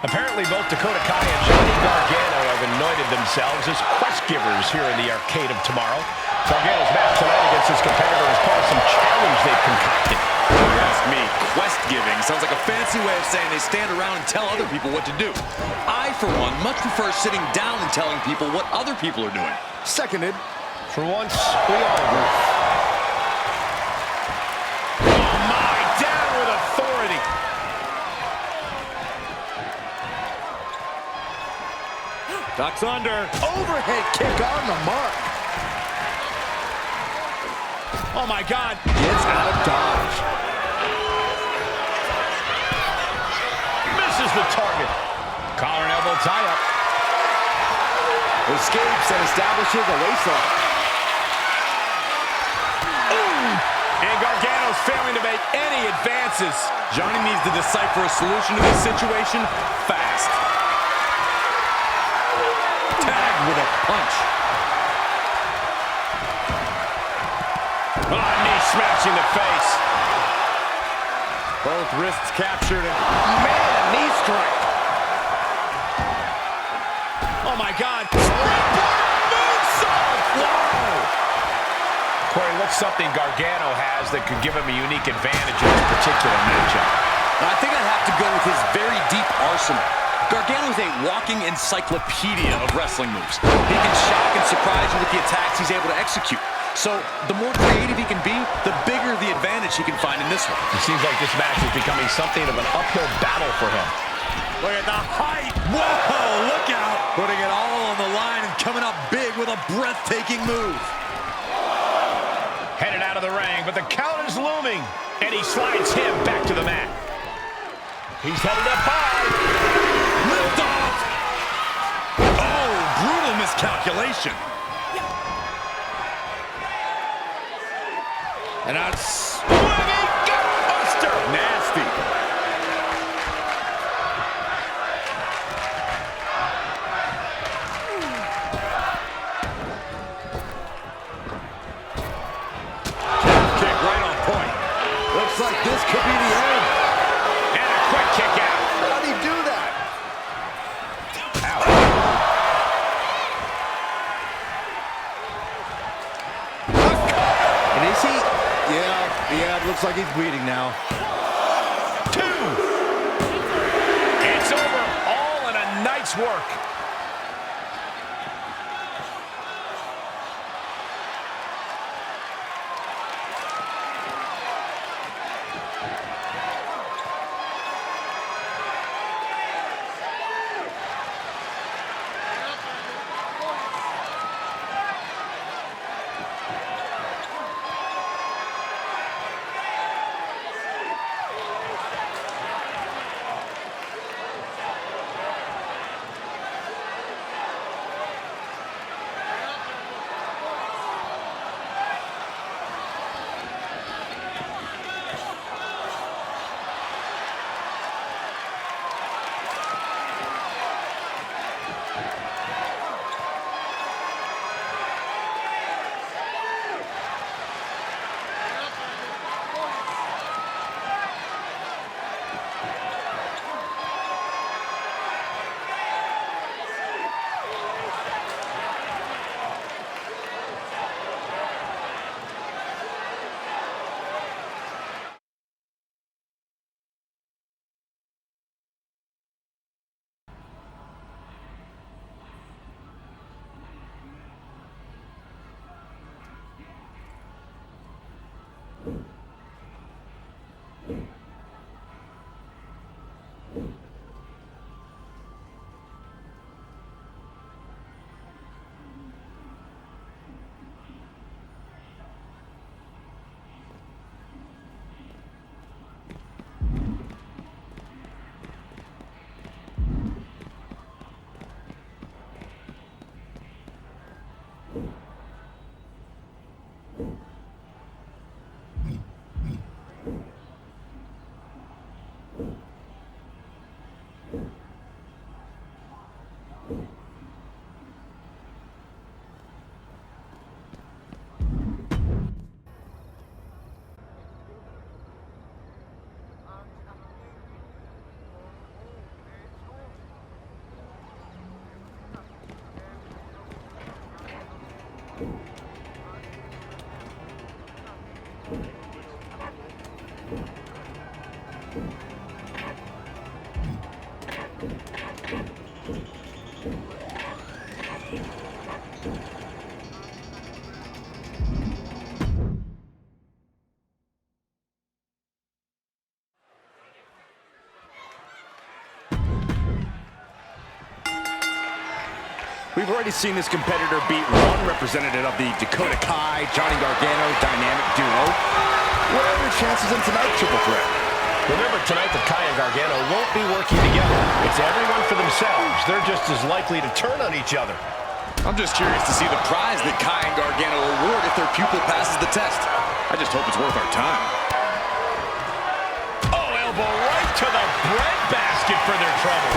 Apparently, both Dakota Kai and Johnny Gargano have anointed themselves as quest givers here in the Arcade of Tomorrow. Gargano's match tonight against his competitor is part of some challenge they've concocted. If you ask me, quest giving sounds like a fancy way of saying they stand around and tell other people what to do. I, for one, much prefer sitting down and telling people what other people are doing. Seconded. For once, we all agree. Oh my, down with authority. Ducks under. Overhead kick on the mark. Oh my God. Gets out of dodge. Misses the target. Collar and elbow tie-up. Escapes and establishes a waistlock. And Gargano's failing to make any advances. Johnny needs to decipher a solution to this situation fast. Tagged with a punch. Oh, knee smashing the face. Both wrists captured and man, knee strike. Oh, my God. Springboard moonsault. Wow. Corey, what's something Gargano has that could give him a unique advantage in this particular matchup? I think I'd have to go with his very deep arsenal. Gargano is a walking encyclopedia of wrestling moves. He can shock and surprise you with the attacks he's able to execute. So the more creative he can be, the bigger the advantage he can find in this one. It seems like this match is becoming something of an uphill battle for him. Look at the height. Whoa, look out. Putting it all on the line and coming up big with a breathtaking move. Headed out of the ring, but the count is looming. And he slides him back to the mat. He's headed up high. Lift off. Oh, brutal miscalculation. And that's swinging gutbuster. Nasty. Kick right on point. Looks like this could be the end. And a quick kick out. How did he do that? And is he? Yeah, it looks like he's bleeding now. 2. It's over. All in a night's work. We've already seen this competitor beat one representative of the Dakota Kai, Johnny Gargano dynamic duo. What are your chances in tonight's triple threat? Remember, tonight the Kai and Gargano won't be working together. It's everyone for themselves. They're just as likely to turn on each other. I'm just curious to see the prize that Kai and Gargano award if their pupil passes the test. I just hope it's worth our time. Oh, elbow right to the breadbasket for their trouble.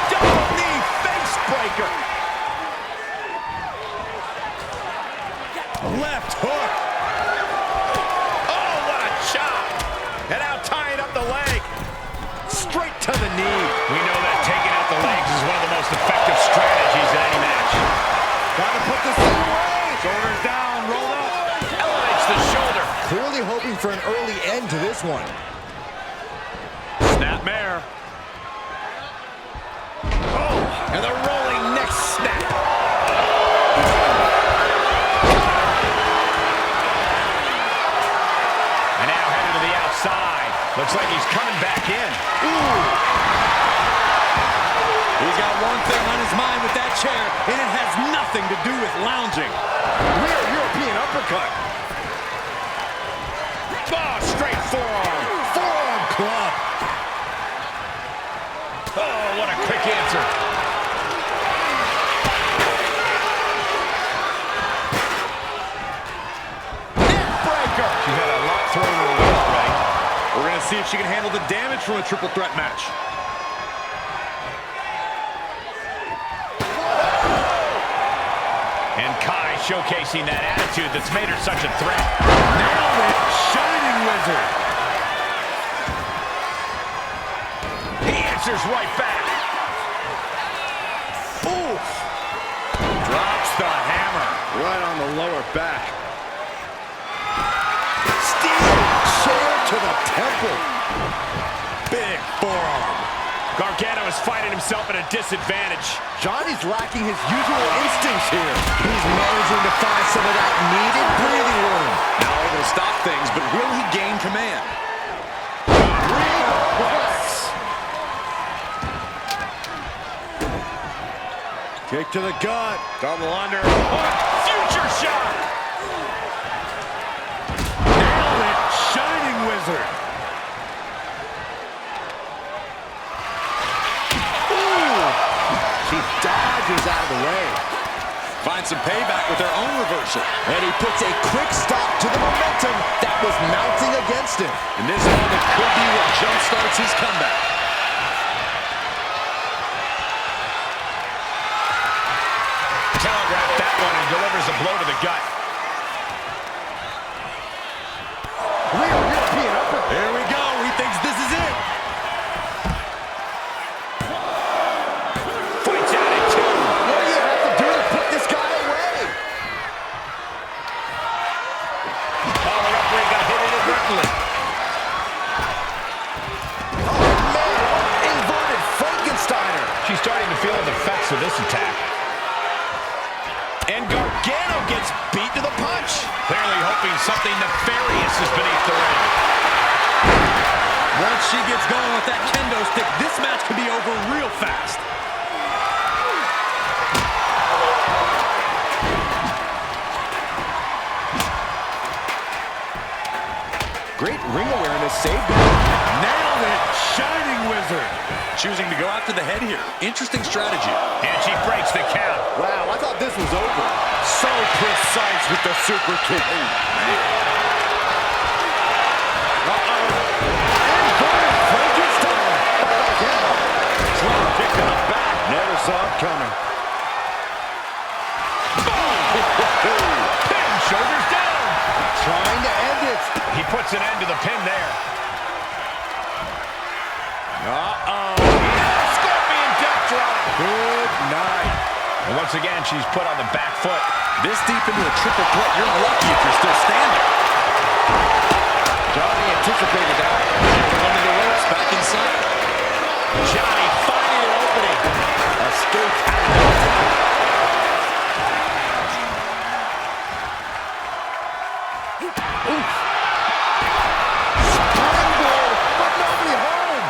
Double knee face breaker. Left hook. Oh, what a chop. And now tying up the leg. Straight to the knee. We know that taking out the legs is one of the most effective strategies in one. Snapmare. Oh, and the rolling neck snap. And now headed to the outside. Looks like he's coming back in. Ooh. He's got one thing on his mind with that chair, and it has nothing to do with lounging. Rear European uppercut. Oh, straight forearm. Forearm club. Oh, what a quick answer. Neck breaker. She had a lot thrown her way today. We're going to see if she can handle the damage from a triple threat match. And Kai showcasing that attitude that's made her such a threat. Nailed it. Shining Wizard. He answers right back. Ooh. Drops the hammer. Right on the lower back. Steel chair to the temple. Big forearm. Gargano is finding himself at a disadvantage. Johnny's lacking his usual instincts here. He's managing to find some of that needed breathing room. Not able to stop things, but will he gain command? Kick to the gut. Double under. Future shot. Nailed it. Shining Wizard. She dodges out of the way. Finds some payback with their own reversal. And he puts a quick stop to the momentum that was mounting against him. And this moment could be what jumpstarts his comeback. Telegraphed that one and delivers a blow to the gut. Real European uppercut. Here we go. He thinks this is it. Fights out at two. What do you have to do to put this guy away? Oh, the referee got hit inadvertently. Oh, man. Inverted Frankensteiner. She's starting to feel the effects of this attack. And Gargano gets beat to the punch. Clearly hoping something nefarious is beneath the ring. Once she gets going with that kendo stick, this match could be over real fast. Great ring awareness saved him. Nailed it. Shining Wizard. Choosing to go after the head here. Interesting strategy. And she breaks the count. Wow, I thought this was over. So precise with the super kick. Inverted Frankenstein. Drop kick to the back. Never saw it coming. Pin, shoulders down. Trying to end it. He puts an end to the pin there. Scorpion death drop. Good night. And once again, she's put on the back foot. This deep into a triple threat, you're lucky if you're still standing. Johnny anticipated that. Under the ropes, back inside. Johnny finding an opening. Escape out of that. Oof. Springboard, but nobody home.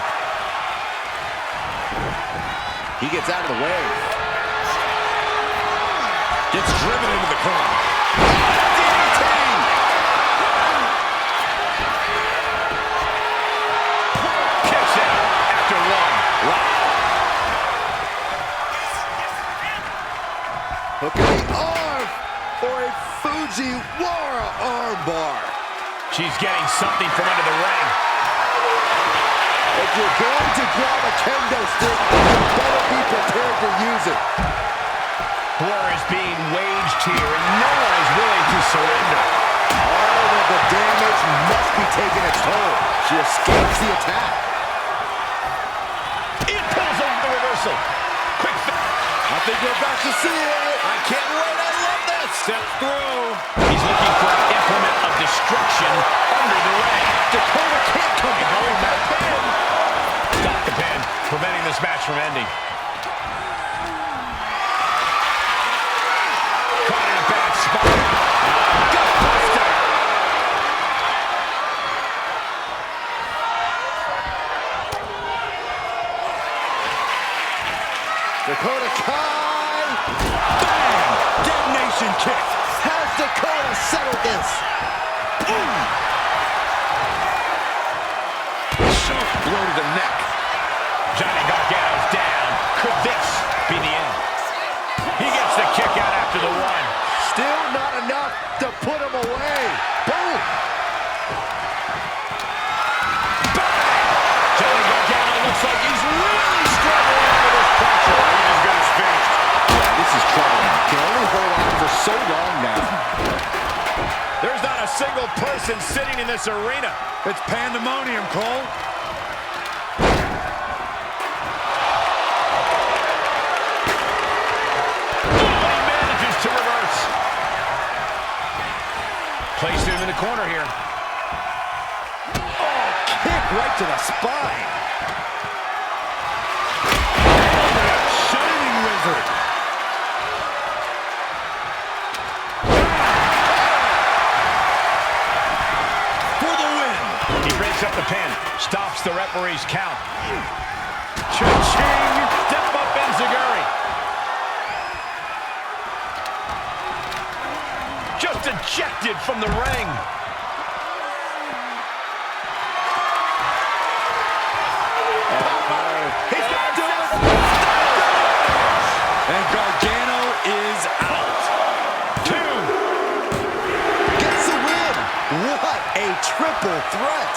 He gets out of the way. Gets driven into the corner. DDT. Kicks out after one. Wow. Hook in the arm for a Fujiwara armbar. She's getting something from under the ring. If you're going to grab a kendo stick, you better be prepared to use it. War is being waged here, and no one is willing to surrender. All of the damage must be taking its toll. She escapes the attack. It pulls off the reversal. Quick. I think we're about to see it. I can't wait. I love this. steps through. He's looking for an implement of destruction under the ring. Dakota can't come home that pin. Stop the pin, preventing this match from ending. Caught in a bad spot. Gutbuster. Dakota Kai. Bam! Detonation kick. Has Dakota settled this? Sharp blow to the neck. Johnny Gargano's down. Could this be the end? He gets the kick out after the one. Still not enough to put him away. Boom! Johnny Gargano looks like he's really struggling under this pressure. He just got his finished. Yeah, this is troubling. Can only hold on for so long now. There's not a single person sitting in this arena. It's pandemonium, Cole. He manages to reverse. Placed him in the corner here. Oh, kick right to the spine. Shining Wizard. For the win. He breaks up the pin. Stops the referee's count. Cha-ching! Step up Enziguri. Just ejected from the ring. He's got to do it. And Gargano is out. 2. Gets the win. What a triple threat.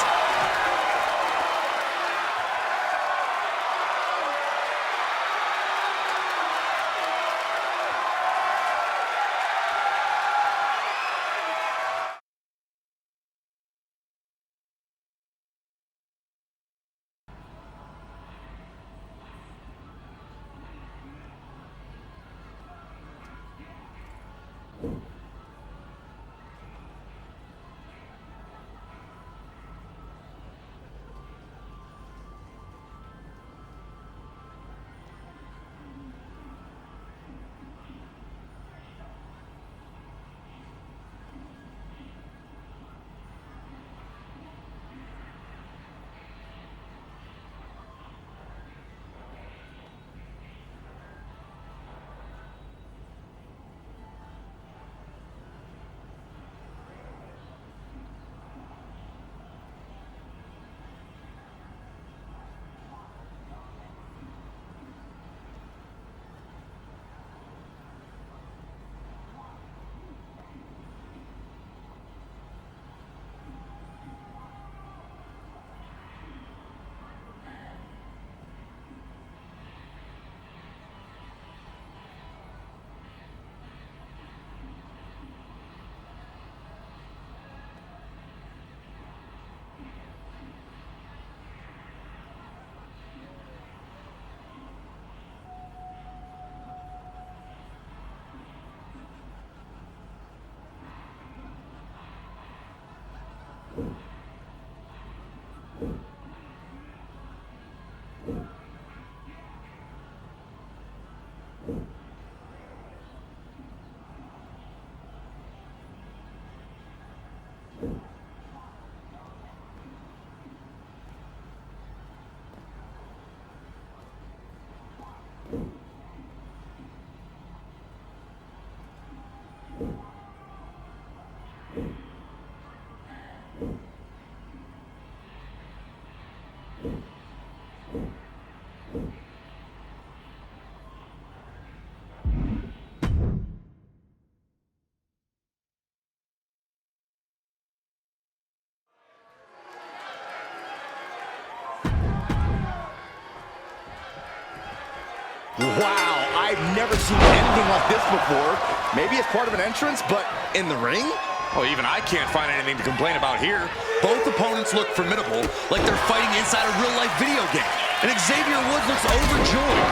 Wow, I've never seen anything like this before. Maybe it's part of an entrance, but in the ring? Oh, even I can't find anything to complain about here. Both opponents look formidable, like they're fighting inside a real-life video game. And Xavier Woods looks overjoyed.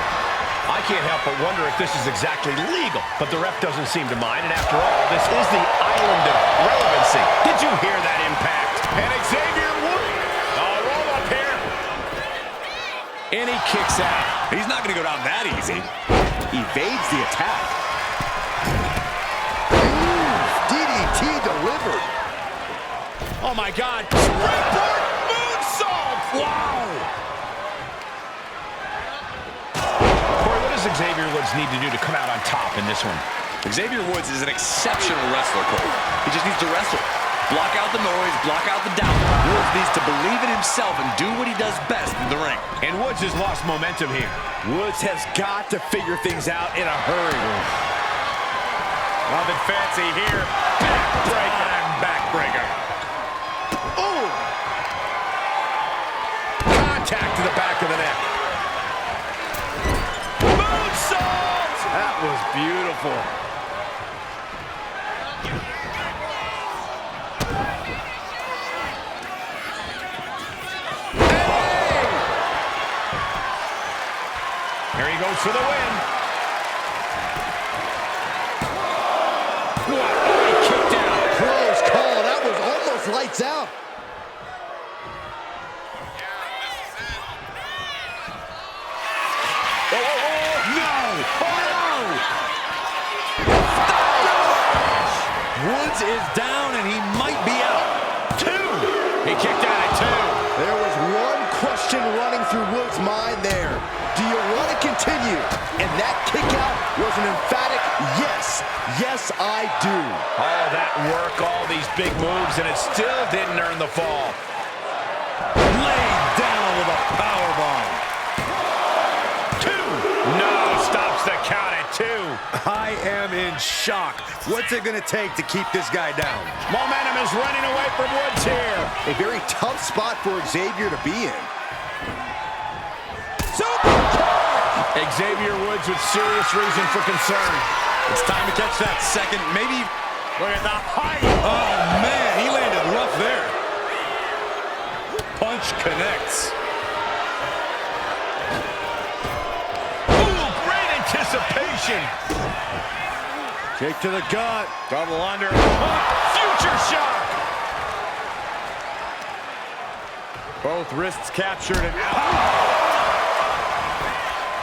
I can't help but wonder if this is exactly legal, but the ref doesn't seem to mind, and after all, this is the island of relevancy. Did you hear that impact? And Xavier Woods. Roll up here. And he kicks out. He's not going to go down that easy. Evades the attack. DDT delivered. Oh, my God. Springboard moonsault. Wow. Corey, what does Xavier Woods need to do to come out on top in this one? Xavier Woods is an exceptional wrestler, Cole. He just needs to wrestle. Block out the noise, block out the doubt. Woods needs to believe in himself and do what he does best in the ring. And Woods has lost momentum here. Woods has got to figure things out in a hurry. Nothing fancy here. Backbreaker and backbreaker. Ooh! Contact to the back of the neck. Moonsault! That was beautiful. Here he goes for the win. What? Oh, he kicked out. Close call. That was almost lights out. Woods is down and he might be out. 2. He kicked out at 2. There was one question running through Woods' mind there. Do you want to continue? And that kick out was an emphatic yes. Yes, I do. All that work, all these big moves, and it still didn't earn the fall. Laid down with a powerbomb. 2. No, stops the count at 2. I am in shock. What's it going to take to keep this guy down? Momentum is running away from Woods here. A very tough spot for Xavier to be in. Xavier Woods with serious reason for concern. It's time to catch that second, maybe. Look at the height. Oh, man, he landed rough there. Punch connects. Ooh, great anticipation. Kick to the gut. Double under. Future shock. Both wrists captured and out.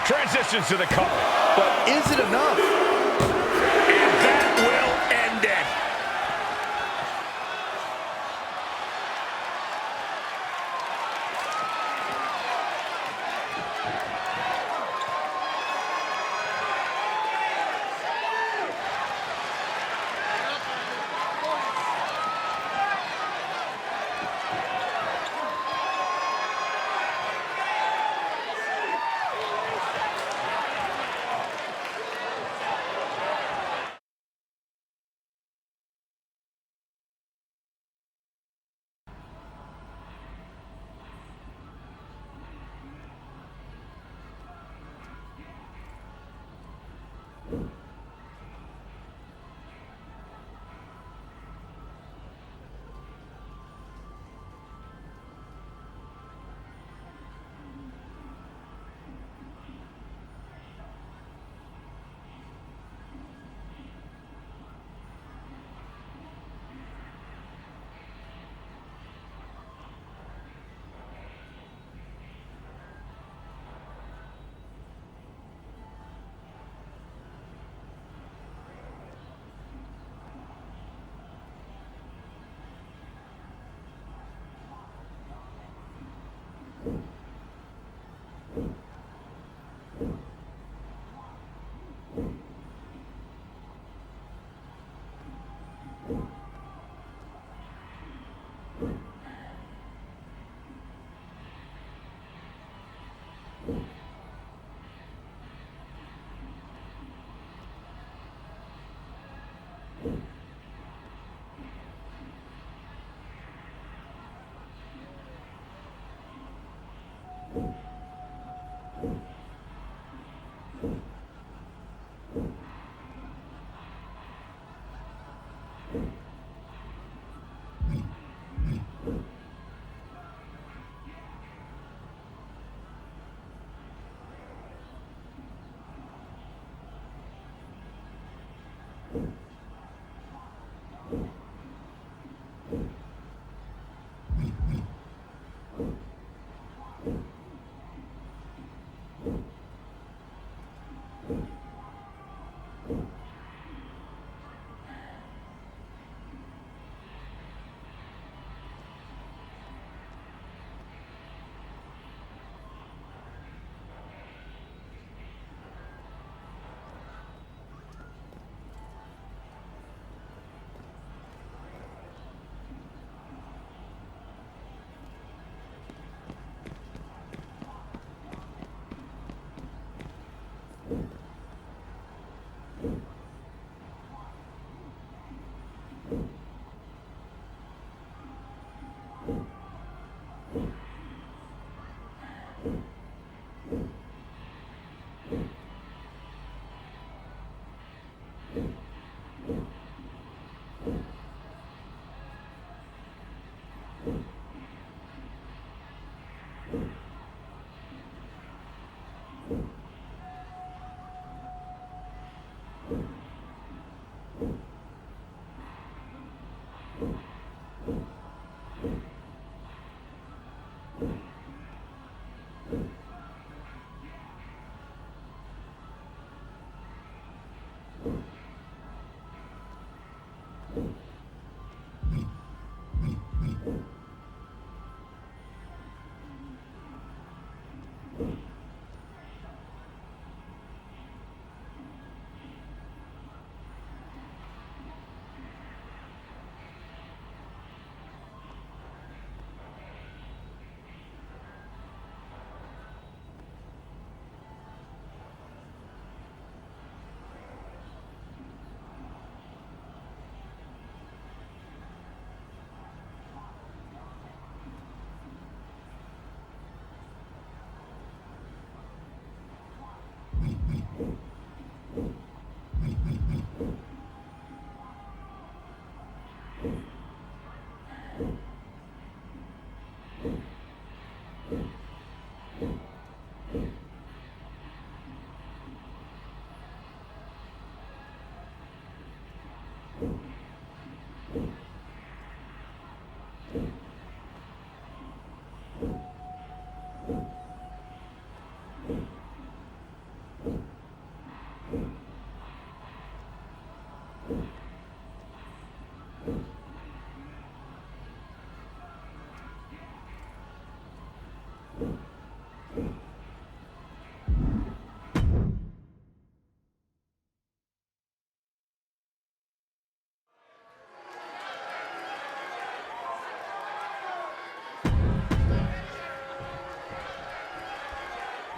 Transitions to the cover. But is it enough? And that will end it.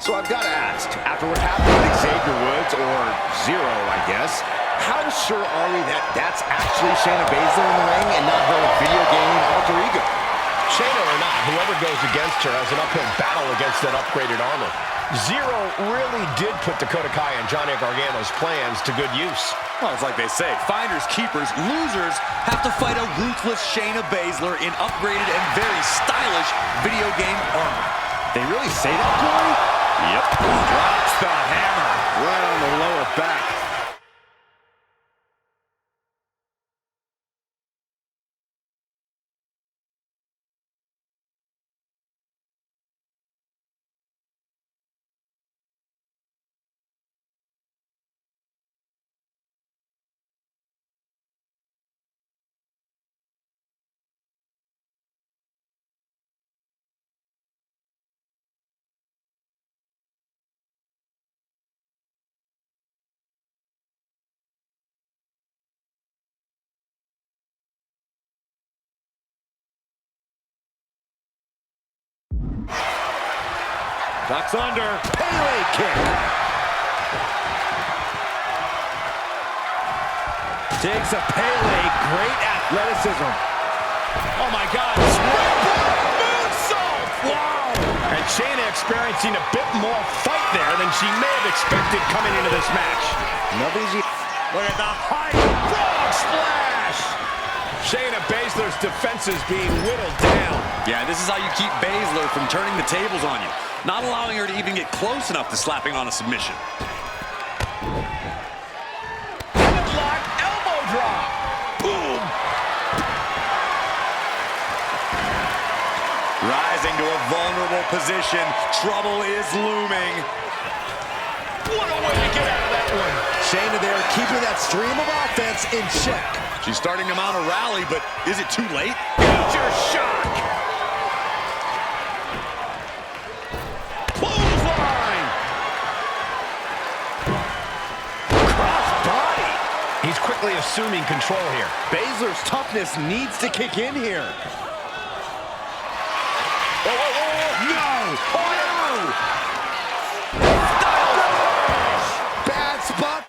So I've got to ask, after what happened with Xavier Woods, or Zero, I guess, how sure are we that that's actually Shayna Baszler in the ring and not her video game alter ego? Shayna or not, whoever goes against her has an uphill battle against that upgraded armor. Zero really did put Dakota Kai and Johnny Gargano's plans to good use. Well, it's like they say, finders, keepers, losers have to fight a ruthless Shayna Baszler in upgraded and very stylish video game armor. They really say that, Corey? Yep. Drops the hammer. Right on the lower back. Ducks under. Pele kick. Takes a Pele. Great athleticism. Oh, my God. Moonsault. Wow. And Shayna experiencing a bit more fight there than she may have expected coming into this match. Nobody's... Look at the height. Frog splash. Shayna Baszler's defenses being whittled down. Yeah, this is how you keep Baszler from turning the tables on you. Not allowing her to even get close enough to slapping on a submission. Headlock, elbow drop. Boom. Rising to a vulnerable position. Trouble is looming. What a way to get out of that one. Shayna there keeping that stream of offense in check. She's starting to mount a rally, but is it too late? Major shock. Clothesline. Cross body. He's quickly assuming control here. Baszler's toughness needs to kick in here. Oh, oh, oh, no! Oh, no! Bad spot.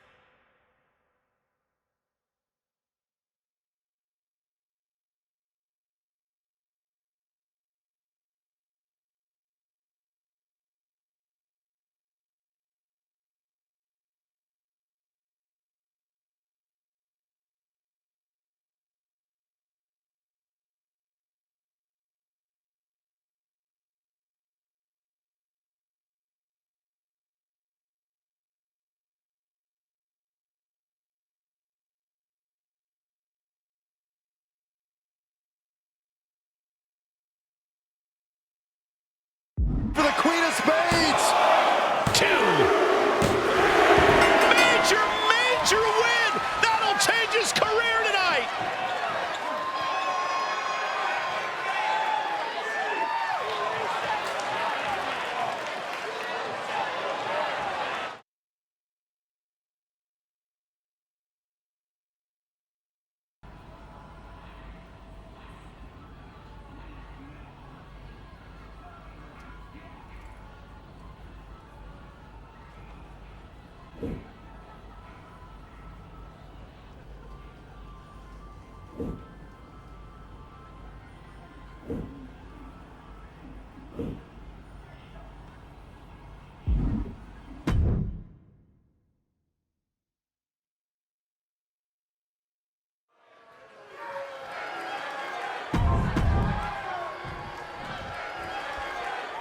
For the Queen of Spades. 2. Major, major win! That'll change his career tonight!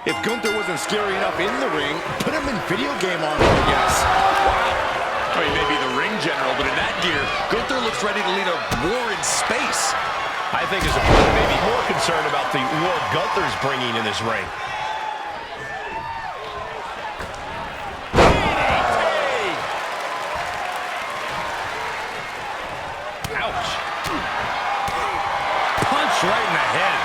If Gunther wasn't scary enough in the ring, put him in video game armor, I guess. Wow. I mean, maybe the ring general, but in that gear, Gunther looks ready to lead a war in space. I think his opponent may be more concerned about the war Gunther's bringing in this ring. Ouch. Punch right in the head.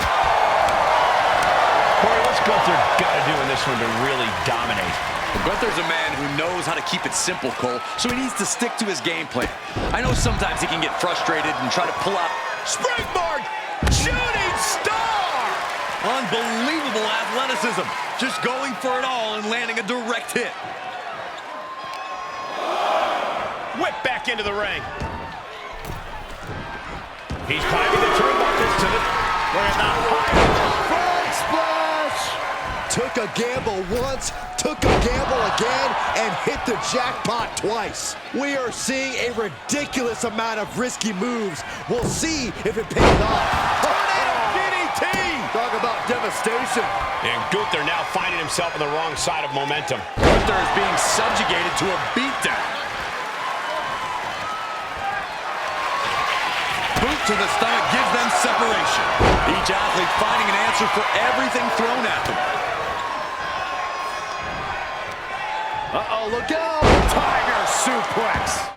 Corey, what's Gunther got to do in this one to really dominate? Well, Gunther's a man who knows how to keep it simple, Cole, so he needs to stick to his game plan. I know sometimes he can get frustrated and try to pull out Springboard! Shooting star! unbelievable athleticism, just going for it all and landing a direct hit. Whip back into the ring. He's climbing the turnbuckles to the... Look at that Frog splash! Took a gamble once, took a gamble again, and hit the jackpot twice. We are seeing a ridiculous amount of risky moves. We'll see if it pays off. DDT! Talk about devastation. And Gunther now finding himself on the wrong side of momentum. Gunther is being subjugated to a beatdown. Boot to the stomach gives them separation. Each athlete finding an answer for everything thrown at them. Uh-oh, look out! Tiger suplex.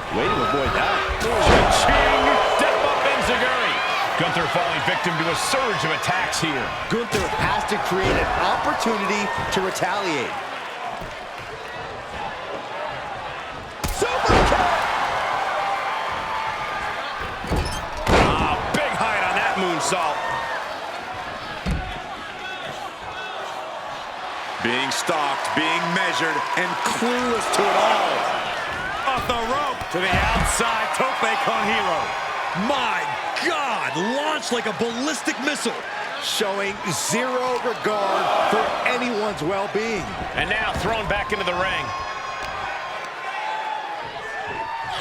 Way to avoid that. Cha-ching! Step up and Gunther falling victim to a surge of attacks here. Gunther has to create an opportunity to retaliate. Super kick! Big height on that moonsault. Being stalked, being measured, and clueless to it all. Off the rope to the outside, tope con hilo. My God, launched like a ballistic missile, showing zero regard for anyone's well-being. And now thrown back into the ring.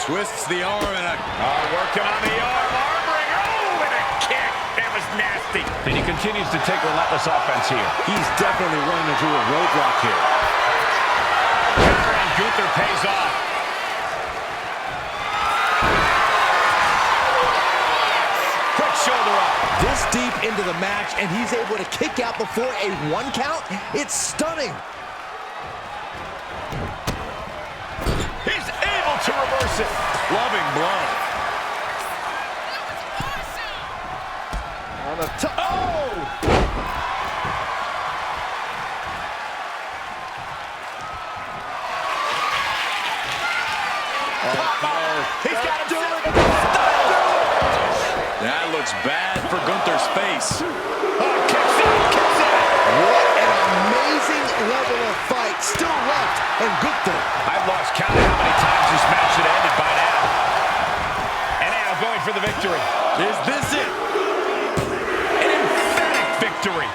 Twists the arm and Working on the arm bringer. Oh, and a kick. That was nasty. And he continues to take relentless offense here. He's definitely running into a roadblock here. Counter on Gunther pays off. Quick shoulder up. This deep into the match, and he's able to kick out before a 1 count? It's stunning. He's able to reverse it. loving blow. On the top. Oh! He's got him doing it. That looks bad for Gunther's face. Kicks out. What an amazing level of fight still left in Gunther. I've lost count of how many times this match should have ended by now. And now going for the victory. Is this it? An emphatic victory.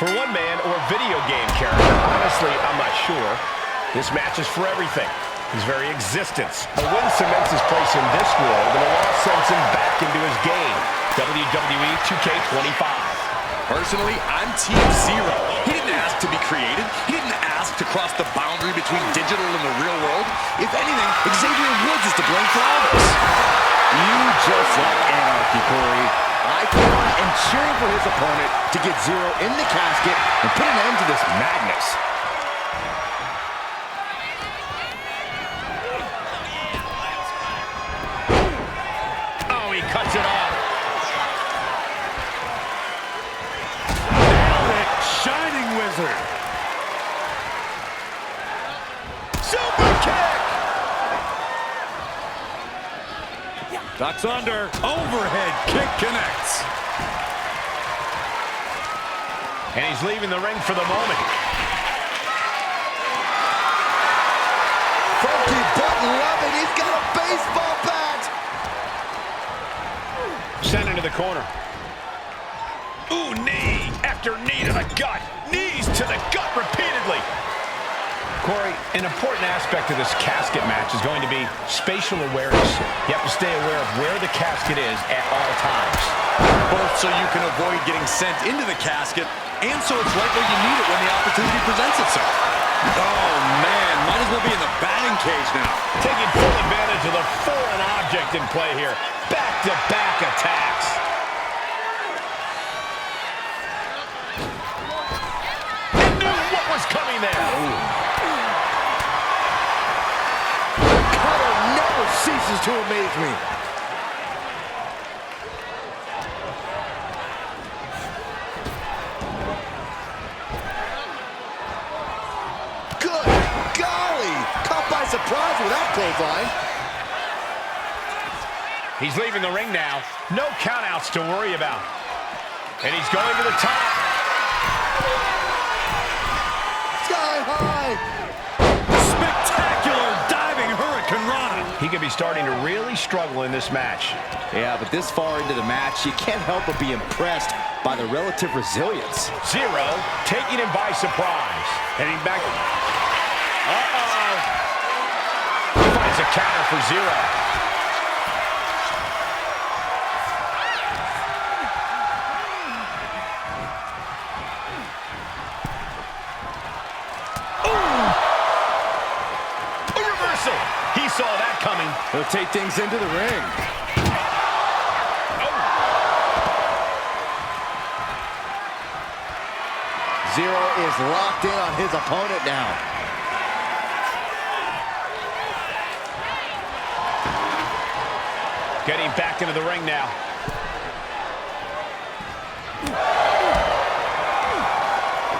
For one man or video game character, honestly, I'm not sure. This match is for everything. His very existence. A win cements his place in this world, and a loss sends him back into his game. WWE2K25. Personally, I'm Team Zero. He didn't ask to be created. He didn't ask to cross the boundary between digital and the real world. If anything, Xavier Woods is to blame for all this. You just like anarchy, Corey. I for one am cheering for his opponent to get Zero in the casket and put an end to this madness. Oh, he cuts it off. Nailed it, Shining Wizard. Super kick! Ducks under, overhead kick connects. And he's leaving the ring for the moment. Funky but love it. He's got a baseball bat. Sent into the corner. Ooh, knee after knee to the gut. Knees to the gut repeatedly. Corey, an important aspect of this casket match is going to be spatial awareness. You have to stay aware of where the casket is at all times. Both so you can avoid getting sent into the casket, and so it's right where you need it when the opportunity presents itself. Oh, man, might as well be in the batting cage now. Taking full advantage of the foreign object in play here. Back-to-back attacks. And knew what was coming there. The cutter never ceases to amaze me. Surprise with that clothesline. He's leaving the ring now. No countouts to worry about. And he's going to the top. Sky high. Spectacular diving Hurricane Rana. He could be starting to really struggle in this match. Yeah, but this far into the match, you can't help but be impressed by the relative resilience. Zero taking him by surprise. Heading back. Finds a counter for Zero. A reversal. He saw that coming. He'll take things into the ring. Zero is locked in on his opponent now. Getting back into the ring now.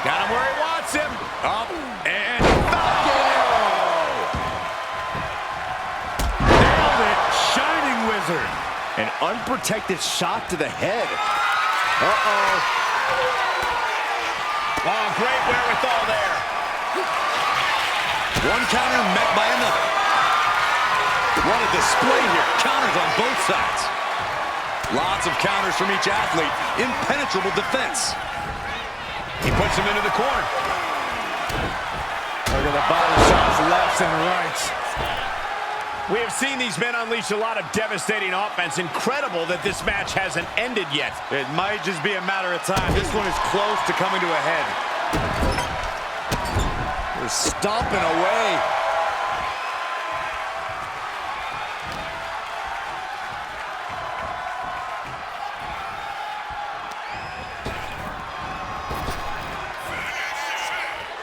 Got him where he wants him. Up and Falcon Arrow. Nailed it, Shining Wizard. An unprotected shot to the head. Uh-oh. Oh, great wherewithal there. One counter met by another. What a display here. Counters on both sides. Lots of counters from each athlete. Impenetrable defense. He puts him into the corner. Look at the body shots, lefts and rights. We have seen these men unleash a lot of devastating offense. Incredible that this match hasn't ended yet. It might just be a matter of time. This one is close to coming to a head. They're stomping away.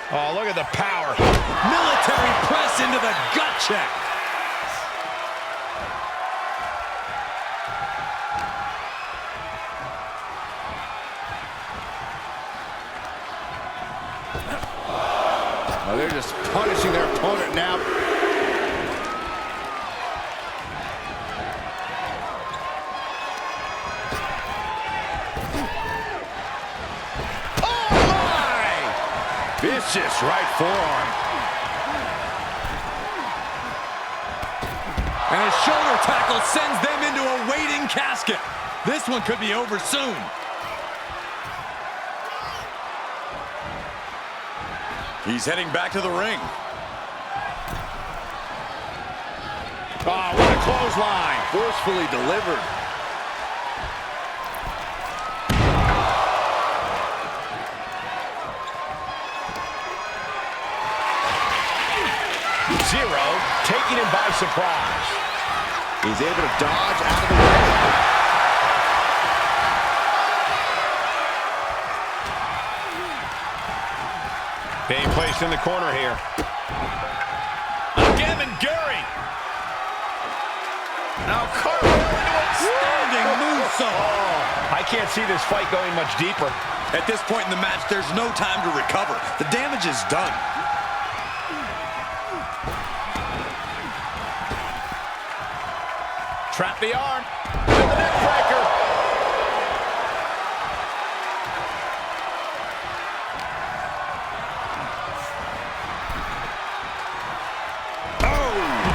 Oh, look at the power. Military press into the gut check. Oh, they're just punishing their opponent now. Vicious right forearm. And a shoulder tackle sends them into a waiting casket. This one could be over soon. He's heading back to the ring. Oh, what a clothesline. Forcefully delivered. Zero taking him by surprise. He's able to dodge out of the way. Being placed in the corner here. Again, and Gary. Now Carter into a standing moonsault. Oh, I can't see this fight going much deeper. At this point in the match, there's no time to recover. The damage is done. Trap the arm. And the neck breaker.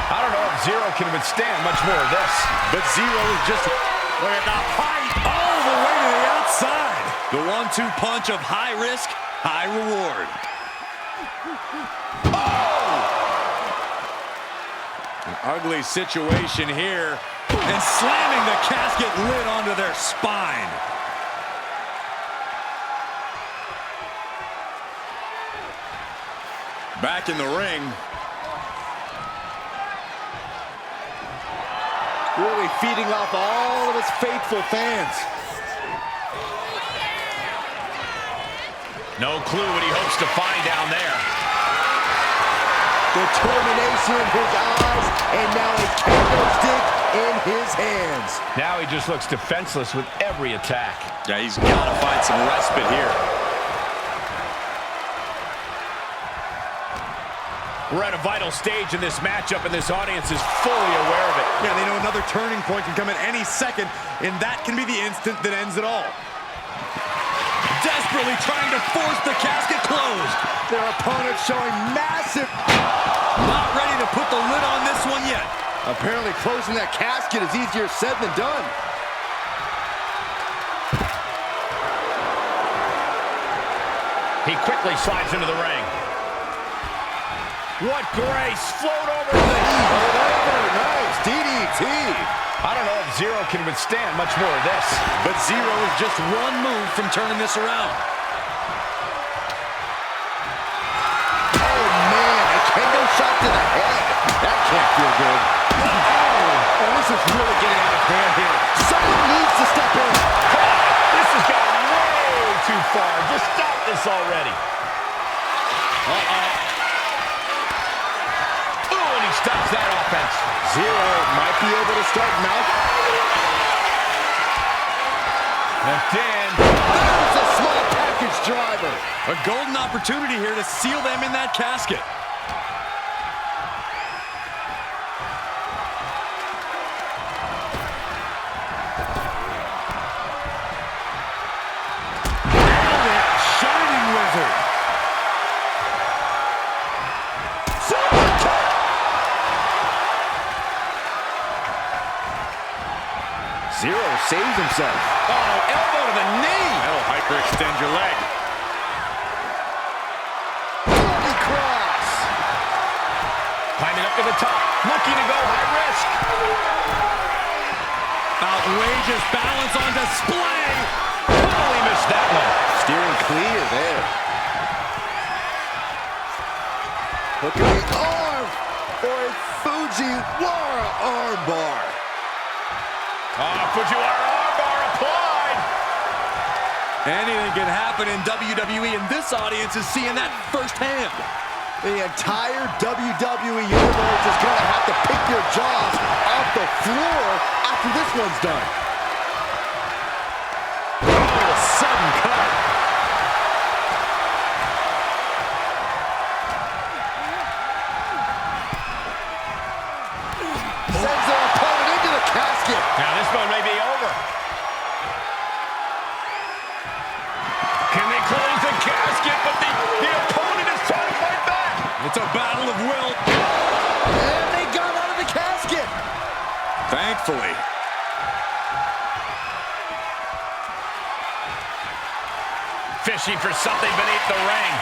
I don't know if Zero can withstand much more of this. But Zero is just... Look at the height all the way to the outside. The 1-2 punch of high risk, high reward. Oh! An ugly situation here. And slamming the casket lid onto their spine. Back in the ring. Really feeding off all of his faithful fans. No clue what he hopes to find down there. Determination in his eyes, and now a kendo stick in his hands. Now he just looks defenseless with every attack. Yeah, he's got to find some respite here. We're at a vital stage in this matchup, and this audience is fully aware of it. Yeah, they know another turning point can come at any second, and that can be the instant that ends it all. Desperately trying to force the casket closed. Their opponent showing massive... Not ready to put the lid on this one yet. Apparently closing that casket is easier said than done. He quickly slides into the ring. What grace! Float over to the knee. Nice DDT. I don't know if Zero can withstand much more of this. But Zero is just one move from turning this around. Oh, man, a kendo shot to the head. That can't feel good. Oh, this is really getting out of hand here. Someone needs to step in. This has gone way too far. Just stop this already. Ooh, and he stops that offense. Zero might be able to start mouth. Left in. There's a small package driver. A golden opportunity here to seal them in that casket. Shining Wizard. Zero saves himself. Oh, elbow to the knee. That'll hyperextend your leg. Bloody cross. Climbing up to the top. Looking to go high risk. Outrageous balance on display. Totally missed that one. Steering clear there. Look at the arm for a Fujiwara armbar. Fujiwara armbar applied. Anything can happen in WWE, and this audience is seeing that firsthand. The entire WWE Universe is going to have to pick their jaws off the floor after this one's done. Oh, a sudden cut. Sends their opponent into the casket. Now this one may be over. Can they close the casket? But the opponent is trying to fight back. It's a battle of will. And they got out of the casket. Thankfully. Fishing for something beneath the ring.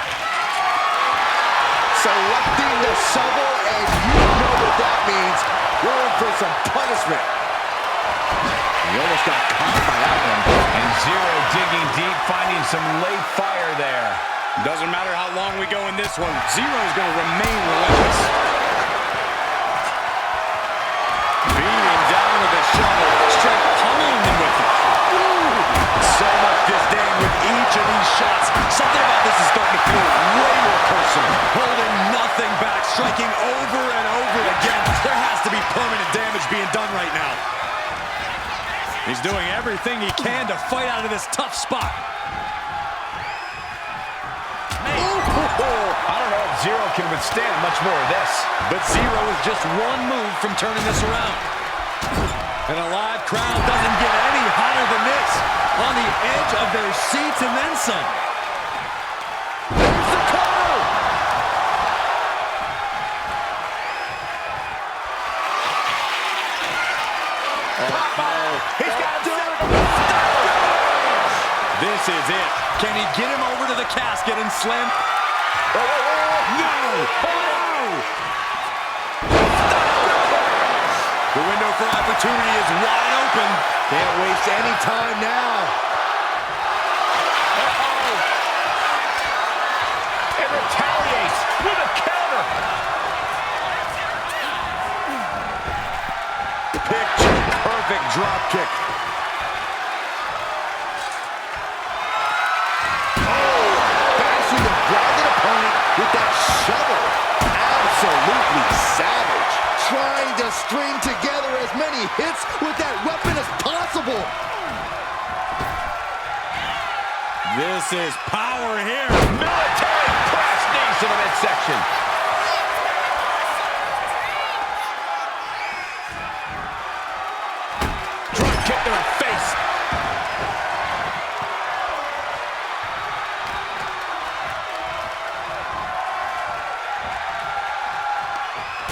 Selecting the shovel, and you know what that means. We're in for some punishment. He almost got caught by that one. And Zero digging deep, finding some late fire there. Doesn't matter how long we go in this one, Zero's going to remain relentless. Beating down with a shovel, straight pummeling them with it. Ooh. So much disdain with each of these shots. Something about this is starting to feel way more personal. Holding nothing back, striking over and over again. There has to be permanent damage being done right now. He's doing everything he can to fight out of this tough spot. I don't know if Zero can withstand much more of this. But Zero is just one move from turning this around. And a live crowd doesn't get any hotter than this. On the edge of their seats and then some. There's the cover. He's got to do it. This is it. Can he get him over to the casket and slam? No! Oh, no! window for opportunity is wide open. Can't waste any time now. And retaliates with a counter. Picture perfect drop kick. Oh, bashing the grounded opponent with that shovel. Absolutely savage. Trying to string together as many hits with that weapon as possible. This is power here. Military press knees to the midsection. Drop kick to the face.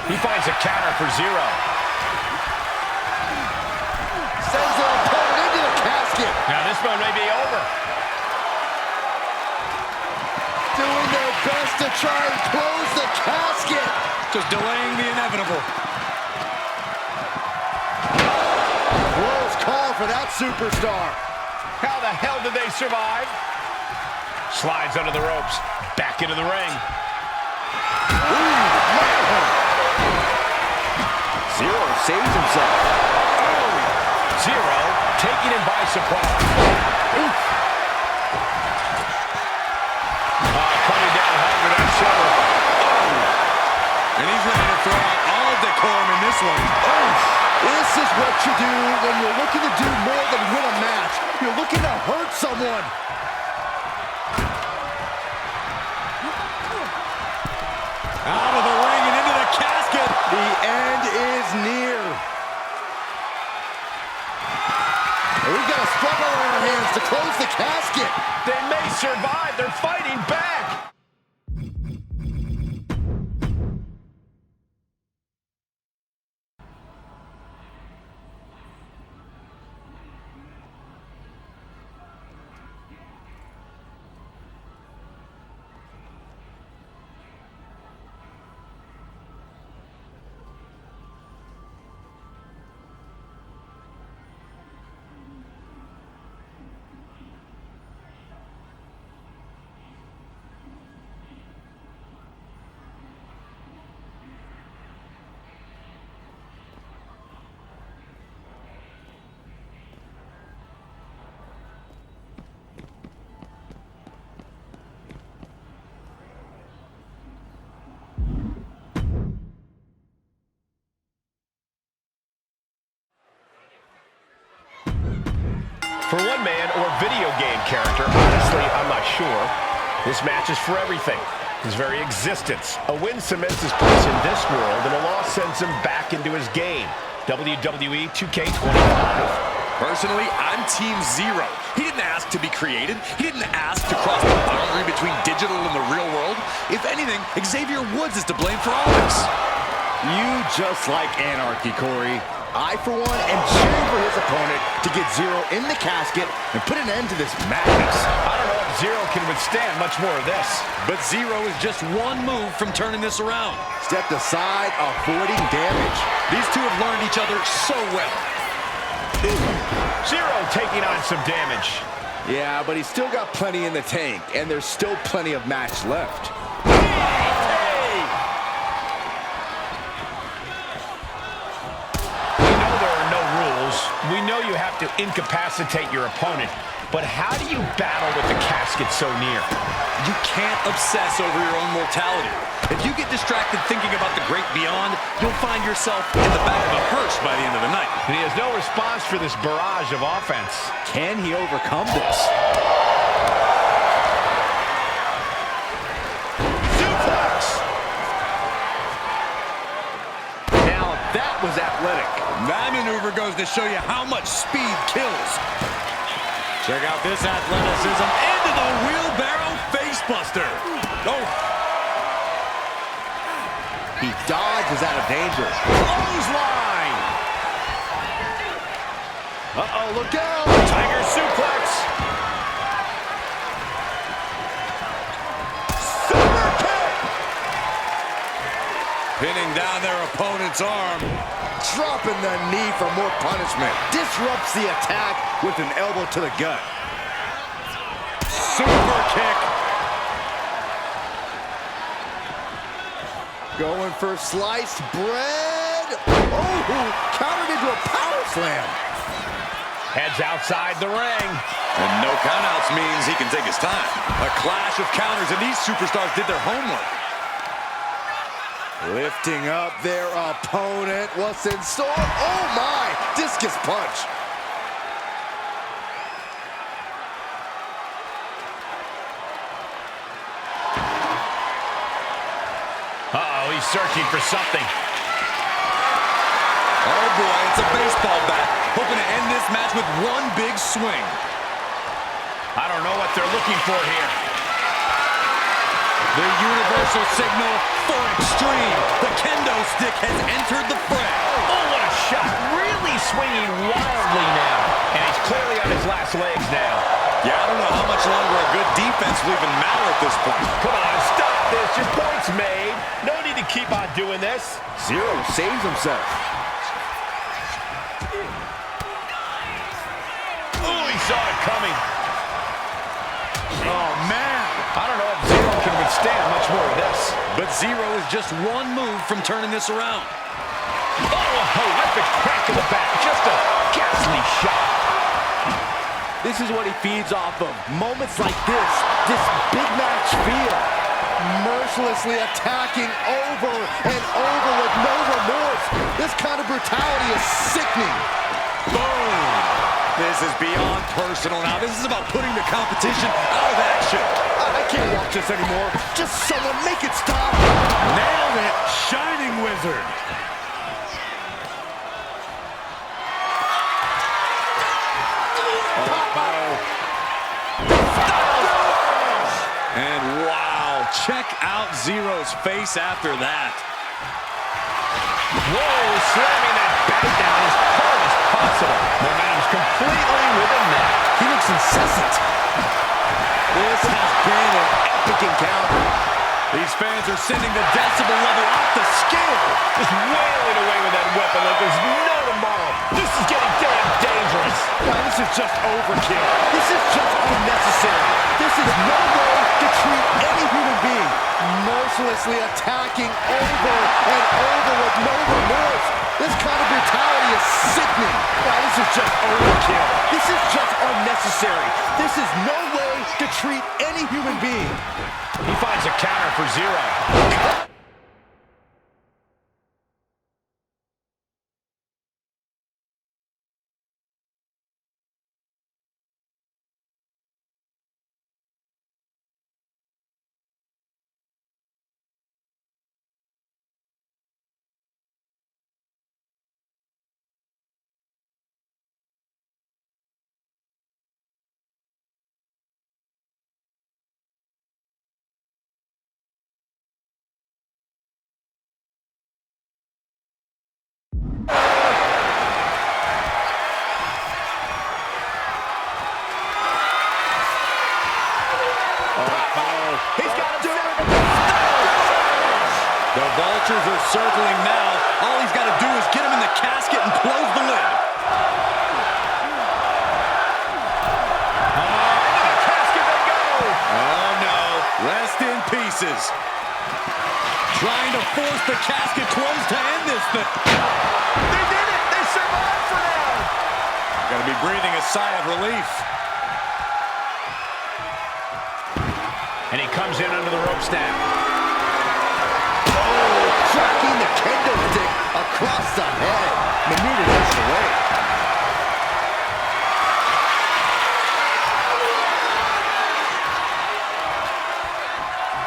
He finds a counter for Zero. Sends their opponent into the casket. Now this one may be over. Doing their best to try and close the casket. Just delaying the inevitable. Close call for that superstar. How the hell did they survive? Slides under the ropes. Back into the ring. Zero saves himself. Oh! Zero taking him by surprise. Oof. Coming down hard with that shoulder. And he's ready to throw out all decorum in this one. Oh, this is what you do when you're looking to do more than win a match. You're looking to hurt someone. Out of the ring and into the casket. The end is near. And we've got a struggle on our hands to close the casket. They may survive. They're fighting back. For one man or video game character, honestly, I'm not sure. This match is for everything. His very existence. A win cements his place in this world, and a loss sends him back into his game. WWE2K25. Personally, I'm Team Zero. He didn't ask to be created. He didn't ask to cross the boundary between digital and the real world. If anything, Xavier Woods is to blame for all this. You just like anarchy, Corey. I, for one, am cheering for his opponent to get Zero in the casket and put an end to this madness. I don't know if Zero can withstand much more of this. But Zero is just one move from turning this around. Stepped aside, avoiding damage. These two have learned each other so well. Zero taking on some damage. Yeah, but he's still got plenty in the tank, and there's still plenty of match left. We know you have to incapacitate your opponent, but how do you battle with the casket so near? You can't obsess over your own mortality. If you get distracted thinking about the great beyond, you'll find yourself in the back of a hearse by the end of the night. And he has no response for this barrage of offense. Can he overcome this? Suplex! Now that was athletic. That maneuver goes to show you how much speed kills. Check out this athleticism into the wheelbarrow facebuster. Oh. He dodges out of danger. Clothesline. Uh-oh, look out. Tiger suplex. Super kick. Pinning down their opponent's arm. Dropping the knee for more punishment. Disrupts the attack with an elbow to the gut. Super kick. Going for sliced bread. Oh, countered into a power slam. Heads outside the ring. And no countouts means he can take his time. A clash of counters, and these superstars did their homework. Lifting up their opponent. What's in store? Oh my! Discus punch. Uh-oh, he's searching for something. Oh boy, it's a baseball bat. Hoping to end this match with one big swing. I don't know what they're looking for here. The universal signal for extreme. The kendo stick has entered the fray. Oh, what a shot. Really swinging wildly now. And he's clearly on his last legs now. Yeah, I don't know how much longer a good defense will even matter at this point. Come on, stop this. Your point's made. No need to keep on doing this. Zero saves himself. Oh, he saw it coming. Oh, man. I don't know if Zero can withstand much more of this. But Zero is just one move from turning this around. Oh, a horrific crack in the back. Just a ghastly shot. This is what he feeds off of. Moments like this big match feel. Mercilessly attacking over and over with no remorse. This kind of brutality is sickening. Boom. This is beyond personal now. This is about putting the competition out of action. I can't watch this anymore. Just someone make it stop. Nailed it. Shining Wizard. And wow, check out Zero's face after that. Whoa, slamming that back down as hard as possible. Momentum's completely within that. He looks incessant. This has been an epic encounter. These fans are sending the decibel level off the scale. Just wailing away with that weapon like there's no tomorrow. This is getting damn dangerous. Now, this is just overkill. This is just unnecessary. This is no way to treat any human being. Mercilessly attacking over and over with no remorse. This kind of brutality is sickening. Now, this is just overkill. This is just unnecessary. This is no way to treat any human being. He finds a counter for Zero. He's got him set. The Vultures are circling now. All he's got to do is get him in the casket and close the lid. Into the casket they go. Oh, no. Rest in pieces. Trying to force the casket closed to end this thing. They did it. They survived for now. Got to be breathing a sigh of relief. And he comes in under the ropes now. Oh, tracking the kendo stick across the head. Maneuver this away.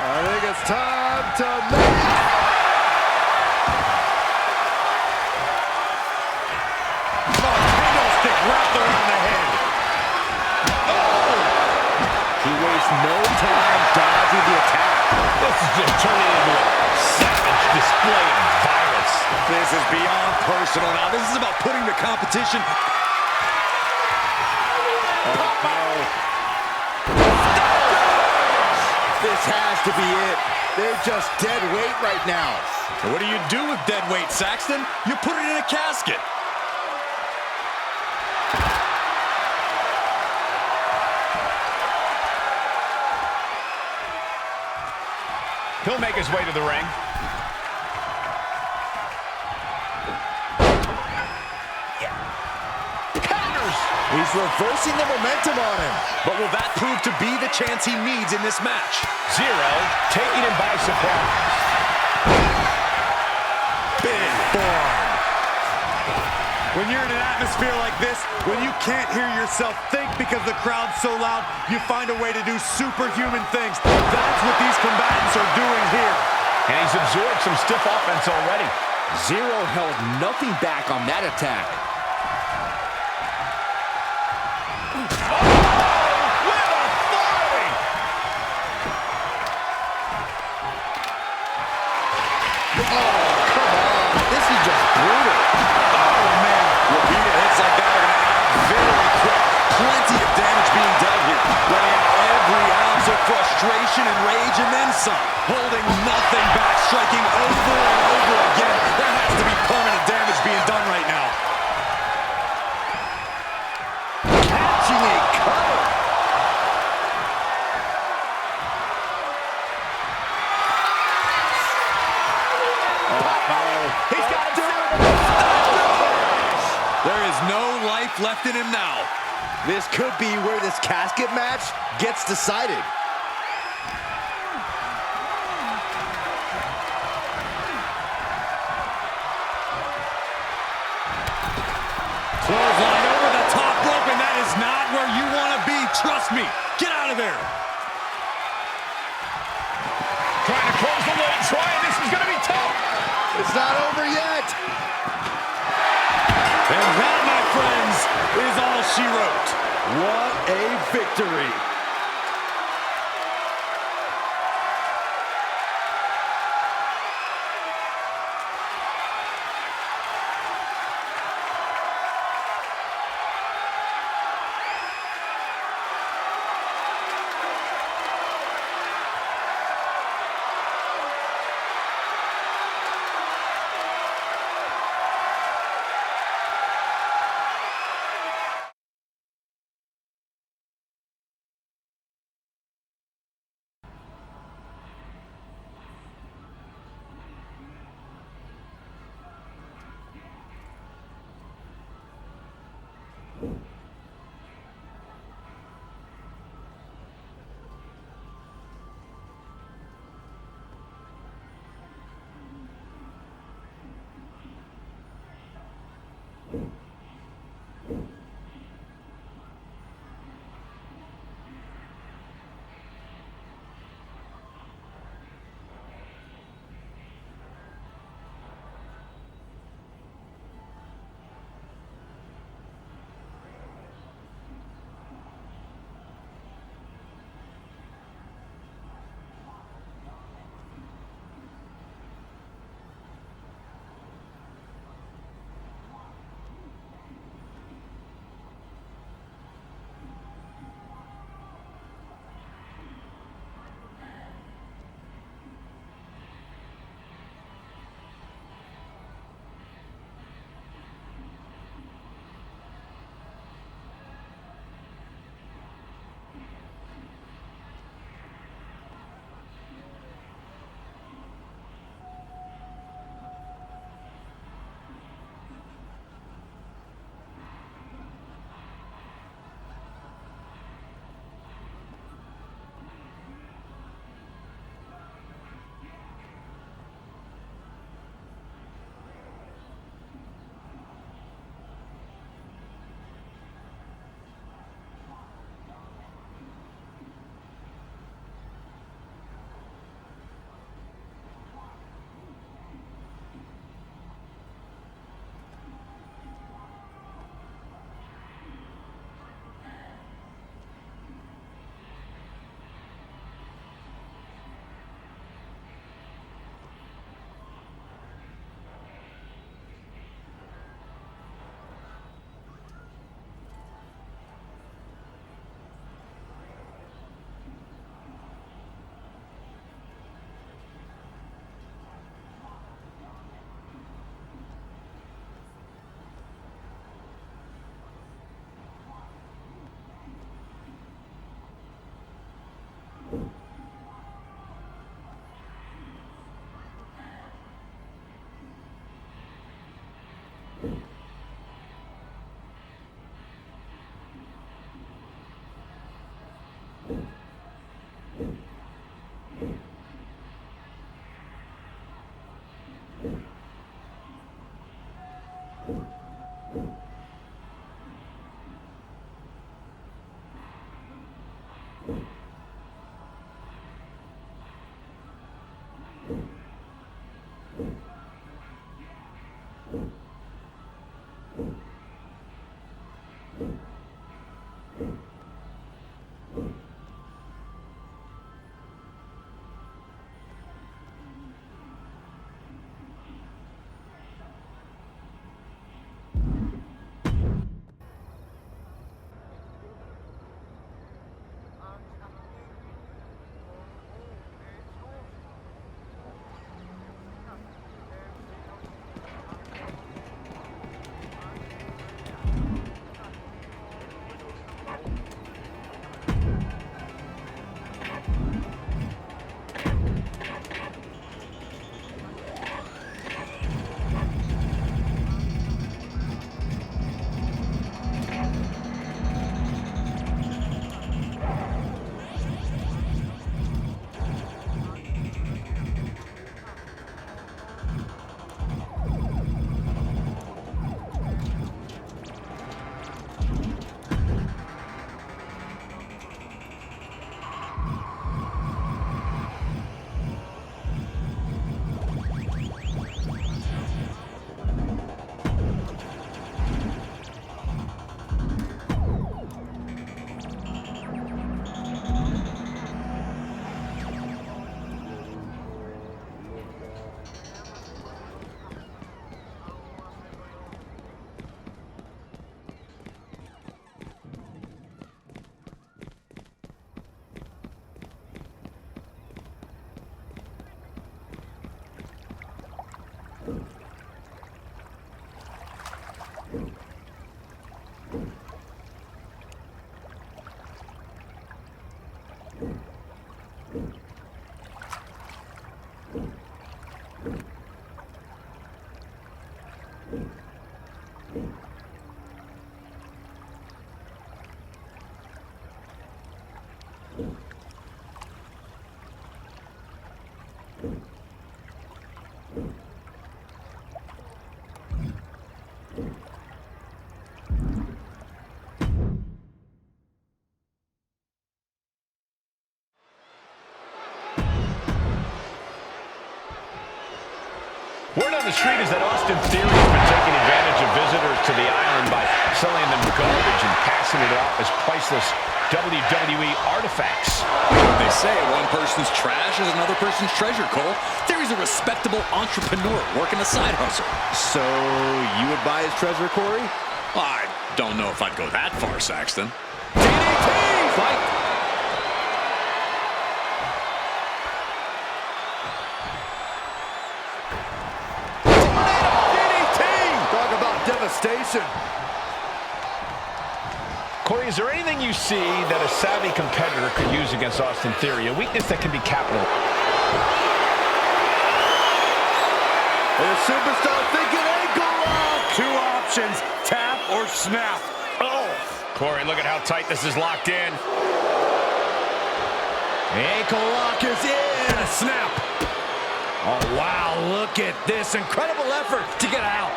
I think it's time to make... Oh, kendo stick wrapped around the head. He wastes no time dodging the attack. This is just turning into a savage display of violence. This is beyond personal now. This is about putting the competition. This has to be it. They're just dead weight right now. What do you do with dead weight, Saxton? You put it in a casket. He'll make his way to the ring. Counters! He's reversing the momentum on him. But will that prove to be the chance he needs in this match? Zero, taking him by surprise. Big bomb. When you're in an atmosphere like this, when you can't hear yourself think because the crowd's so loud, you find a way to do superhuman things. That's what these combatants are doing here. And he's absorbed some stiff offense already. Zero held nothing back on that attack. Frustration and rage and then some. Holding nothing back, striking over and over again. There has to be permanent damage being done right now. Catching a cover. He's got to do it. There is no life left in him now. This could be where this casket match gets decided. Clothesline over the top rope, and that is not where you want to be. Trust me. Get out of there. Trying to close the legs. Ryan, this is going to be tough. It's not over yet. And that, my friends, is all she wrote. What a victory. Word on the street is that Austin Theory has been taking advantage of visitors to the island by selling them garbage and passing it off as priceless WWE artifacts. They say one person's trash is another person's treasure, Cole. Theory's a respectable entrepreneur working a side hustle. So, you would buy his treasure, Corey? I don't know if I'd go that far, Saxton. DDT! Fight! Devastation. Corey, is there anything you see that a savvy competitor could use against Austin Theory? A weakness that can be capital. And the superstar thinking ankle lock. Two options, tap or snap. Oh! Corey, look at how tight this is locked in. The ankle lock is in. And a snap. Oh, wow, look at this incredible effort to get out.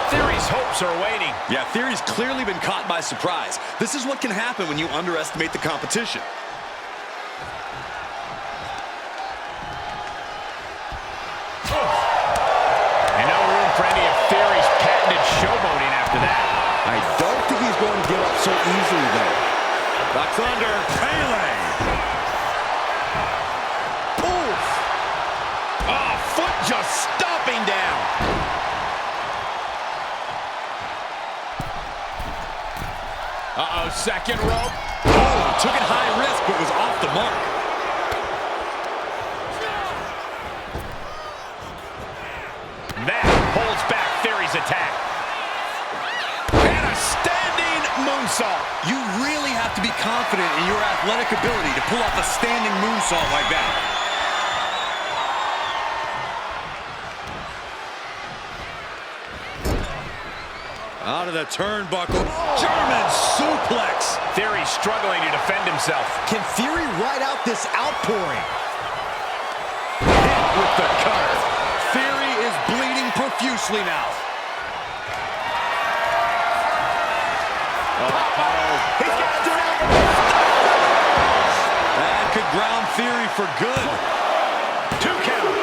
Theory's hopes are waiting. Yeah, Theory's clearly been caught by surprise. This is what can happen when you underestimate the competition. And no room for any of Theory's patented showboating after that. I don't think he's going to give up so easily, though. Ducks under, Pele. Oof! Oh, foot just stomping down. Uh-oh, second rope. Oh, took it high risk, but was off the mark. That holds back Theory's attack. And a standing moonsault. You really have to be confident in your athletic ability to pull off a standing moonsault like that. Out of the turnbuckle. German suplex. Theory struggling to defend himself. Can Theory ride out this outpouring? Hit with the cutter. Theory is bleeding profusely now. He's got it down. That could ground theory for good. 2 count.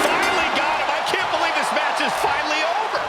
Finally got him. I can't believe this match is finally over.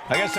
I guess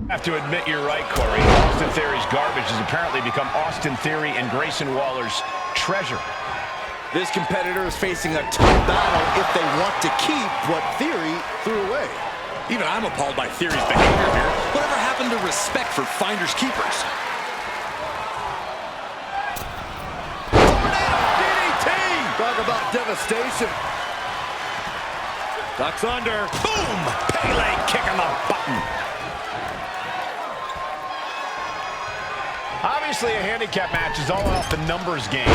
I have to admit you're right, Corey. Austin Theory's garbage has apparently become Austin Theory and Grayson Waller's treasure. This competitor is facing a tough battle if they want to keep what Theory threw away. Even I'm appalled by Theory's behavior here. Whatever happened to respect for finders keepers? DDT! Talk about devastation. Ducks under. Boom! Pele kicking the button. Obviously, a handicap match is all about the numbers game.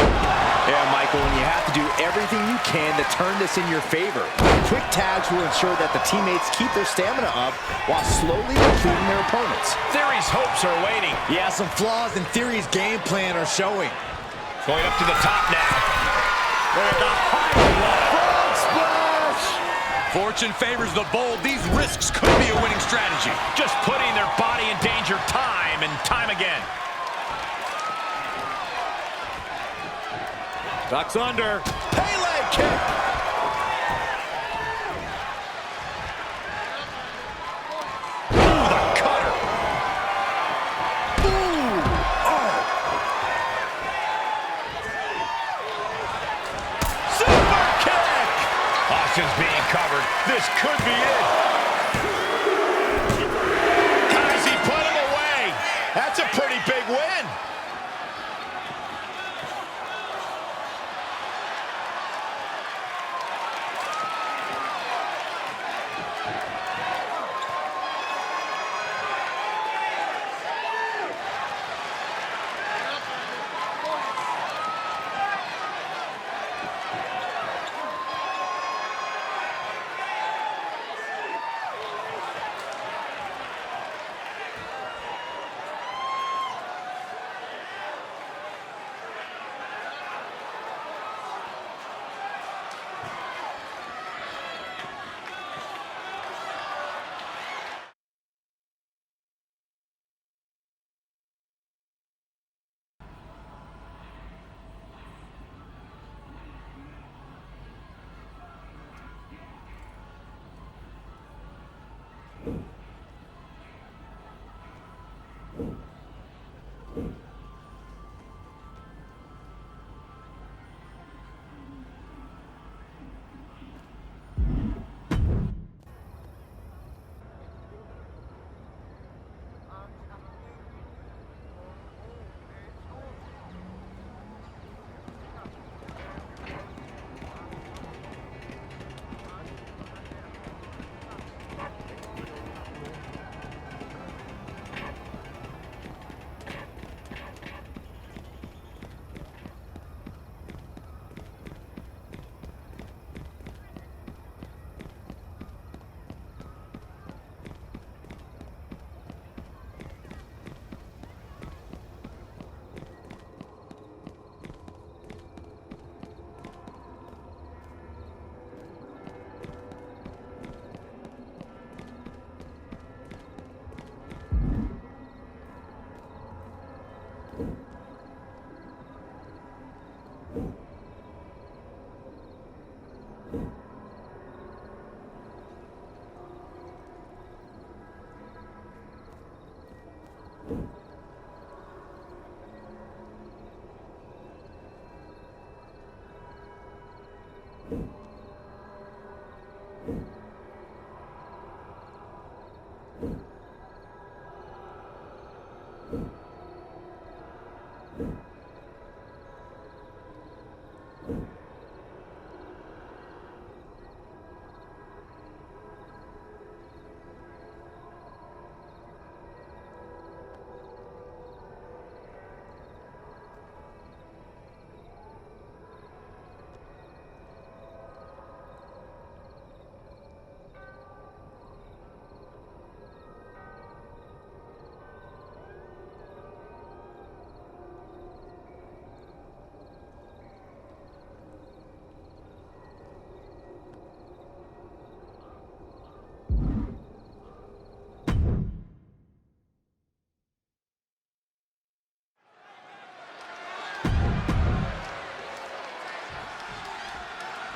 Yeah, Michael, and you have to do everything you can to turn this in your favor. Quick tags will ensure that the teammates keep their stamina up while slowly depleting their opponents. Theory's hopes are waning. Yeah, some flaws in Theory's game plan are showing. Going up to the top now. Look at the frog splash! Fortune favors the bold. These risks could be a winning strategy. Just putting their body in danger time and time again. Ducks under. Pele kick! Ooh, the cutter. Ooh! Oh! Super kick! Austin's being covered. This could be it. Guys, he put him away. That's a pretty big win.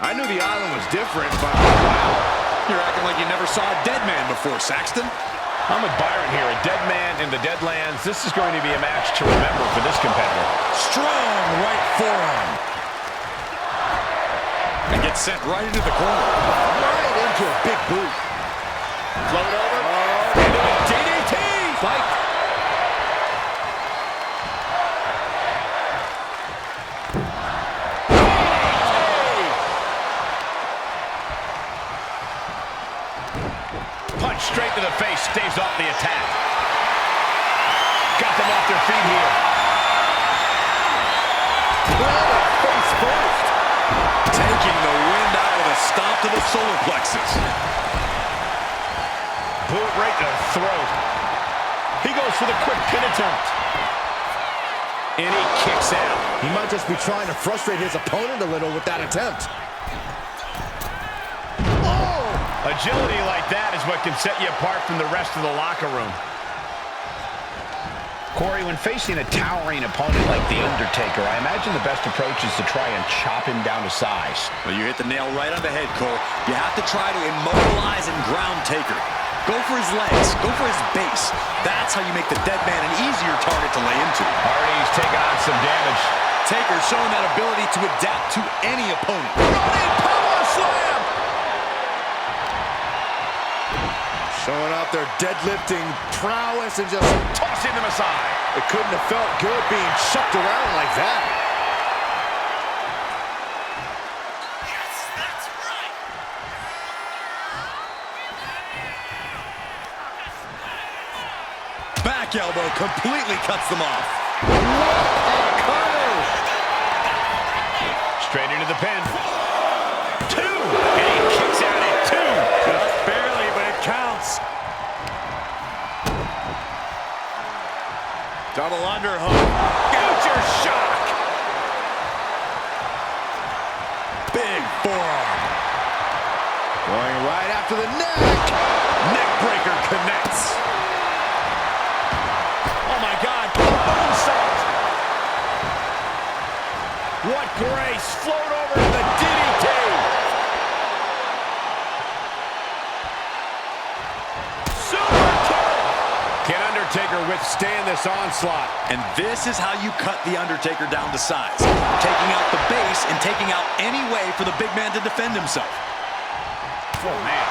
I knew the island was different, but wow. You're acting like you never saw a dead man before, Saxton. I'm with Byron here. A dead man in the Deadlands. This is going to be a match to remember for this competitor. Strong right forearm. And gets sent right into the corner. Right into a big boot. Float over. Into a DDT. Spike. Punch straight to the face, staves off the attack. Got them off their feet here. Planted face first. Taking the wind out of the stomp to the solar plexus. Boot right to the throat. He goes for the quick pin attempt. And he kicks out. He might just be trying to frustrate his opponent a little with that attempt. Agility like that is what can set you apart from the rest of the locker room. Corey, when facing a towering opponent like The Undertaker, I imagine the best approach is to try and chop him down to size. Well, you hit the nail right on the head, Cole. You have to try to immobilize and ground Taker. Go for his legs. Go for his base. That's how you make the dead man an easier target to lay into. Hardy's taking on some damage. Taker showing that ability to adapt to any opponent. Running power slam! Showing off their deadlifting prowess and just Tossing them aside. it couldn't have felt good being chucked around like that. Yes, that's right. Back elbow completely cuts them off. Straight into the pin. 2. And he kicks out at 2. Just barely, but it counts. Double underhook. Future shock. Big forearm. Going right after the neck. Neck breaker connects. Oh my God. Moonsault. What grace. Float over to the DDT. Super kick. Can Undertaker withstand this onslaught? And this is how you cut The Undertaker down to size. Taking out the base and taking out any way for the big man to defend himself. Oh, man.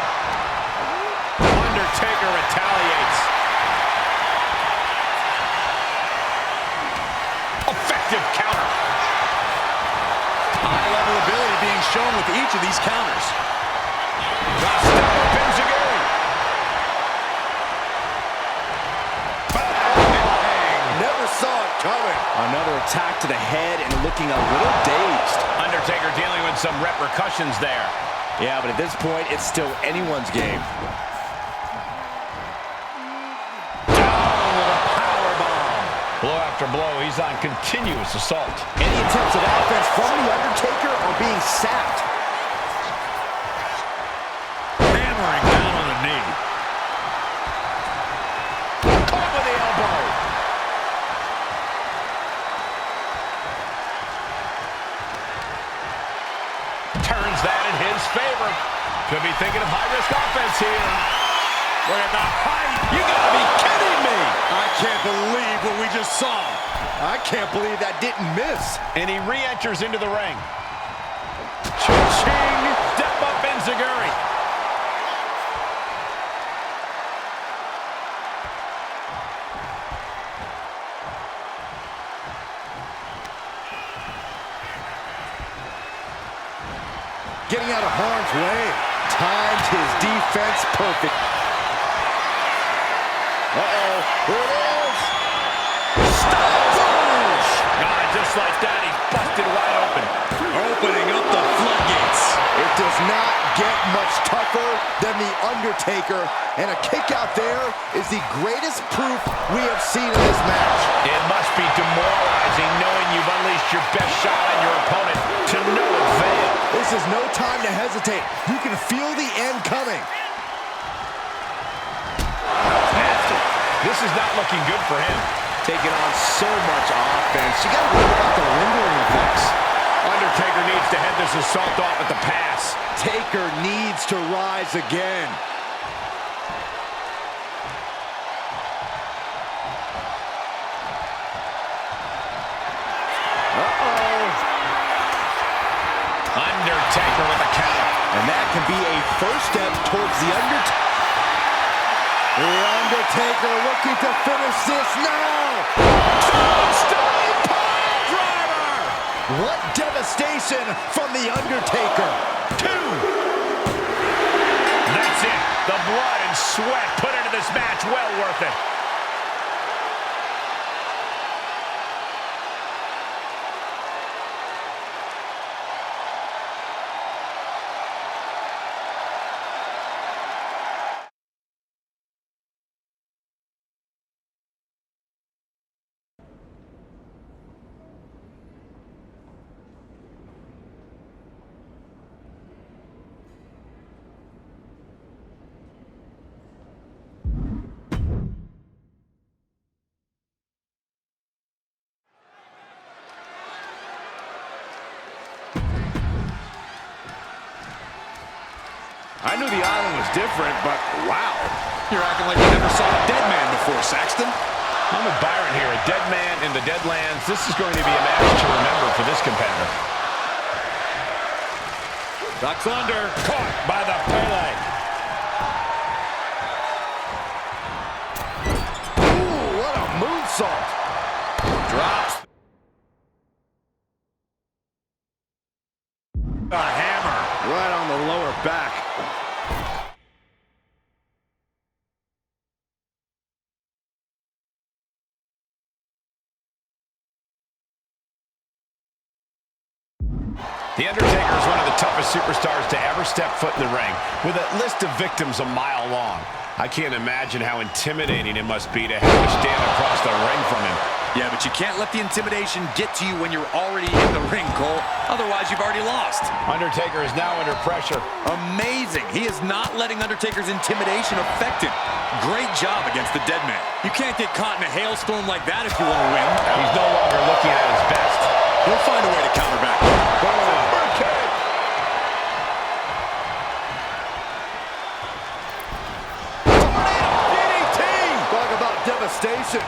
Undertaker retaliates. Effective counter. High-level ability being shown with each of these counters. Costello Pinzaguri. Bang! Never saw it coming. Another attack to the head and looking a little dazed. Undertaker dealing with some repercussions there. Yeah, but at this point, it's still anyone's game. Down with a powerbomb. Blow after blow, he's on continuous assault. Any attempts at offense from The Undertaker are being sapped. Hammering down on the knee. Caught with the elbow. Turns turns that in his favor. Could be thinking of high-risk offense here. Look at the height. You gotta be kidding me. I can't believe what we just saw. I can't believe that didn't miss. And he re-enters into the ring. Cha-ching! Step up Enziguri. Getting out of harm's way. Timed his defense perfect. Uh-oh. Here it is. Stop! Just like that, he busted wide open. Opening up the floodgates. It does not get much tougher than The Undertaker, and a kick out there is the greatest proof we have seen in this match. It must be demoralizing knowing you've unleashed your best shot on your opponent to no avail. This is no time to hesitate. You can feel the end coming. Nasty. This is not looking good for him. Taking on so much offense. You got to worry about the lingering effects. Undertaker needs to head this assault off at the pass. Taker needs to rise again. Uh-oh. Undertaker with a counter. And that can be a first step towards the Undertaker. The Undertaker looking to finish this now. Tombstone piledriver! What devastation from the Undertaker. 2. That's it. The blood and sweat put into this match, well worth it. I knew the island was different, but wow. You're acting like you never saw a dead man before, Saxton. I'm with Byron here. A dead man in the Deadlands. This is going to be a match to remember for this competitor. Ducks under. Caught by the Pele. Ooh, what a moonsault. Drops. A hammer right on the lower back. The Undertaker is one of the toughest superstars to ever step foot in the ring, with a list of victims a mile long. I can't imagine how intimidating it must be to have to stand across the ring from him. Yeah, but you can't let the intimidation get to you when you're already in the ring, Cole. Otherwise, you've already lost. Undertaker is now under pressure. Amazing. He is not letting Undertaker's intimidation affect him. Great job against the dead man. You can't get caught in a hailstorm like that if you want to win. He's no longer looking at his best. He'll find a way to counter back. Talk about devastation.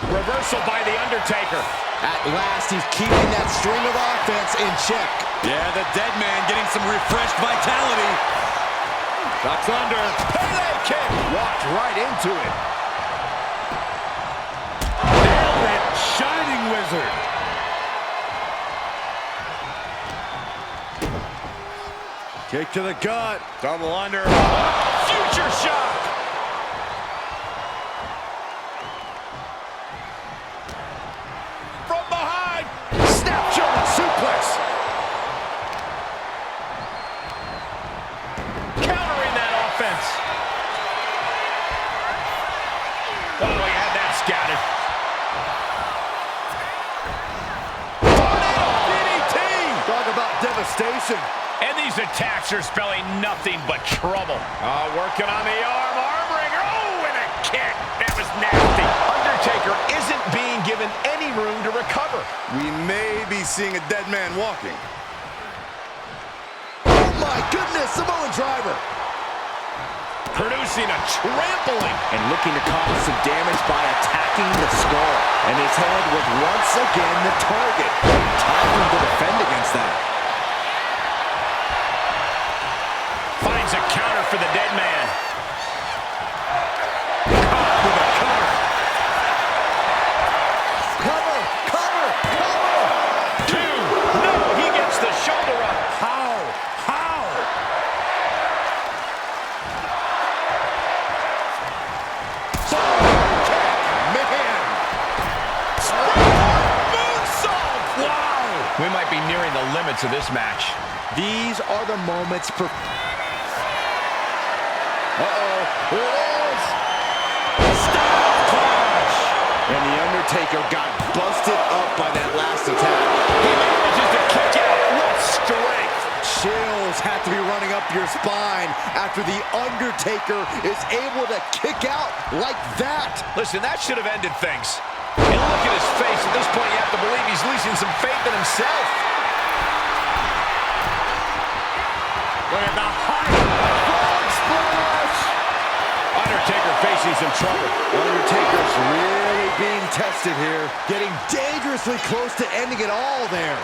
Reversal by the Undertaker. At last, he's keeping that string of offense in check. Yeah, the dead man getting some refreshed vitality. Ducks under. Pele kick. Walked right into it. Nailed it. Shining Wizard. Kick to the gut. Double under. Future shock. From behind. Snap German suplex. Countering that offense. Oh, he had that scouted. DDT. Talk about devastation. And these attacks are spelling nothing but trouble. Working on the arm wringer. Oh, and a kick. That was nasty. Undertaker isn't being given any room to recover. We may be seeing a dead man walking. Oh my goodness, Samoan driver. Producing a trampling. And looking to cause some damage by attacking the skull. And his head was once again the target. Time for him to defend against that. Finds a counter for the dead man. Caught with a cover. Cover, cover, cover. 2. No, he gets the shoulder up. How? We might be nearing the limits of this match. These are the moments for... Uh-oh, here it is! Stop clash! And The Undertaker got busted up by that last attack. He manages to kick out. What strength! Chills have to be running up your spine after The Undertaker is able to kick out like that. Listen, that should have ended things. And look at his face. At this point, you have to believe he's losing some faith in himself. Look at the height. Frog splash! Undertaker facing some trouble. Undertaker's really being tested here. Getting dangerously close to ending it all there.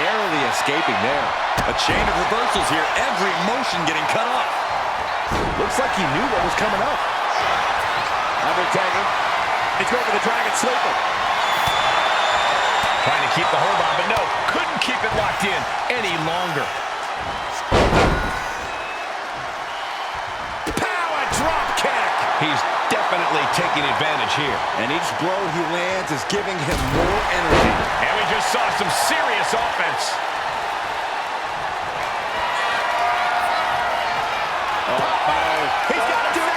Narrowly escaping there. A chain of reversals here. Every motion getting cut off. Looks like he knew what was coming up. Undertaker. He's going for the Dragon Sleeper. Trying to keep the hold on, but no. Couldn't keep it locked in any longer. Power drop kick. He's definitely taking advantage here. And each blow he lands is giving him more energy. And we just saw some serious offense. He's got to do it.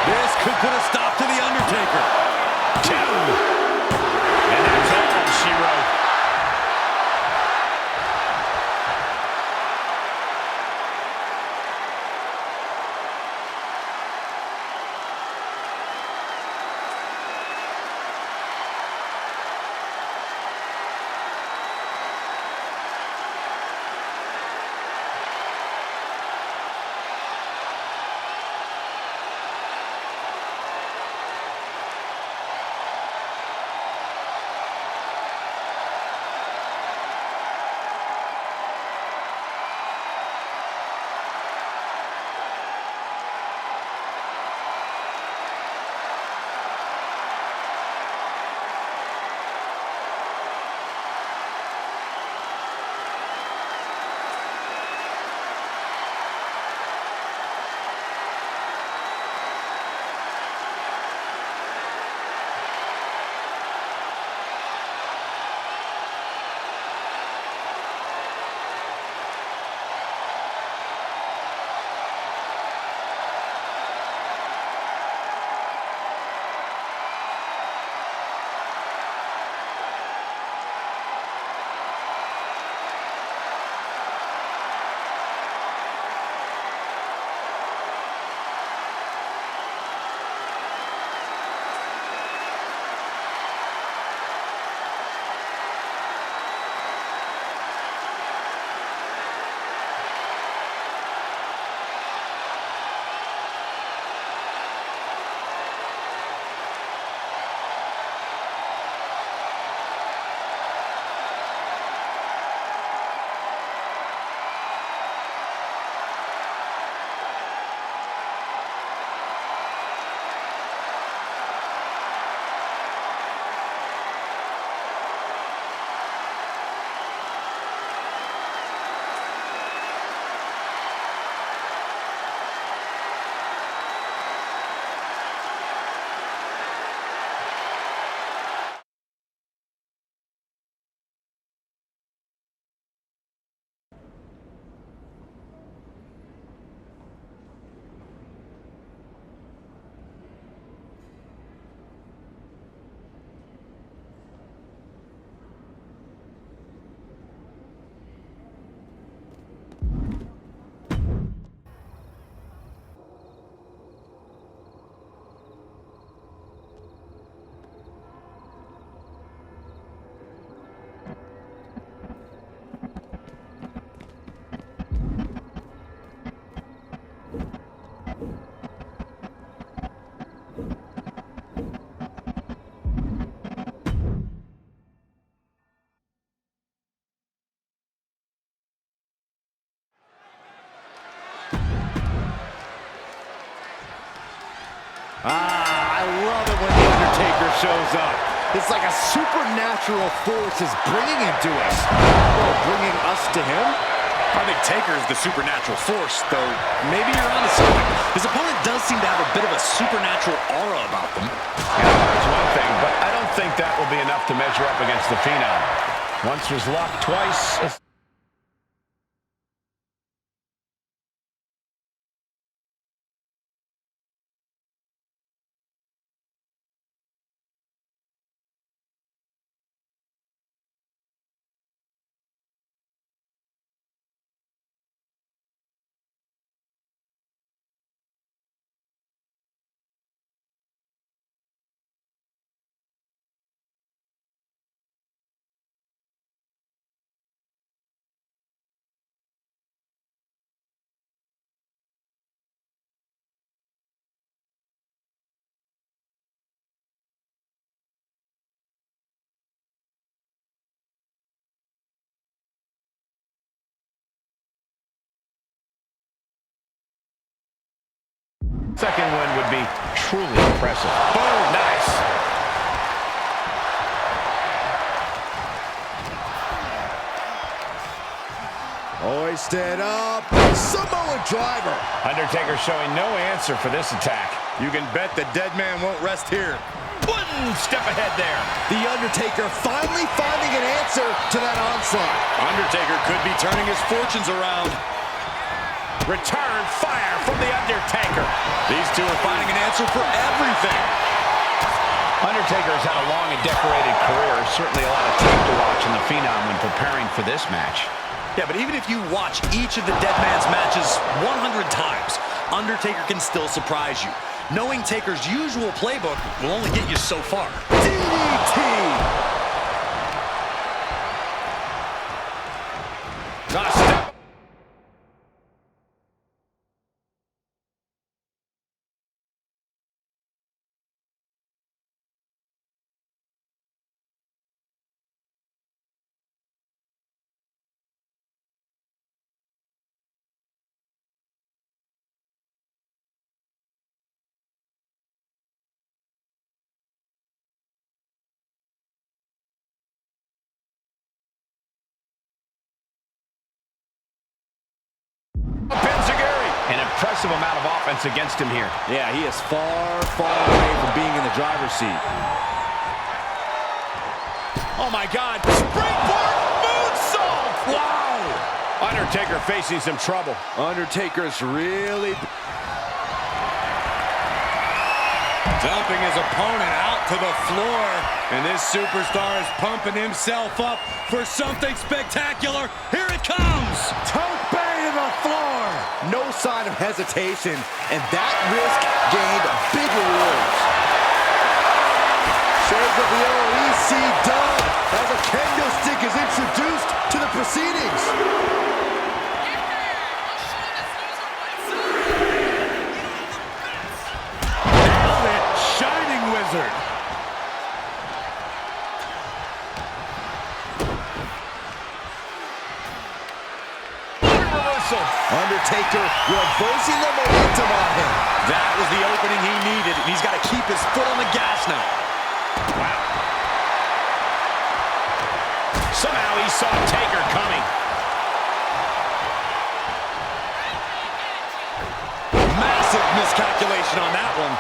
This could put a stop to The Undertaker. 2. And that's all she wrote. I love it when The Undertaker shows up. It's like a supernatural force is bringing him to us. Or bringing us to him. I think Taker is the supernatural force, though maybe you're onto something. His opponent does seem to have a bit of a supernatural aura about them. Yeah, that's one thing, but I don't think that will be enough to measure up against the Phenom. Once was locked, twice. Second win would be truly impressive. Boom, nice. Hoisted up. Samoan driver. Undertaker showing no answer for this attack. You can bet the dead man won't rest here. One step ahead there. The Undertaker finally finding an answer to that onslaught. Undertaker could be turning his fortunes around. Return fire from the Undertaker. These two are finding an answer for everything. Undertaker has had a long and decorated career. Certainly a lot of tape to watch in the Phenom when preparing for this match. Yeah, but even if you watch each of the Dead Man's matches 100 times, Undertaker can still surprise you. Knowing Taker's usual playbook will only get you so far. DDT. Step. An impressive amount of offense against him here. Yeah, he is far, far away from being in the driver's seat. Oh my God, springboard moonsault! Wow! Undertaker facing some trouble. Undertaker's really Dumping his opponent out to the floor. And this superstar is pumping himself up for something spectacular. Here it comes. tope to the floor. No sign of hesitation, and that risk gained big rewards. Shades of the OEC dub as a kendo stick is introduced to the proceedings. Nailed it, Shining Wizard. Undertaker reversing the momentum on him. That was the opening he needed, and he's got to keep his foot on the gas now. Wow. Somehow he saw Taker coming. Massive miscalculation on that one.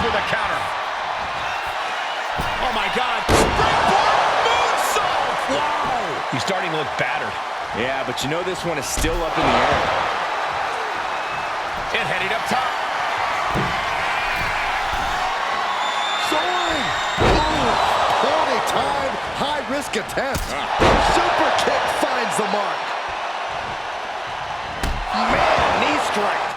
With a counter. Oh my God. Springboard moonsault. Wow. He's starting to look battered. Yeah, but you know this one is still up in the air. And heading up top. Soaring. Poorly timed, high-risk attempt. Super kick finds the mark. Man, knee strike.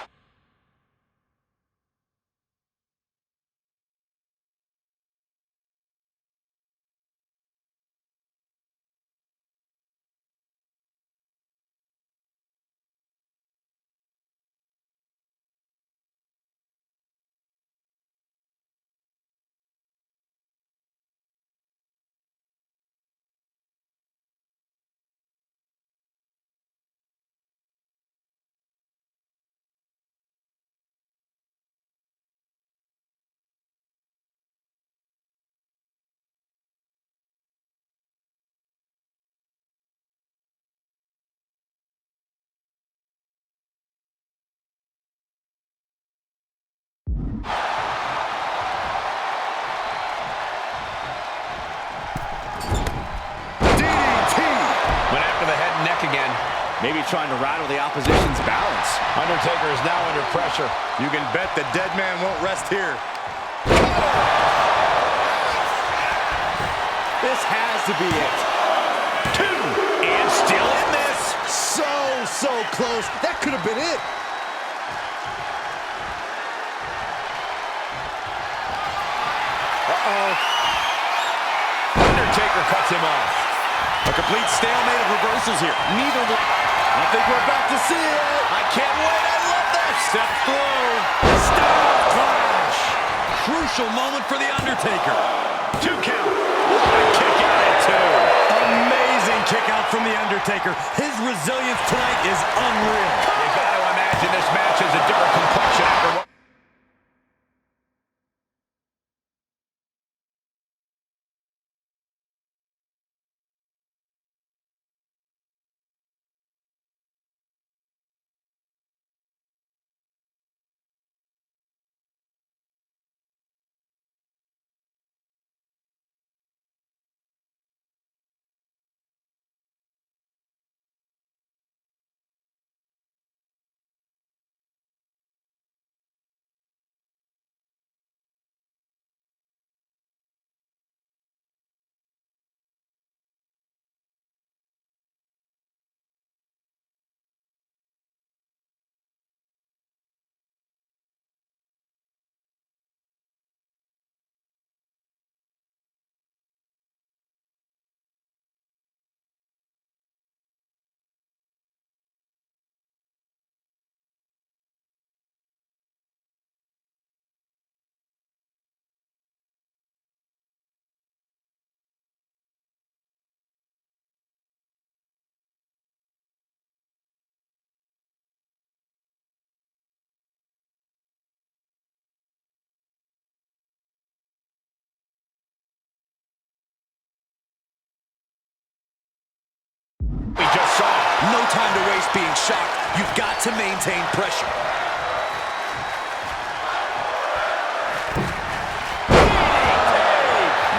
Maybe trying to rattle the opposition's balance. Undertaker is now under pressure. You can bet the dead man won't rest here. This has to be it. 2, and still in this. So close. That could have been it. Undertaker cuts him off. A complete stalemate of reversals here. Neither one. I think we're about to see it. I can't wait. I love this. Step through. Stop clash. Crucial moment for The Undertaker. 2 count. What a kick out at 2. Amazing kick out from The Undertaker. His resilience tonight is unreal. You got to imagine this match is a different complexion after what. We just saw. No time to waste being shocked. You've got to maintain pressure.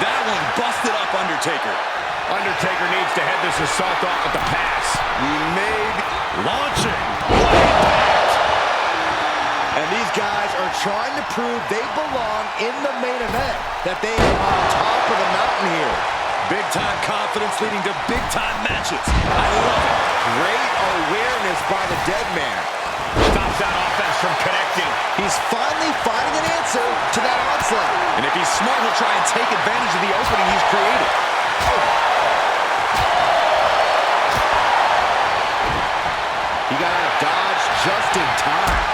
That one busted up Undertaker. Undertaker needs to head this assault off with the pass. He made launching. And these guys are trying to prove they belong in the main event, that they are on top of the mountain here. Big-time confidence leading to big-time matches. I love it. Great awareness by the dead man. Stops that offense from connecting. He's finally finding an answer to that onslaught. And if he's smart, he'll try and take advantage of the opening he's created. He got out of dodge just in time.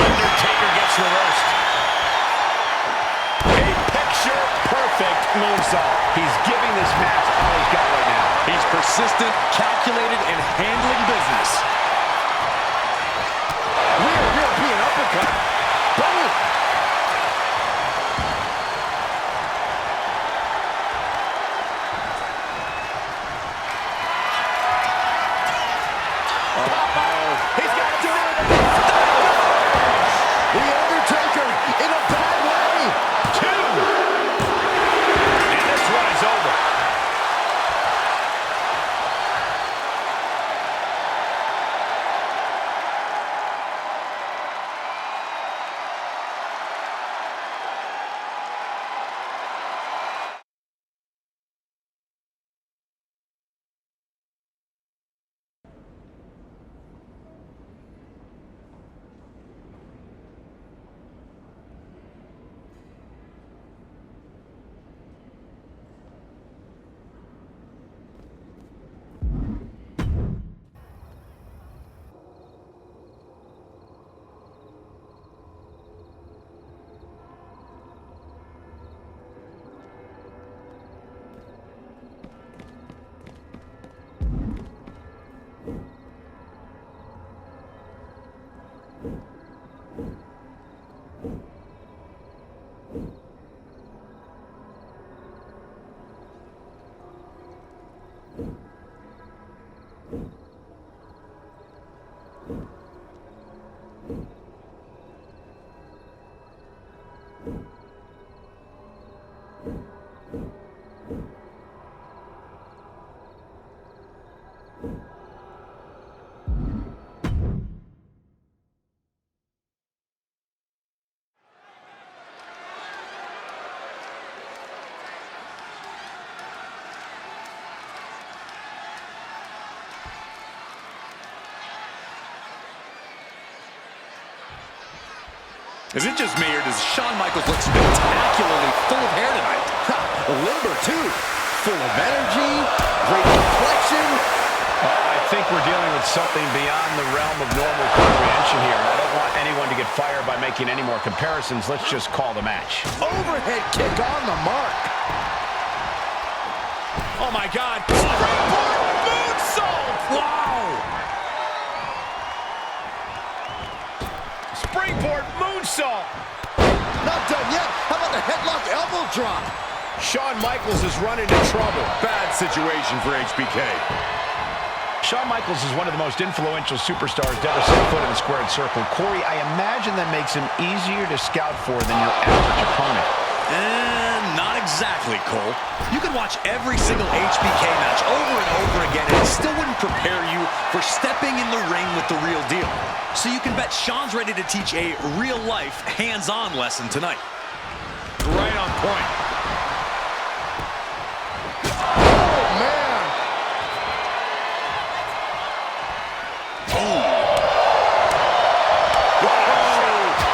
Undertaker gets reversed. A picture-perfect moonsault. He's giving this match all he's got right now. He's persistent, calculated, and handling business. Rear European uppercut. Boom! He's got to do it! The Undertaker in a bad way! 2. And this one is over. Is it just me, or does Shawn Michaels look spectacularly full of hair tonight? Limber, too. Full of energy, great complexion. I think we're dealing with something beyond the realm of normal comprehension here. I don't want anyone to get fired by making any more comparisons. Let's just call the match. Overhead kick on the mark. Oh, my God. Springboard moonsault! Wow! Springboard moonsault! Not done yet. How about the headlock elbow drop? Shawn Michaels is running into trouble. Bad situation for HBK. Shawn Michaels is one of the most influential superstars to ever set foot in the squared circle. Corey, I imagine that makes him easier to scout for than your average opponent. Not exactly, Cole. You can watch every single HBK match over and over again, and it still wouldn't prepare you for stepping in the ring with the real deal. So you can bet Shawn's ready to teach a real-life, hands-on lesson tonight. Right on point. Oh, man.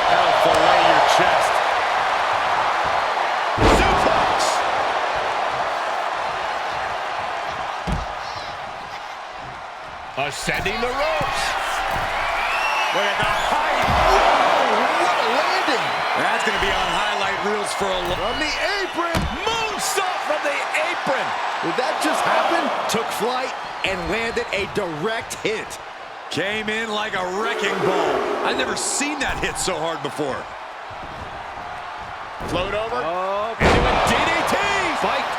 That'll fillet your chest. Ascending the ropes. Look at the height. Whoa, what a landing. That's going to be on highlight reels for a long... From the apron. Moonsault from the apron! Did that just happen? Took flight and landed a direct hit. Came in like a wrecking ball. I've never seen that hit so hard before. Float over. Into a DDT. Fight.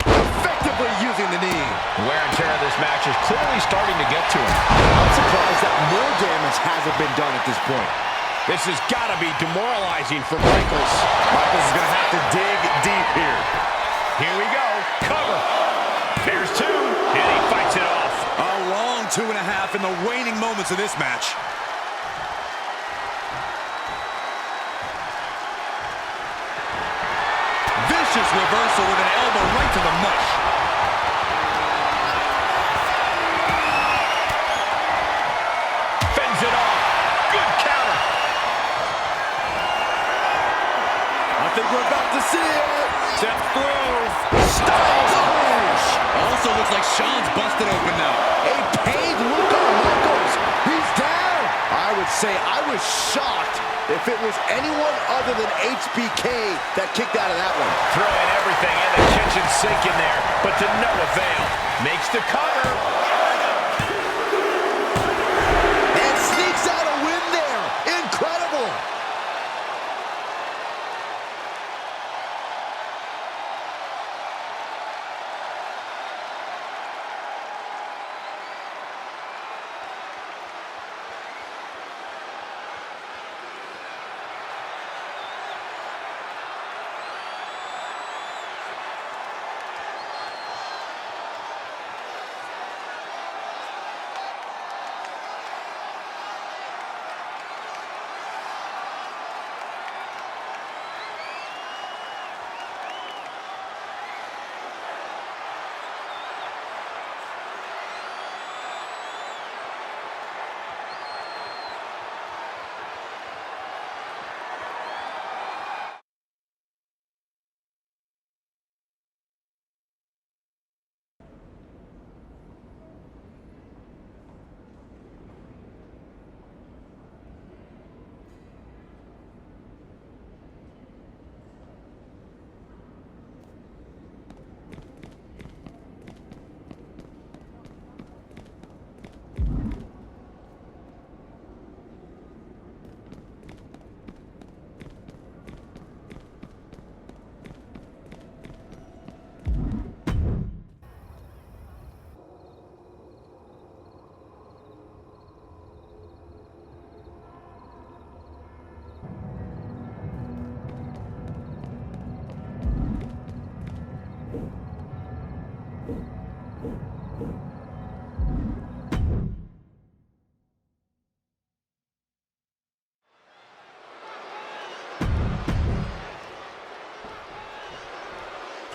Effectively using the knee. Wear and tear of this match is clearly starting to get to him. I'm surprised that more damage hasn't been done at this point. This has got to be demoralizing for Michaels. Michaels is going to have to dig deep here. Here we go. Cover. There's two. And he fights it off. A long 2.5 in the waning moments of this match. Vicious reversal with an elbow right to the mush. Fends it off. Good counter. I think we're about to see it. Step through. Styles push. Also looks like Shawn's busted open now. A pained look on Michaels. He's down. I would say I was shocked if it was anyone other than HBK that kicked out of that one. Throwing everything in the kitchen sink in there, but to no avail. Makes the cover. And sneaks out a win there. Incredible.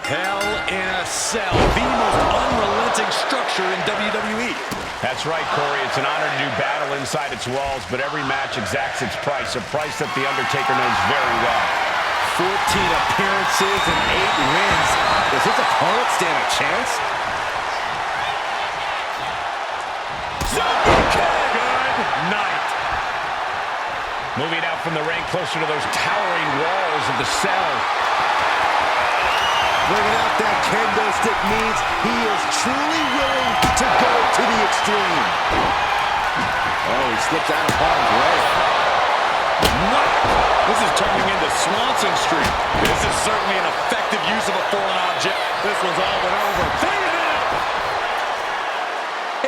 Hell in a Cell, the most unrelenting structure in WWE. That's right, Corey. It's an honor to do battle inside its walls, but every match exacts its price, a price that The Undertaker knows very well. 14 appearances and 8 wins. Does his opponent stand a chance? Good night. Moving out from the ring closer to those towering walls of the cell. Bringing out that kendo stick means he is truly willing to go to the extreme. Oh, he slips out of harm's way. Knock. This is turning into Swanson Street. This is certainly an effective use of a foreign object. This one's all but over. Bring it out.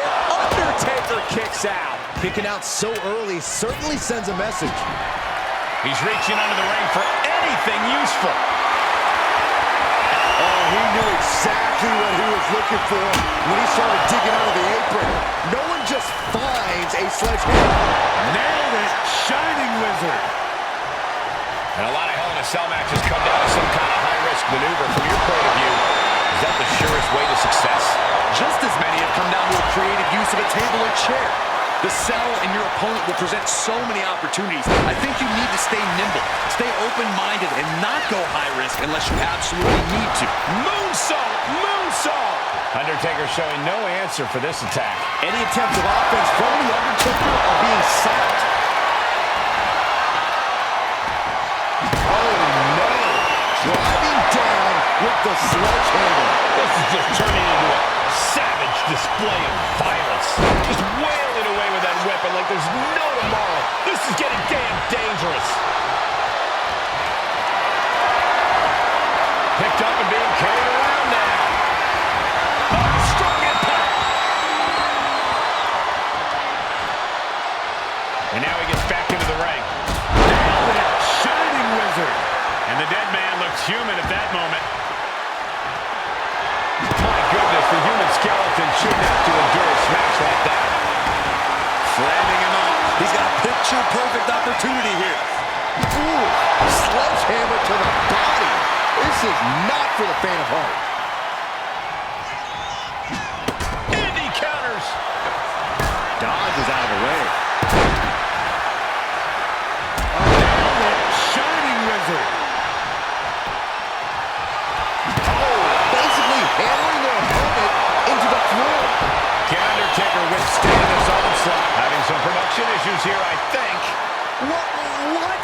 And Undertaker kicks out. Kicking out so early certainly sends a message. He's reaching under the ring for anything useful. Oh, he knew exactly what he was looking for when he started digging under the apron. No one just finds a sledgehammer. Nailed it. Shining Wizard. And a lot of Hell in a Cell matches come down to some kind of high-risk maneuver. From your point of view, is that the surest way to success? Just as many have come down to a creative use of a table or chair. The cell and your opponent will present so many opportunities. I think you need to stay nimble, stay open-minded, and not go high risk unless you absolutely need to. Moonsault! Moonsault! Undertaker showing no answer for this attack. Any attempts of offense from The Undertaker are being sacked. Oh, no! Driving down with the sledgehammer. This is just turning into a savage display of violence. Just wailing away with that weapon like there's no tomorrow. This is getting damn dangerous. Picked up and being carried around now. Oh, strong impact. And now he gets back into the ring. Nailed it. Shining Wizard. And the dead man looked human at that moment. My goodness, the human skeleton shouldn't have to endure a smash like that. Flamming him up. He's got a picture-perfect opportunity here. Ooh, sledgehammer to the body. This is not for the faint of heart. And he counters. Dodges out of the way. Nailed it. Shining Wizard. Basically hammering their opponent into the floor. Can Undertaker withstand this onslaught? Having some production issues here, I think. What?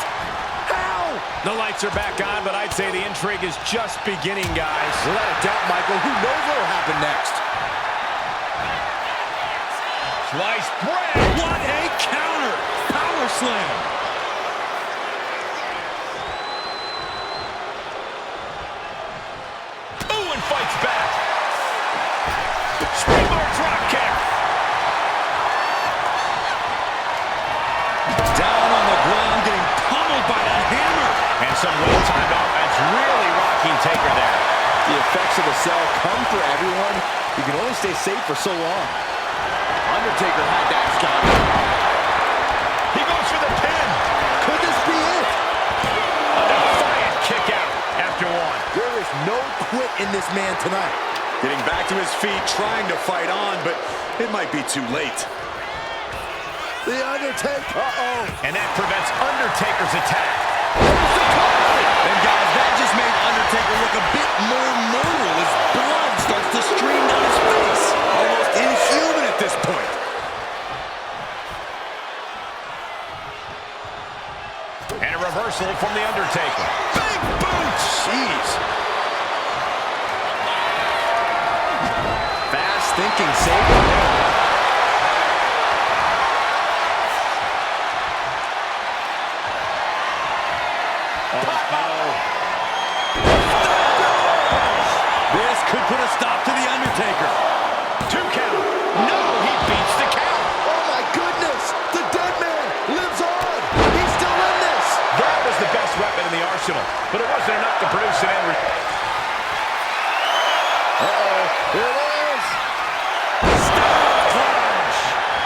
How? The lights are back on, but I'd say the intrigue is just beginning, guys. Without a doubt, Michael, who knows what will happen next? Sliced bread. What a counter. Power slam. Ooh, and fights back. Springboard drop kick. Down on the ground, getting pummeled by that hammer. And some well-timed offense really rocking Taker there. The effects of the cell come for everyone. You can only stay safe for so long. Undertaker had that shot. He goes for the pin. Could this be it? A defiant kick out after one. There is no quit in this man tonight. Getting back to his feet, trying to fight on, but it might be too late. The Undertaker. Uh-oh. And that prevents Undertaker's attack. And guys, that just made Undertaker look a bit more mortal as blood starts to stream down his face. Almost inhuman at this point. And a reversal from the Undertaker. Big boot! Jeez. Fast thinking, saving. This could put a stop to the Undertaker. 2 count. No, he beats the count. Oh, my goodness. The dead man lives on. He's still in this. That was the best weapon in the arsenal, but it wasn't enough to produce an end result. Uh-oh. Here it is. Stop clash.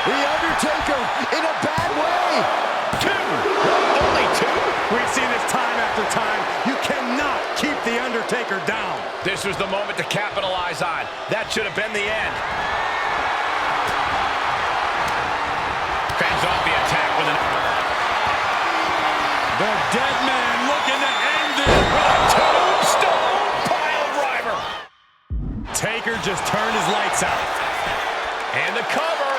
The Undertaker in a bad way. 2. Only 2. We've seen this time after time. You cannot keep The Undertaker down. This was the moment to capitalize on. That should have been the end. The dead man looking to end this with a Tombstone pile driver. Taker just turned his lights out. And the cover.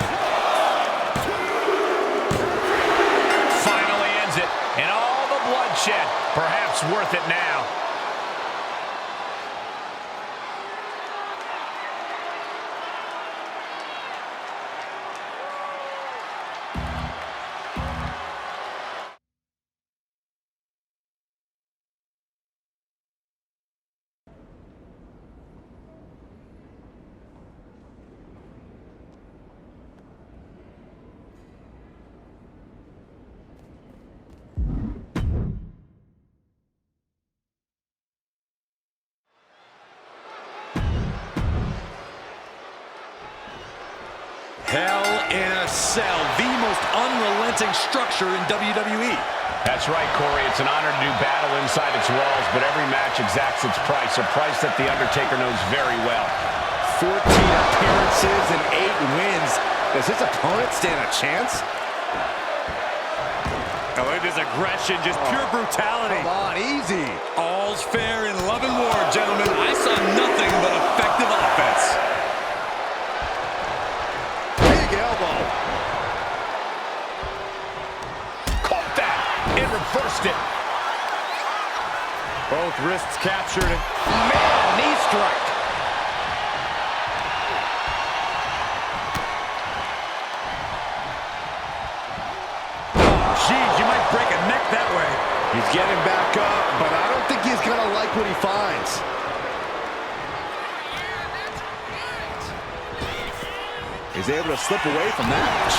Finally ends it. And all the bloodshed. Perhaps worth it now. Hell in a Cell, the most unrelenting structure in WWE. That's right, Corey. It's an honor to do battle inside its walls, but every match exacts its price, a price that The Undertaker knows very well. 14 appearances and 8 wins. Does his opponent stand a chance? Oh, look at his aggression, just pure brutality. Come on, easy. All's fair in love and war, gentlemen. I saw nothing but effective offense. Big elbow. Caught that and reversed it. Both wrists captured. Man, knee strike. Geez, you might break a neck that way. He's getting back up, but I don't think he's going to like what he finds. He's able to slip away from that.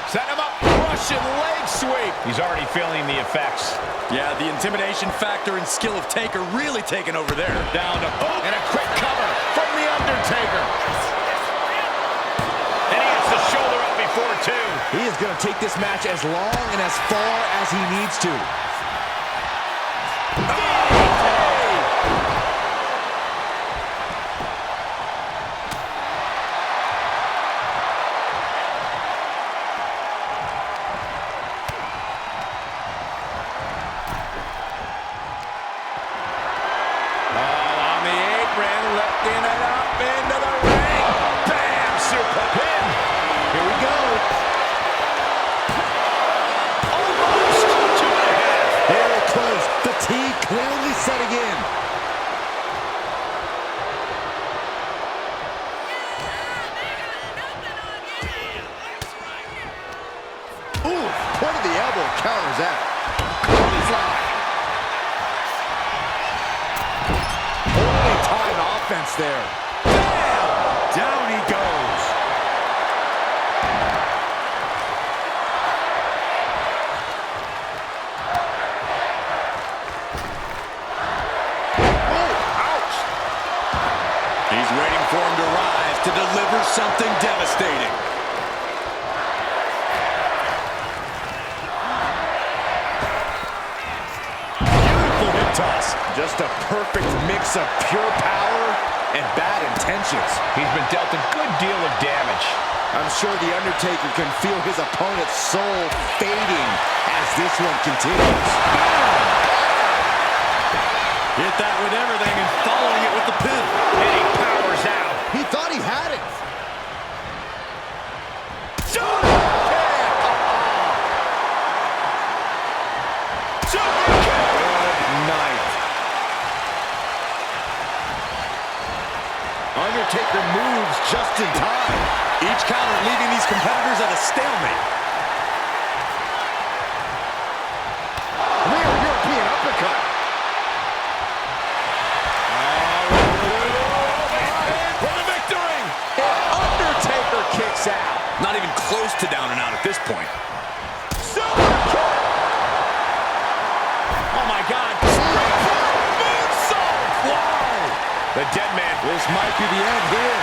Set him up. Russian leg sweep. He's already feeling the effects. Yeah, the intimidation factor and skill of Taker really taking over there. Down to boot. And a quick cover from The Undertaker. And he gets the shoulder up before two. He is going to take this match as long and as far as he needs to. Lifting it up into the ring. Bam! Super pin. Here we go. Almost 2.5. Very close. Fatigue clearly setting in. Ooh, point of the elbow counters that. Clothesline. Offense there. Bam! Down he goes. Oh, ouch. He's waiting for him to rise to deliver something devastating. Beautiful hip toss. Just a perfect mix of pure power and bad intentions. He's been dealt a good deal of damage. I'm sure The Undertaker can feel his opponent's soul fading as this one continues. Hit that with everything and following it with the pin. And he powers out. He thought he had it. Undertaker moves just in time. Each counter leaving these competitors at a stalemate. Real European uppercut. For the victory! And Undertaker kicks out. Not even close to down and out at this point. Super kick. Oh my God! Moonsault! Wow! The dead man. This might be the end here.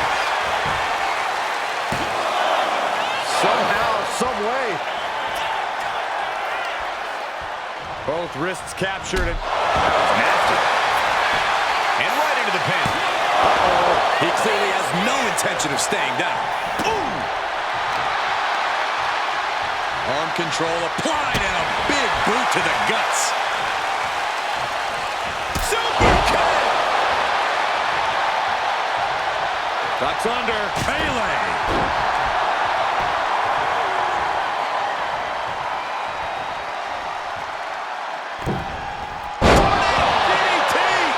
Somehow, some way. Both wrists captured. Nasty. And right into the pin. He clearly has no intention of staying down. Boom! control applied and a big boot to the guts. Super kick! Ducks under. Pele.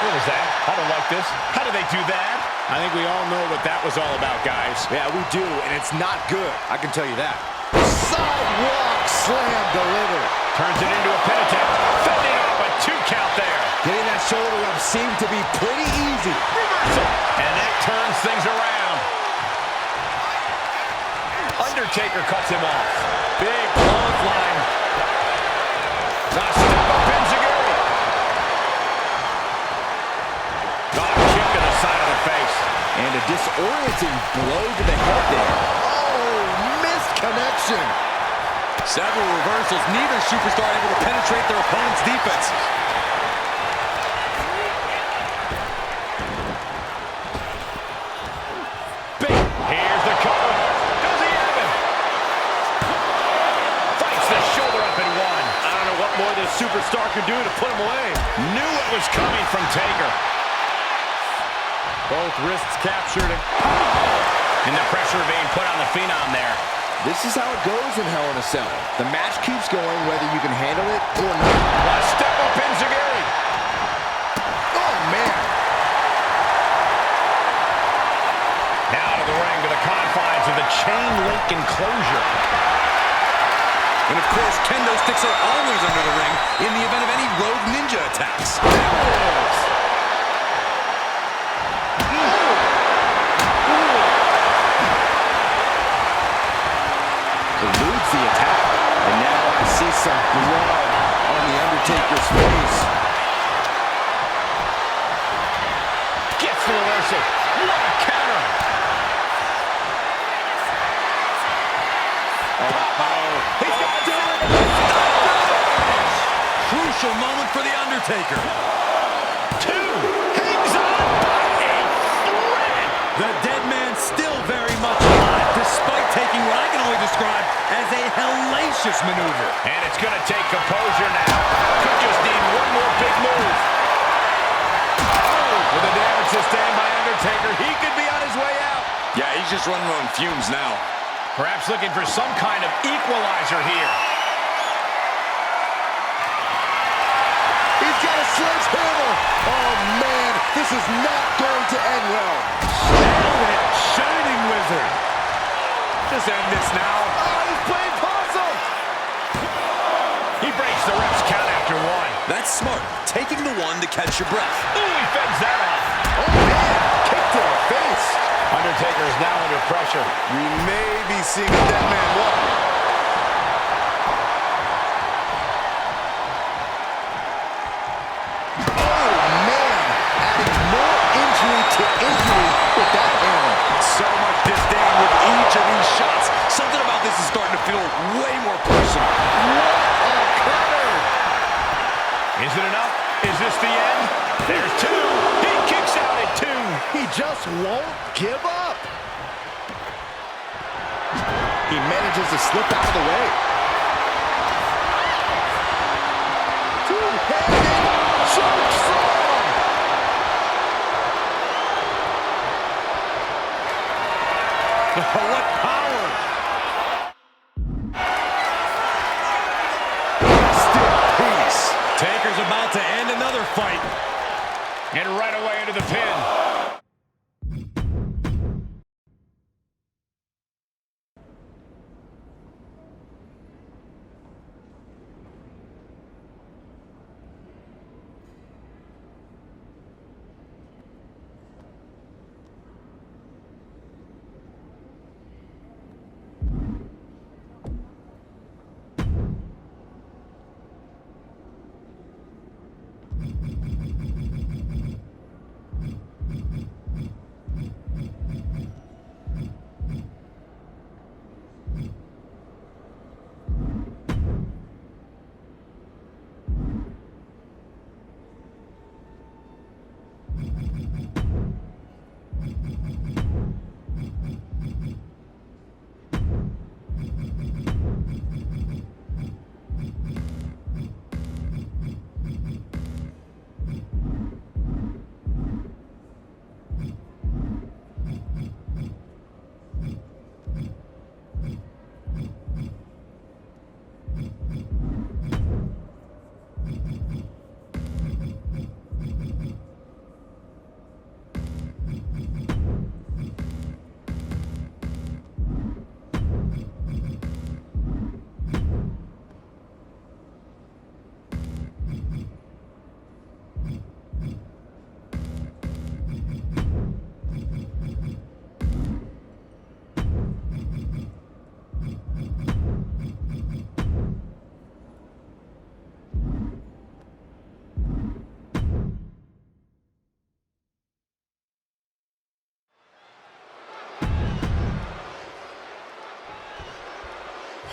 What was that? I don't like this. How do they do that? I think we all know what that was all about, guys. Yeah, we do, and it's not good. I can tell you that. Sidewalk slam delivered. Turns it into a pin attempt. Fending off a 2 count there. Getting that shoulder up seemed to be pretty easy. Reversal. And that turns things around. Undertaker cuts him off. Big clothesline. Not step up Enziguri. Kick to the side of the face. And a disorienting blow to the head there. Oh, missed connection. Several reversals. Neither superstar able to penetrate their opponent's defenses. Here's the cover. Does he have it? Fights the shoulder up and one. I don't know what more this superstar could do to put him away. Knew it was coming from Taker. Both wrists captured. And the pressure being put on the Phenom there. This is how it goes in Hell in a Cell. The match keeps going whether you can handle it or not. A step up Enziguri. Oh, man. Now to the ring to the confines of the chain link enclosure. And of course, kendo sticks are always under the ring in the event of any rogue ninja attacks. There it is. Eludes the attack. And now I see some blood on the Undertaker's face. Gets the reversal. What a counter. He's got to do it. Crucial moment for the Undertaker. 2. Hangs on by a thread. The dead man still very much alive, despite taking what I can only describe as a hellacious maneuver. And it's going to take composure now. Could just need one more big move. With the damage sustained by Undertaker, he could be on his way out. Yeah, he's just running on fumes now. Perhaps looking for some kind of equalizer here. He's got a sledgehammer. Oh, man, this is not going to end well. Shining Wizard. Just end this now. Oh, he's playing possum. He breaks the ref's count after 1. That's smart, taking the one to catch your breath. Ooh, he fends that off. Oh, man, kick to the face. Undertaker is now under pressure. We may be seeing a dead man walk. Oh, man, adding more injury to injury with that hammer. So much disdain with each of these shots. Something about this is starting to feel way more personal. What a cutter. Is it enough? Is this the end? There's 2. He kicks out at 2. He just won't give up. He manages to slip out of the way. Two-handed choke slam. What power. Rest in peace. Taker's about to end another fight. And right away into the pin.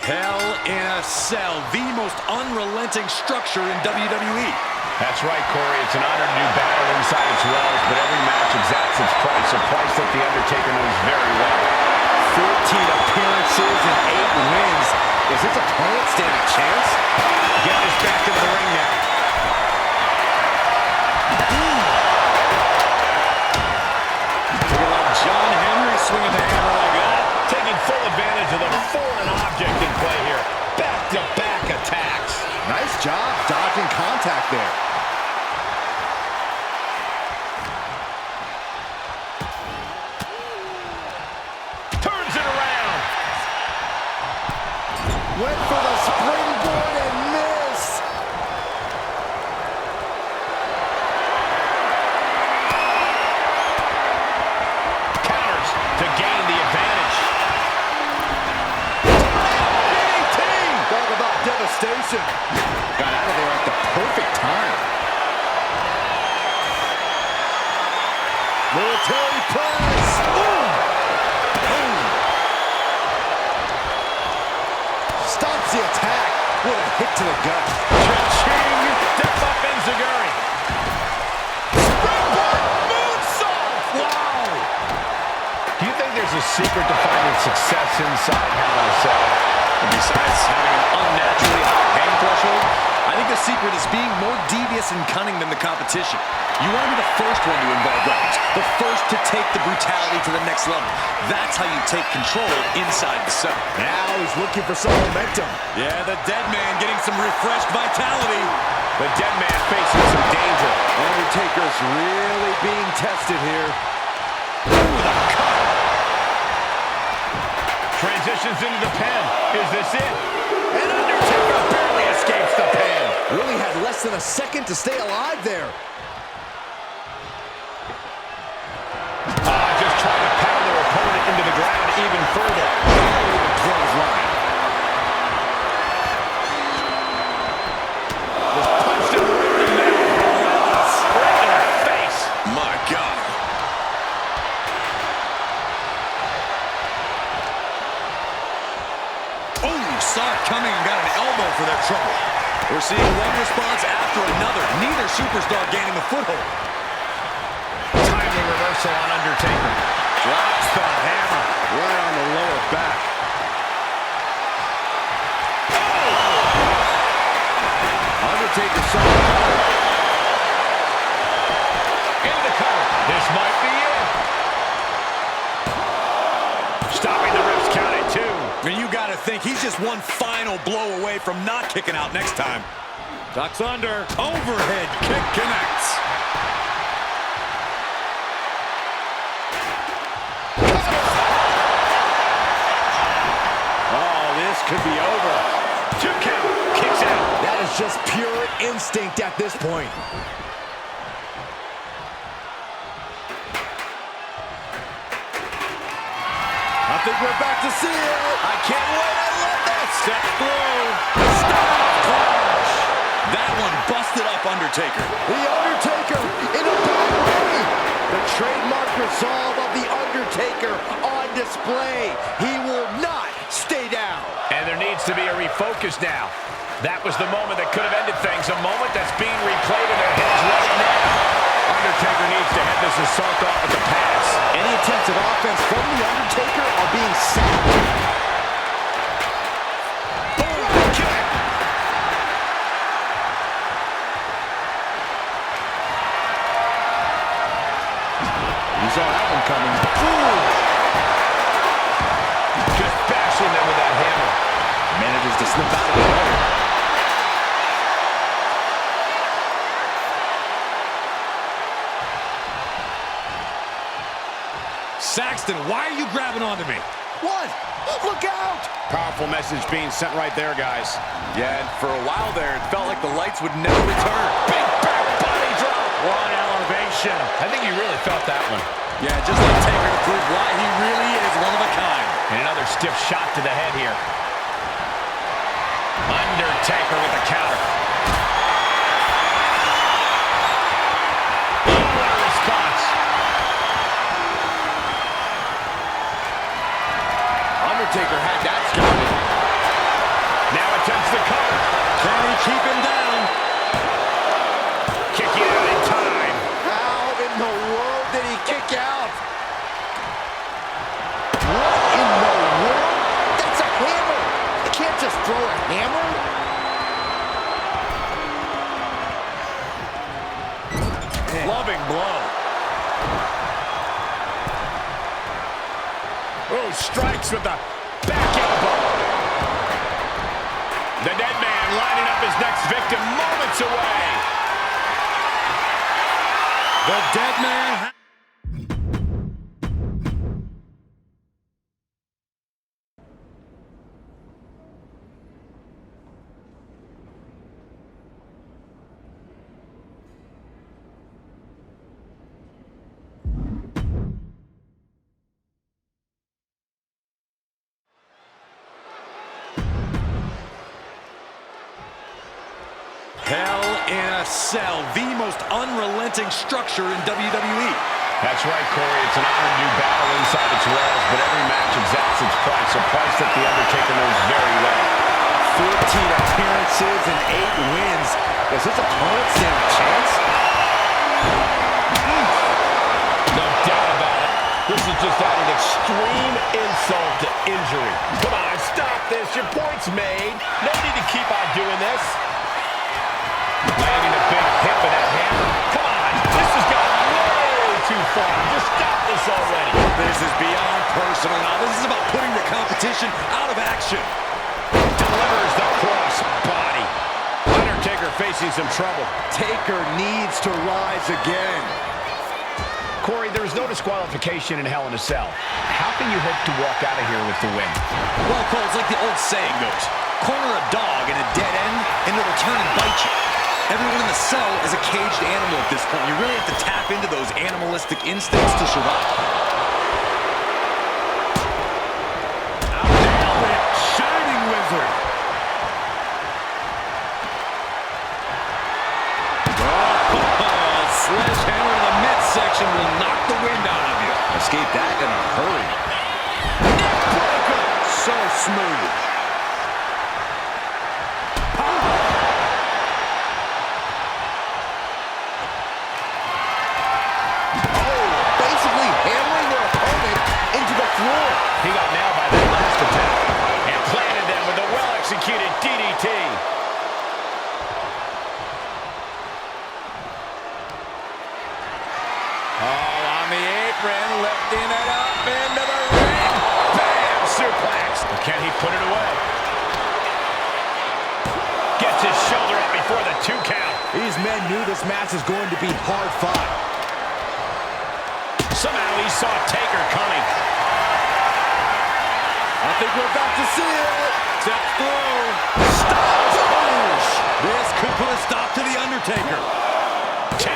Hell in a Cell, the most unrelenting structure in WWE. That's right, Corey. It's an honor to do battle inside its walls, but every match exacts its price, a price that The Undertaker knows very well. 14 appearances and 8 wins. Does his opponent stand a chance? Get this back into the ring now. John Henry swinging the hammer like that. Taking full advantage of the foreign object in play here. Back-to-back attacks. Nice job dodging contact there. Turns it around. Went for the springboard and missed. Counters to gain the advantage. Talk about devastation. Got out of there at the perfect time. Military press. Boom. Boom. Stops the attack with a hit to the gut. Cha-ching! Step up Enziguri. Springboard moonsault! Wow! Do you think there's a secret to finding success inside Hell in a Cell? Besides having an unnaturally high pain threshold, I think the secret is being more devious and cunning than the competition. You want to be the first one to involve weapons, the first to take the brutality to the next level. That's how you take control inside the cell. Now he's looking for some momentum. Yeah, the dead man getting some refreshed vitality. The dead man facing some danger. Undertaker's really being tested here. Ooh, the cut. Transitions into the pen. Is this it? And Undertaker barely escapes the pen. Really had less than a second to stay alive there. Just trying to pound their opponent into the ground even further. Clothesline. Just punched him right in the mouth. Right in the face. My God. Oh, saw it coming and got an elbow for their trouble. We're seeing one response after another. Neither superstar gaining a foothold. Timely reversal on Undertaker. Drops the hammer Right on the lower back. Undertaker saw it coming. Into the cover. This might be it. Stopping the ref's count at 2. And you got to think he's just one final blow away from not kicking out next time. Ducks under. Overhead kick connects. Oh, this could be over. 2 count. Kicks out. That is just pure instinct at this point. I think we're about to see it. I can't wait. I love this. Step through. Stop clash. That one busted up Undertaker. The Undertaker in a bad way. The trademark resolve of The Undertaker on display. He will not stay down. And there needs to be a refocus now. That was the moment that could have ended things. A moment that's being replayed in their heads right now. Undertaker needs to head this assault off at the pass. Any attempts at offense from The Undertaker are being sapped. Boom! Kick! You saw that one coming. Ooh. Just bashing them with that hammer. Manages to slip out of the way. Saxton, why are you grabbing onto me? What? Look out! Powerful message being sent right there, guys. Yeah, and for a while there, it felt like the lights would never return. Big back body drop. What elevation. I think you really felt that one. Yeah, just like Taker to prove why he really is one of a kind. And another stiff shot to the head here. Undertaker with the counter. Oh, what a response. Undertaker had that started. connects with the back elbow. The dead man lining up his next victim moments away. The dead man. Hell in a Cell, the most unrelenting structure in WWE. That's right, Corey. It's an honored new battle inside its walls, but every match exacts its price, a price that The Undertaker knows very well. 14 appearances and 8 wins. Does his opponent stand a chance? No doubt about it. This is just adding extreme insult to injury. Come on, stop this. Your point's made. No need to keep on doing this. Landing a big hit with that hammer. Come on, this has gone way too far. Just stop this already. This is beyond personal now. This is about putting the competition out of action. Delivers the cross body. Undertaker facing some trouble. Taker needs to rise again. Corey, there is no disqualification in Hell in a Cell. How can you hope to walk out of here with the win? Well, Cole, it's like the old saying goes, corner a dog in a dead end and it'll return and bite you. Everyone in the cell is a caged animal at this point. You really have to tap into those animalistic instincts to survive. Out there with Shining Wizard. Oh, sledgehammer to the midsection will knock the wind out of you. Escape that in a hurry. So smooth. He got nailed by that last attack and planted them with a well-executed DDT. Oh, on the apron, lifting it up into the ring. Bam! Suplex. Can he put it away? Gets his shoulder up before the 2 count. These men knew this match was going to be hard fought. Somehow he saw Taker coming. I think we're about to see it. Step through. Stop! This could put a stop to The Undertaker. 2.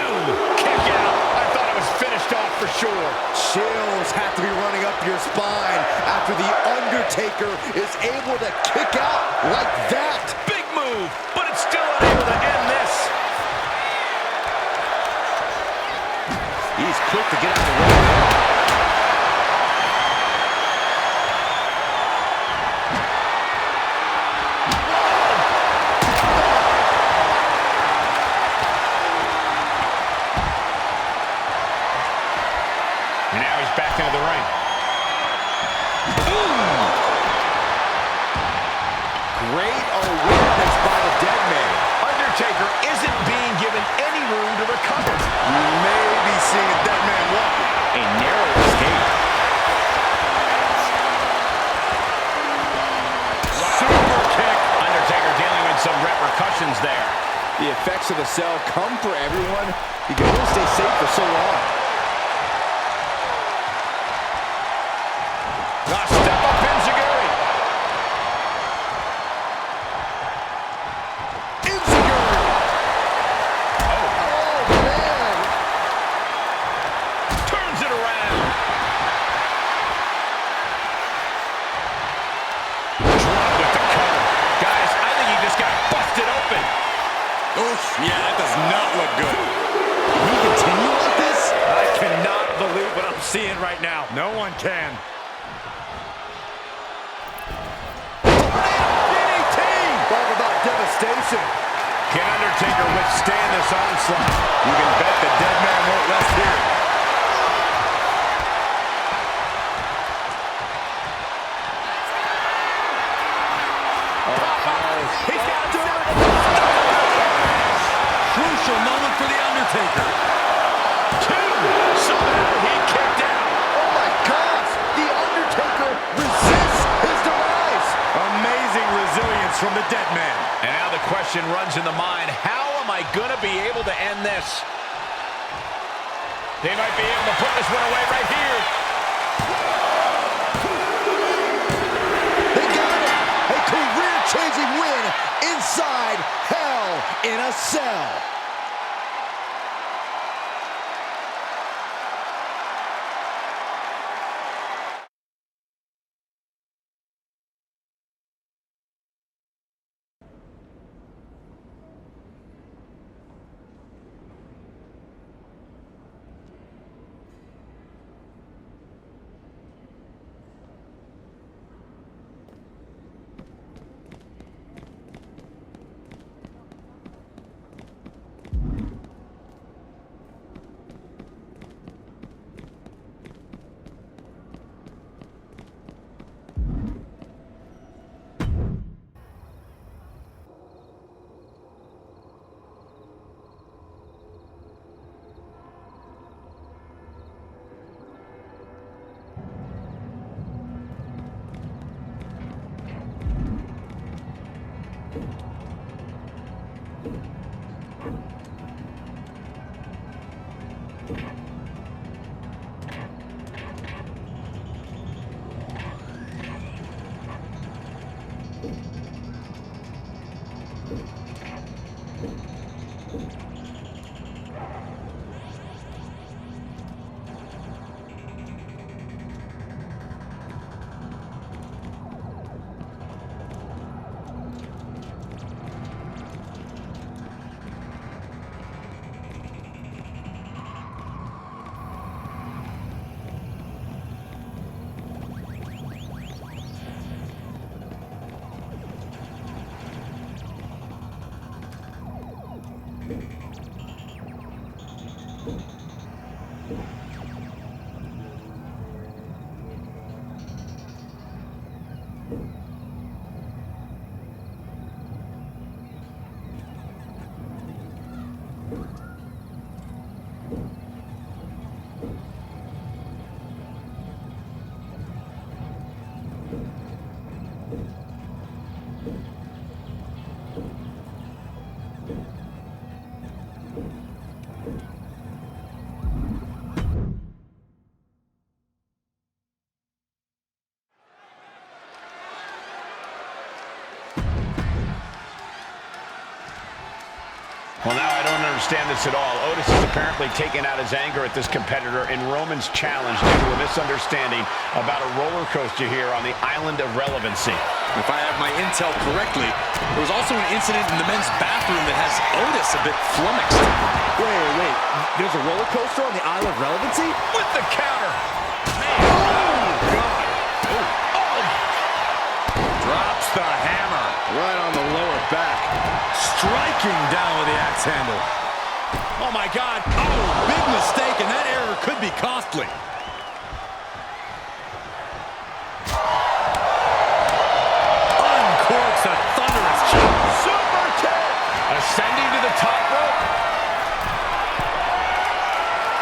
Kick out. I thought it was finished off for sure. Chills have to be running up your spine after The Undertaker is able to kick out like that. Big move, but it's still unable to end this. He's quick to get out of the way. And now he's back into the ring. Boom! Great awareness by the dead man. Undertaker isn't being given any room to recover. You may be seeing a dead man walking. A narrow escape. Super kick. Undertaker dealing with some repercussions there. The effects of the cell come for everyone. You can only stay safe for so long. Step up Enziguri. Enziguri! Oh, man! Turns it around. Drop with the cover. Guys, I think he just got busted open. Oof, yeah, that does not look good. Can he continue like this? I cannot believe what I'm seeing right now. No one can. Devastation. Can Undertaker withstand this onslaught? You can bet the dead man won't rest here. He's got to do it. Crucial moment for The Undertaker. 2. Somehow he kicked out. Oh my gosh. The Undertaker resists. Amazing resilience from the dead man. And now the question runs in the mind, how am I going to be able to end this? They might be able to put this one away right here. They got it! A career-changing win inside Hell in a Cell. Well, now I don't understand this at all. Otis is apparently taking out his anger at this competitor in Roman's challenge due to a misunderstanding about a roller coaster here on the Island of Relevancy. If I have my intel correctly, there was also an incident in the men's bathroom that has Otis a bit flummoxed. Wait. There's a roller coaster on the Island of Relevancy? With the counter. Man. Oh, God. Oh. Drops the hammer right on the lower back. Striking down with the axe handle. Oh, my God. Oh, big mistake, and that error could be costly. Uncorks a thunderous chop. Super kick. Ascending to the top rope.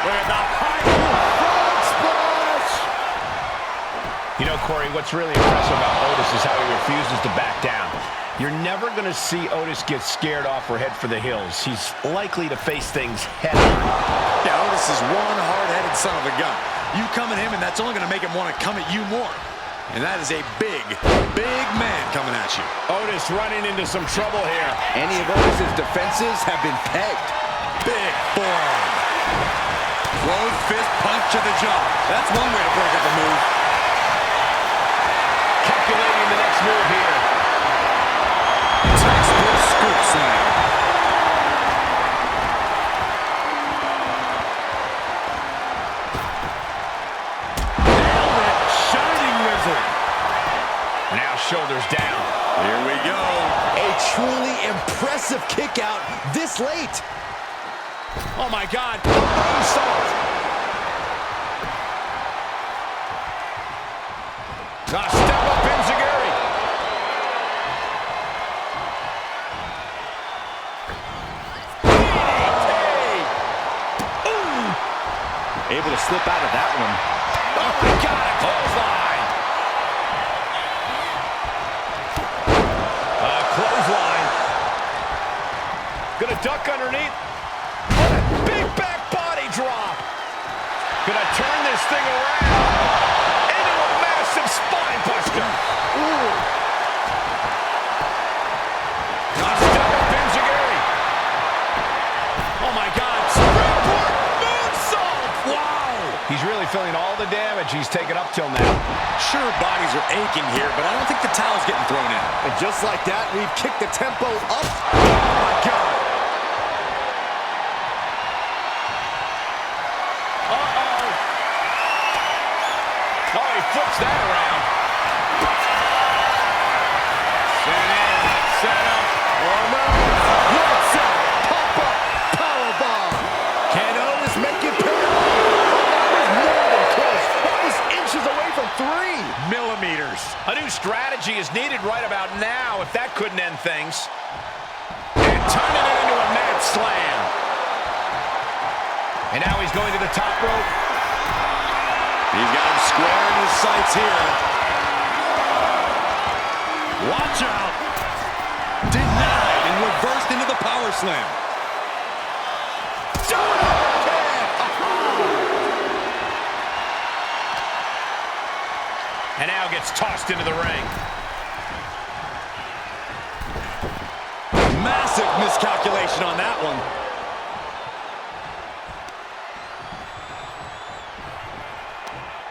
Look at the high frog splash. You know, Corey, what's really impressive about Otis is how he refuses to back down. You're never going to see Otis get scared off or head for the hills. He's likely to face things head on. Yeah, Otis is one hard-headed son of a gun. You come at him, and that's only going to make him want to come at you more. And that is a big, big man coming at you. Otis running into some trouble here. Any of Otis's defenses have been pegged. Big forearm. Closed fist punch to the jaw. That's one way to break up a move. Calculating the next move here. Textbook scoop slam. Nailed it. Shining wizard. Now shoulders down. Here we go. A truly impressive kick out this late. Oh, my God. Moonsault. Step up Enziguri. Able to slip out of that one. Oh, my God, a clothesline. duck underneath. What a big back body drop. Gonna turn this thing around into a massive spine buster. Ooh. Stuck up Enziguri. Oh my God, springboard moonsault! Wow! He's really feeling all the damage he's taken up till now. Sure, bodies are aching here, but I don't think the towel's getting thrown in. And just like that, we've kicked the tempo up. Oh my God! Uh-oh. Oh, he flips that around. Set in, set up. Oh no! What's up? Pop-up powerbomb. Can Otis make it pay? That was more than close. That was inches away from 3 millimeters. A new strategy is needed right about now if that couldn't end things. And turning it into a mat slam. And now he's going to the top rope. He's got him square in his sights here. Watch out. Denied and reversed into the power slam. And now gets tossed into the ring. Massive miscalculation on that one.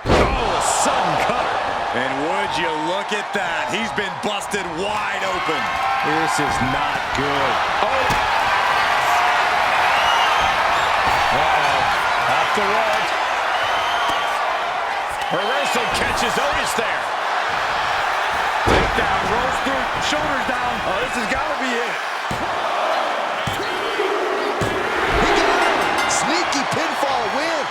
Oh, a sudden cutter. And would you look at that? He's been busted wide open. This is not good. Uh-oh. Off the rope. Reversal catches Otis there. Takedown, rolls through, shoulders down. Oh, this has got to be it. He got him. Sneaky pinfall win.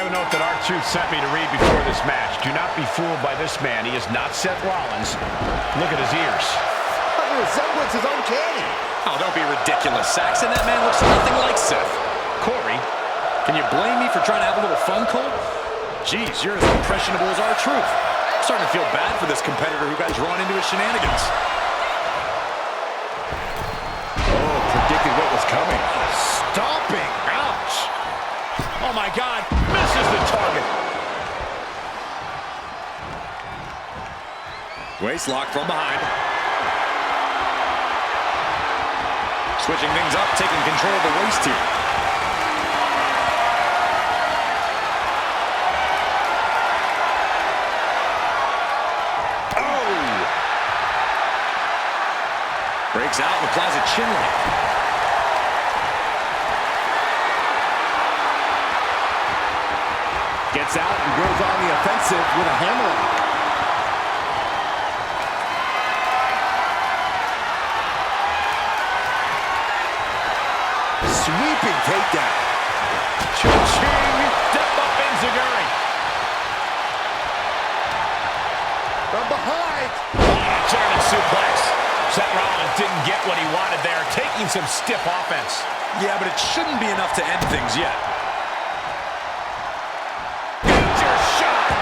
a note that R-Truth sent me to read before this match. Do not be fooled by this man. He is not Seth Rollins. Look at his ears. The resemblance is uncanny. Oh, don't be ridiculous, Saxon. That man looks nothing like Seth. Corey, can you blame me for trying to have a little fun, Cole? Jeez, you're as impressionable as R-Truth. I'm starting to feel bad for this competitor who got drawn into his shenanigans. Oh, predicted what was coming. Stomping. Ouch. Oh, my God. Misses the target. Waist lock from behind. Switching things up, taking control of the waist here. Oh! Breaks out and applies a chin lock. Gets out and goes on the offensive with a hammerlock. Sweeping takedown. Cha-ching! Step up Enziguri. From behind. German suplex. Seth Rollins didn't get what he wanted there, taking some stiff offense. Yeah, but it shouldn't be enough to end things yet. Major shock.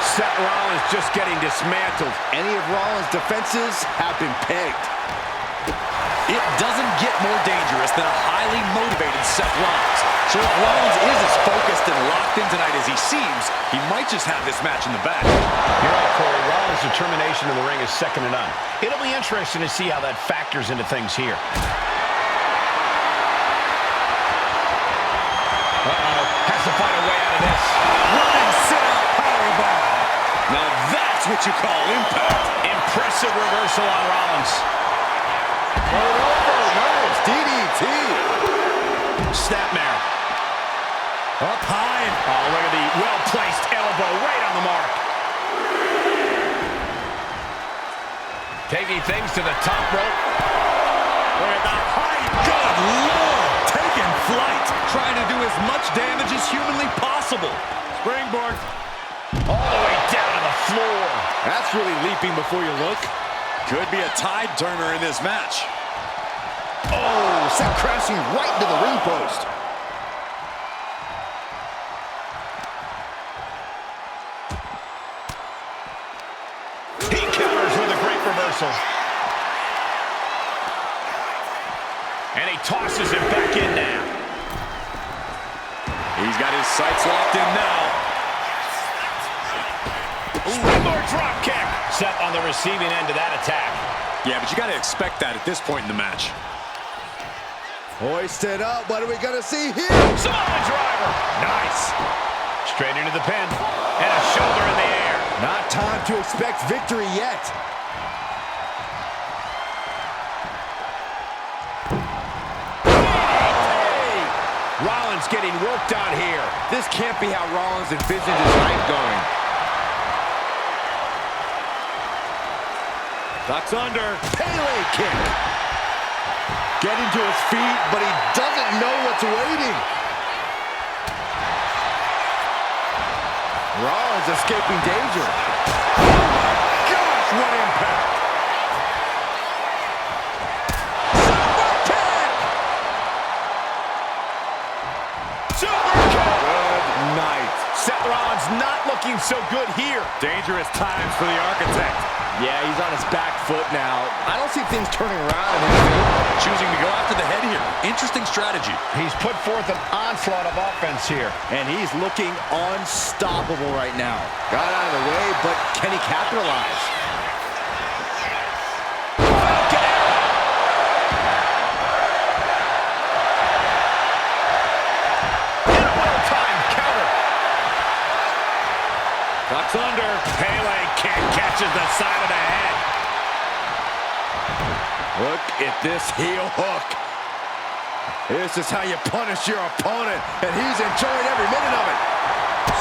Seth Rollins just getting dismantled. Any of Rollins' defenses have been pegged. It doesn't get more dangerous than a highly motivated Seth Rollins. So if Rollins is as focused and locked in tonight as he seems, he might just have this match in the bag. You're right, Corey. Rollins' determination in the ring is second to none. It'll be interesting to see how that factors into things here. Has to find a way out of this. Running sit-out powerbomb. Now that's what you call impact. Impressive reversal on Rollins. Nice DDT. Snapmare. Up high. Oh, look at the well-placed elbow right on the mark. Taking things to the top rope. Look at that height. Good Lord. Taking flight. Trying to do as much damage as humanly possible. Springboard. All the way down to the floor. That's really leaping before you look. Could be a tide turner in this match. Oh, set crashing right into the ring post. He counters with a great reversal. And he tosses it back in now. He's got his sights locked in now. Springboard drop kick. Seth on the receiving end of that attack. Yeah, but you got to expect that at this point in the match. Hoisted up. What are we going to see here? Samoa driver. Nice. Straight into the pin. And a shoulder in the air. Not time to expect victory yet. Hey! Rollins getting worked on here. This can't be how Rollins envisioned his night going. Ducks under. Pele kick. Getting to his feet, but he doesn't know what's waiting. Rollins escaping danger. Oh my gosh, what impact! Super kick. Good night. Seth Rollins not looking so good here. Dangerous times for the Architect. Yeah, he's on his back foot now. I don't see things turning around in his favor. Choosing to go after the head here. Interesting strategy. He's put forth an onslaught of offense here. And he's looking unstoppable right now. Got out of the way, but can he capitalize? And a well-timed counter. Ducks under. Pele kick catches the side of the head. Look at this heel hook. This is how you punish your opponent, and he's enjoying every minute of it.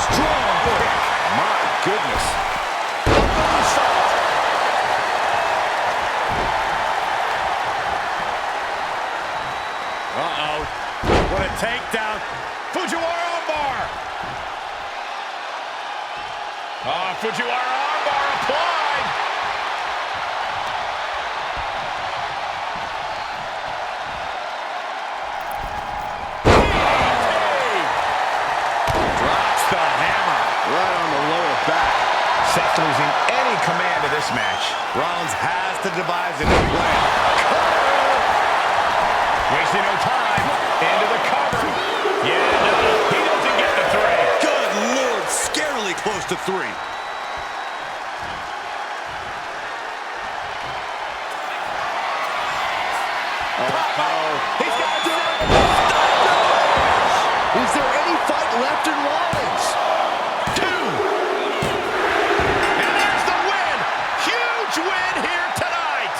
Strong kick. My goodness. Uh-oh. What a takedown. Fujiwara armbar. Fujiwara armbar applied. Drops the hammer. Right on the lower back. Seth losing any command of this match. Rollins has to devise a new plan. Wasting no time. Into the cover. Yeah, no, he doesn't get the 3. Good Lord, scarily close to 3. He's got to do it. Is there any fight left in Rollins? 2. And there's the win. Huge win here tonight.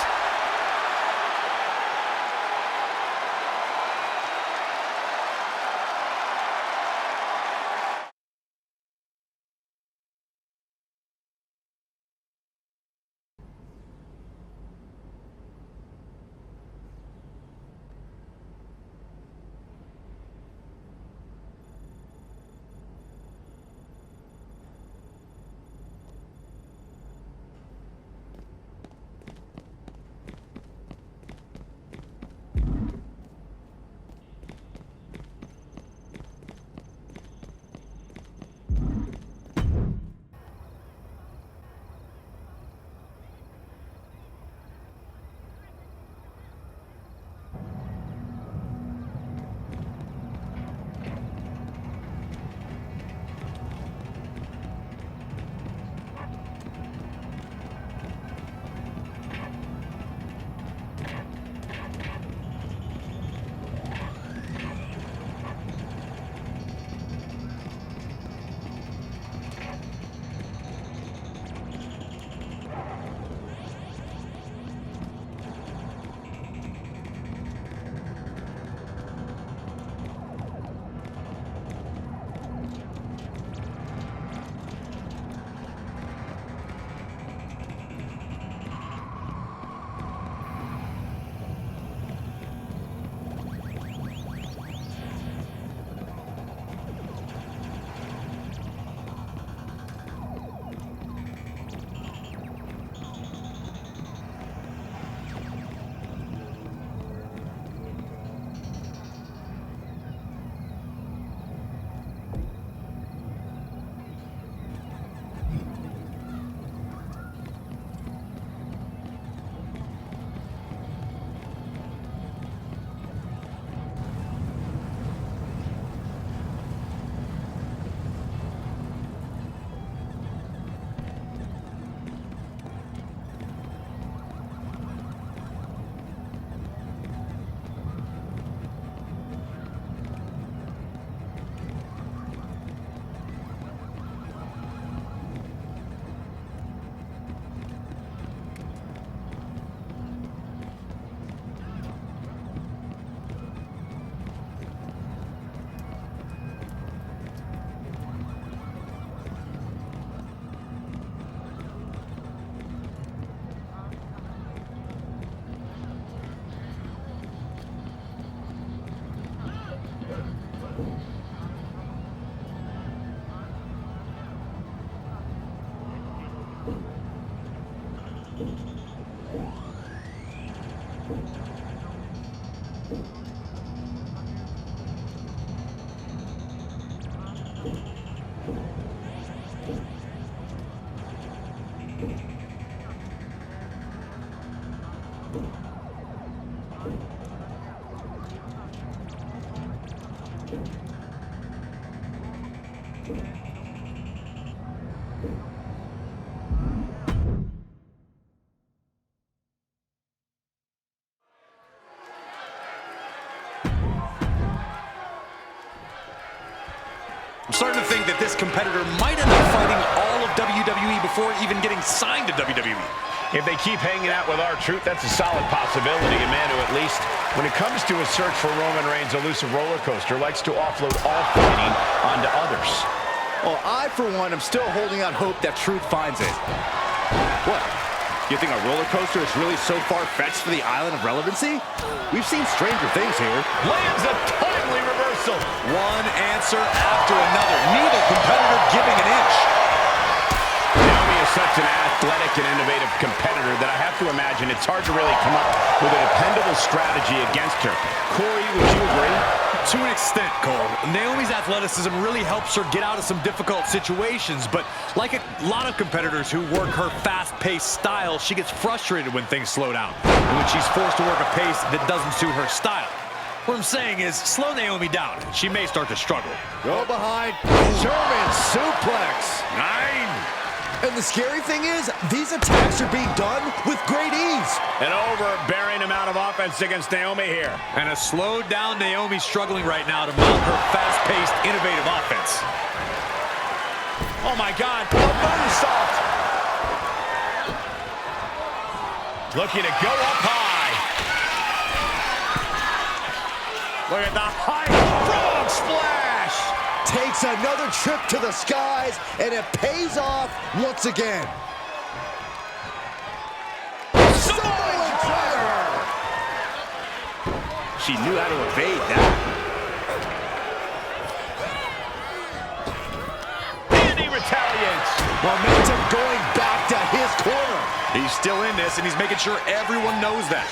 I'm starting to think that this competitor might end up fighting all of WWE before even getting signed to WWE. If they keep hanging out with R-Truth, that's a solid possibility. A man who, at least when it comes to his search for Roman Reigns' elusive roller coaster, likes to offload all fighting onto others. Well, I, for one, am still holding out hope that Truth finds it. What? You think a roller coaster is really so far-fetched for the island of relevancy? We've seen stranger things here. Lands a timely reversal. One answer after another. Neither competitor giving an inch. such an athletic and innovative competitor that I have to imagine it's hard to really come up with a dependable strategy against her. Corey, would you agree? To an extent, Cole. Naomi's athleticism really helps her get out of some difficult situations, but like a lot of competitors who work her fast-paced style, she gets frustrated when things slow down, and when she's forced to work a pace that doesn't suit her style. What I'm saying is, slow Naomi down. She may start to struggle. Go behind, German suplex. 9. And the scary thing is, these attacks are being done with great ease. An overbearing amount of offense against Naomi here. And a slowed down Naomi struggling right now to mount her fast-paced, innovative offense. Oh my God, a moonsault. Looking to go up high. Look at the high frog splash. Takes another trip to the skies, and it pays off once again. Solid driver. She knew how to evade that. And he retaliates. Momentum going back to his corner. He's still in this, and he's making sure everyone knows that.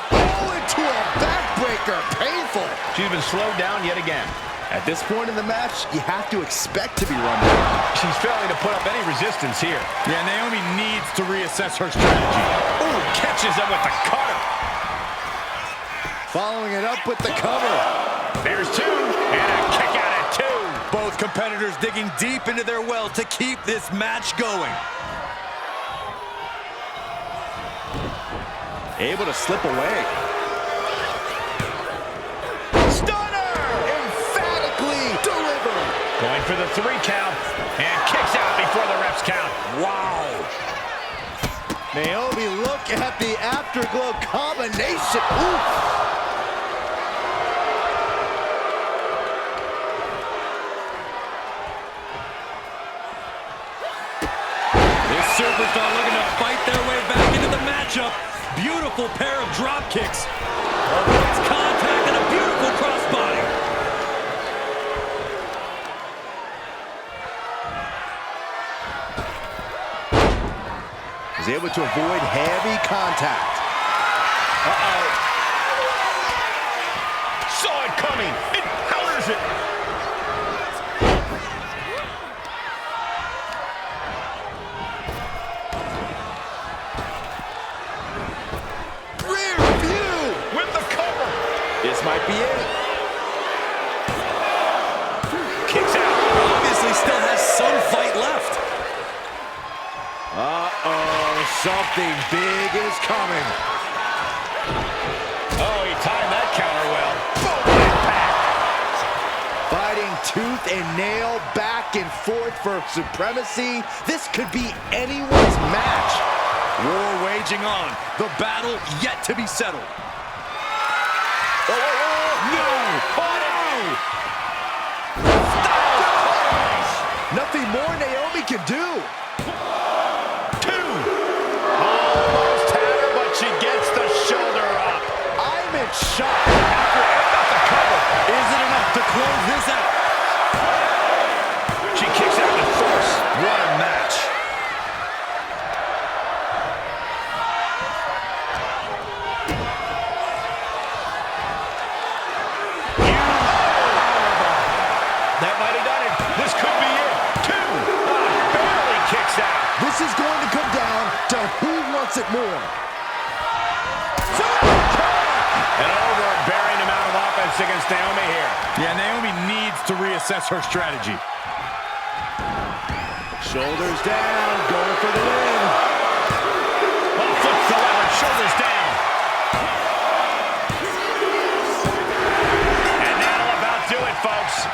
Oh, into a backbreaker. Painful. She's been slowed down yet again. At this point in the match, you have to expect to be run down. She's failing to put up any resistance here. Yeah, Naomi needs to reassess her strategy. Ooh, catches him with the cutter. Following it up with the cover. There's 2, and a kick out at 2. Both competitors digging deep into their well to keep this match going. Able to slip away. Going for the 3 count, and kicks out before the refs count. Wow. Naomi, look at the afterglow combination. Oof. This superstar looking to fight their way back into the matchup. Beautiful pair of drop kicks. Avoids contact and a beautiful crossbody. Is able to avoid heavy contact. Uh-oh. Saw it coming. It counters it. Rear view With the cover. This might be it. Kicks out. Obviously still has some fight left. Something big is coming. Oh, he timed that counter well. Boom, impact. Fighting tooth and nail, back and forth for supremacy. This could be anyone's match. War waging on. The battle yet to be settled. Oh, no! Oh, no! Nothing more Naomi can do. She gets the shoulder up. I'm in shock. After the cover. Is it enough to close this out? She kicks out with force. What a match. That might have done it. This could be it. 2. Barely kicks out. This is going to come down to who wants it more. An overbearing amount of offense against Naomi here. Yeah, Naomi needs to reassess her strategy. Shoulders down, going for the win. Oh, flips the lever, shoulders down. And that'll about do it, folks.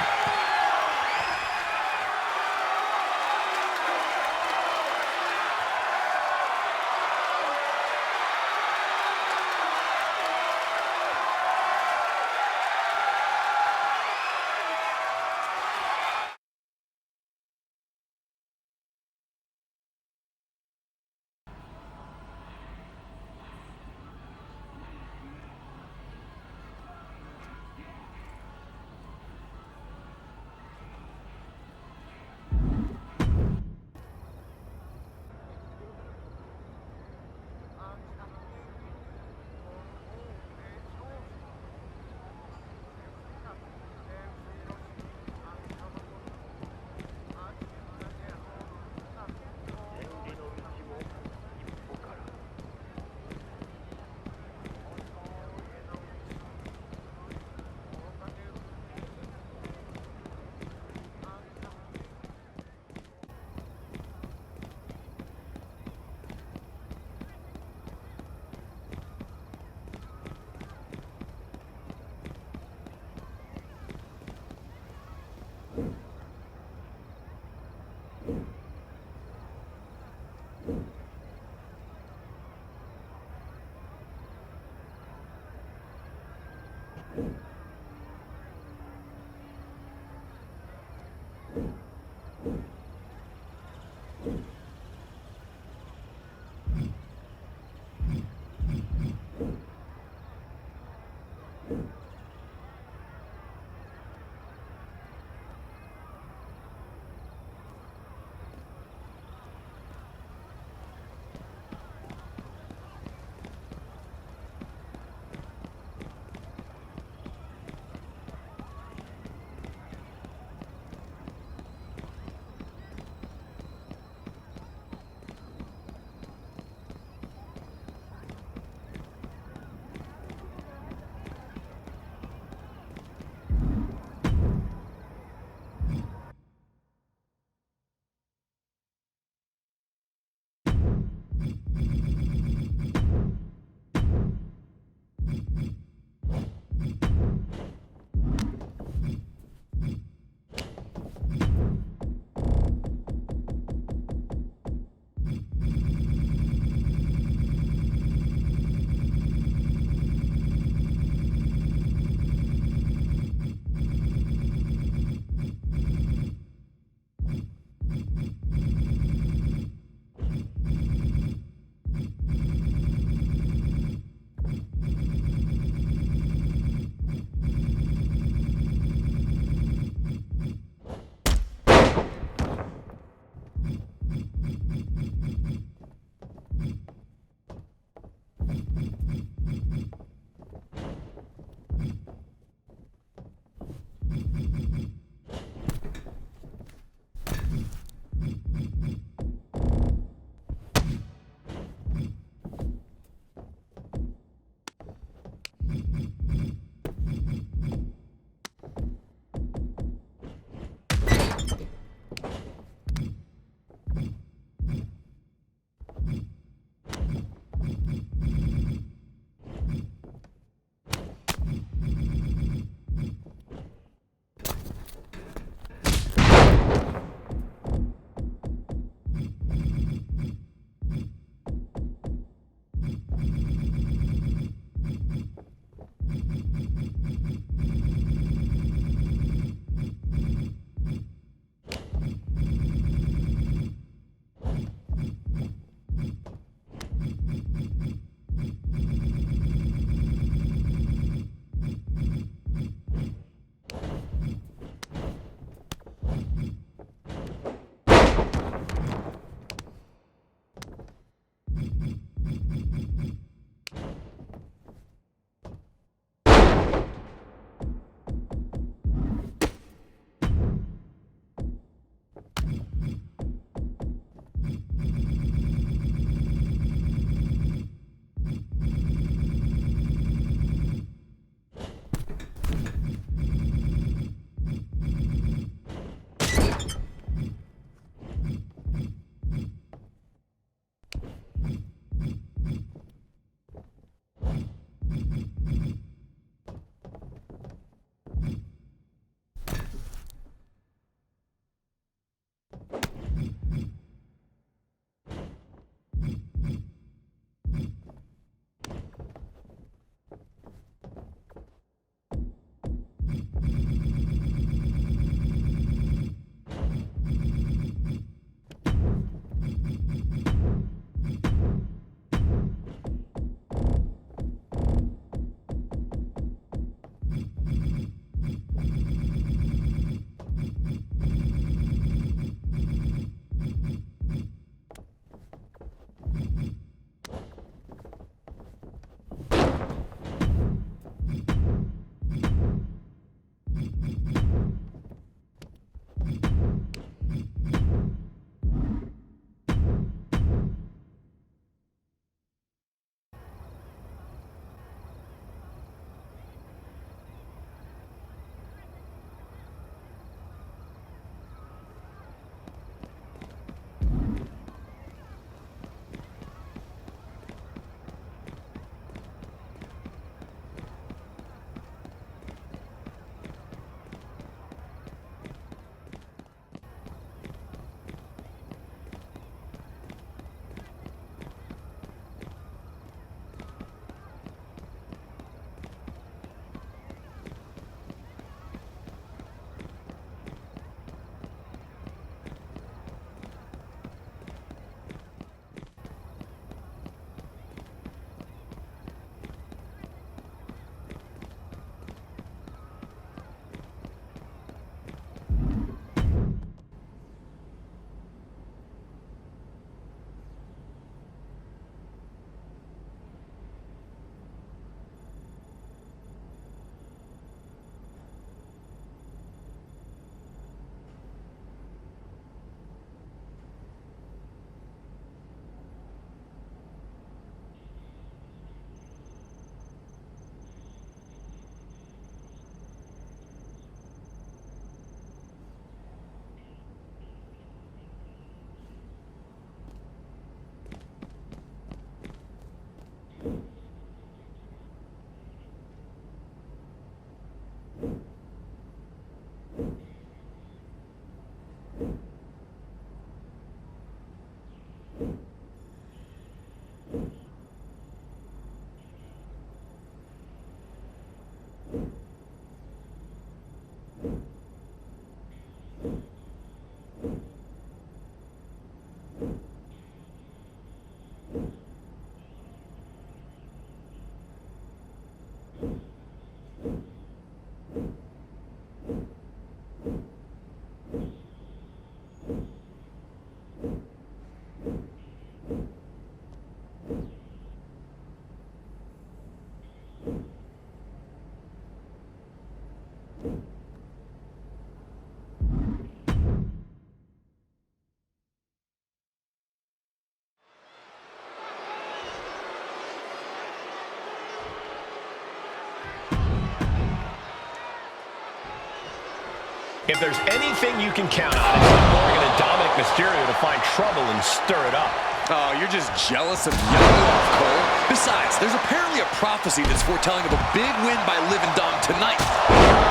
If there's anything you can count on, it's Liv Morgan and Dominic Mysterio to find trouble and stir it up. Oh, you're just jealous of yelling off, Cole. Besides, there's apparently a prophecy that's foretelling of a big win by Liv and Dom tonight.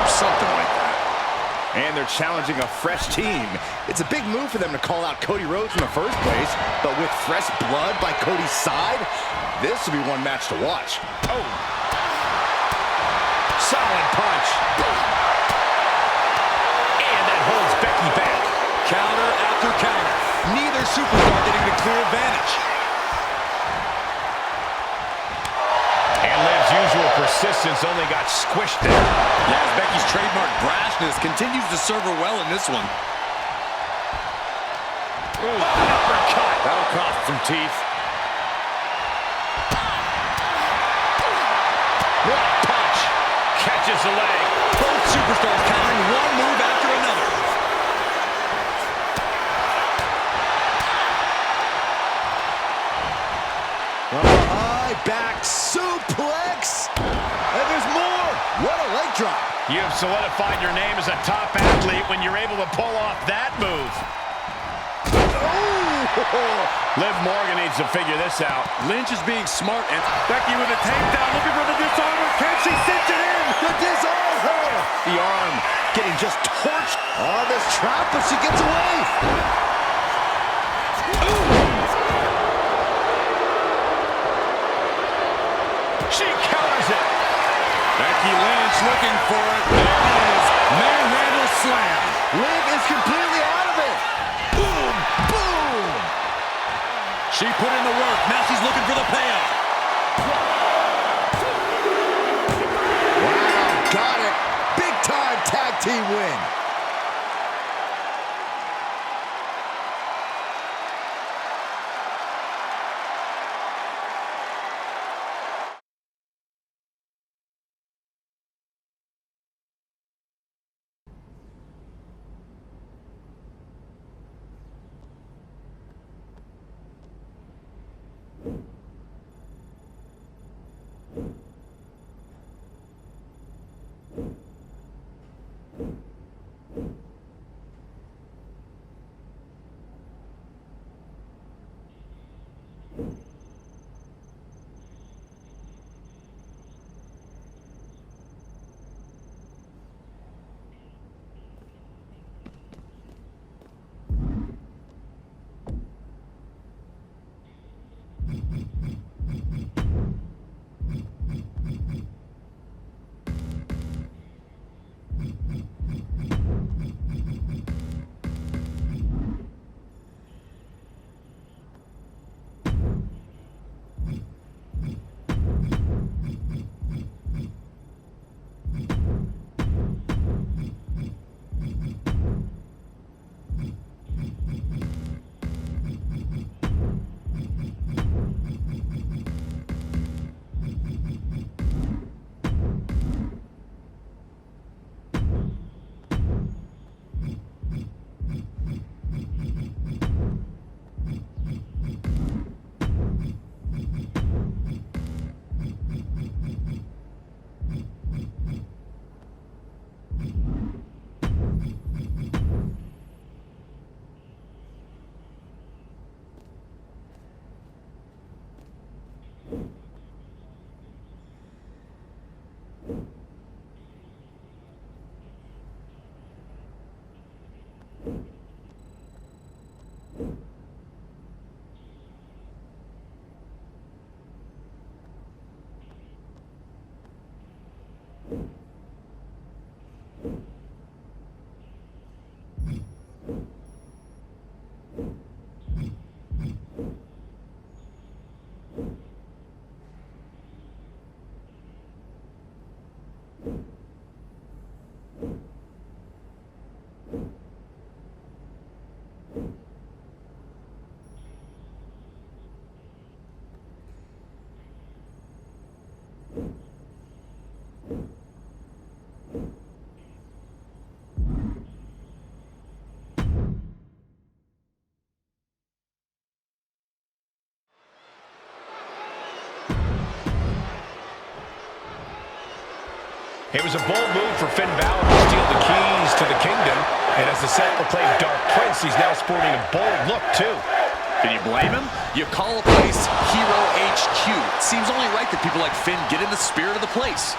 Something like that. And they're challenging a fresh team. It's a big move for them to call out Cody Rhodes in the first place, but with fresh blood by Cody's side, this will be one match to watch. Oh. Solid punch. And that holds Becky back. Counter after counter. Neither superstar getting the clear advantage. And Liv's usual persistence only got squished there. Yes, Becky's trademark brashness continues to serve her well in this one. Ooh, uppercut. That'll cost some teeth. What a punch. Catches the leg. Both superstars countering one move after another. High back suplex. And there's more. What a leg drop. You have solidified your name as a top athlete when you're able to pull off that move. Liv Morgan needs to figure this out. Lynch is being smart, and Becky with a takedown, looking for the disarmer. Can she cinch it in? The disarm her. The arm getting just torched. Oh, this trap, but she gets away. She counters it. Becky Lynch looking for it. There it is. Manhandle slam. Liv is completely out of it. Boom, boom. she put in the work. Now she's looking for the payoff. Wow, got it. Big time tag team win. It was a bold move for Finn Balor to steal the keys to the kingdom. And as the self-proclaimed Dark Prince, he's now sporting a bold look, too. Can you blame him? You call a place Hero HQ. It seems only right that people like Finn get in the spirit of the place.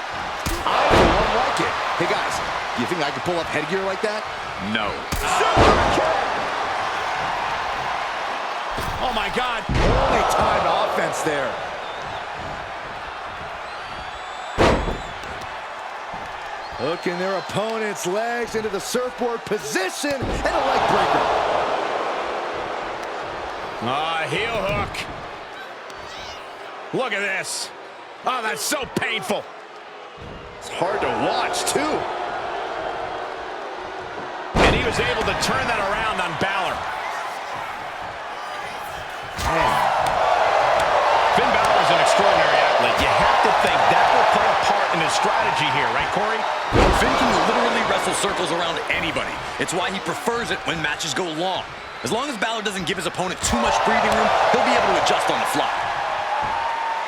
I don't like it. Hey, guys, do you think I could pull up headgear like that? No. Oh, my God. Only timed offense there. Hooking their opponent's legs into the surfboard position and a leg breaker. Heel hook. Look at this. Oh, that's so painful. It's hard to watch, too. And he was able to turn that around on Balor. Finn Balor is an extraordinary athlete. You have to think that will play a part in his strategy here, right, Corey? Finn can literally wrestle circles around anybody. It's why he prefers it when matches go long. As long as Balor doesn't give his opponent too much breathing room, he'll be able to adjust on the fly.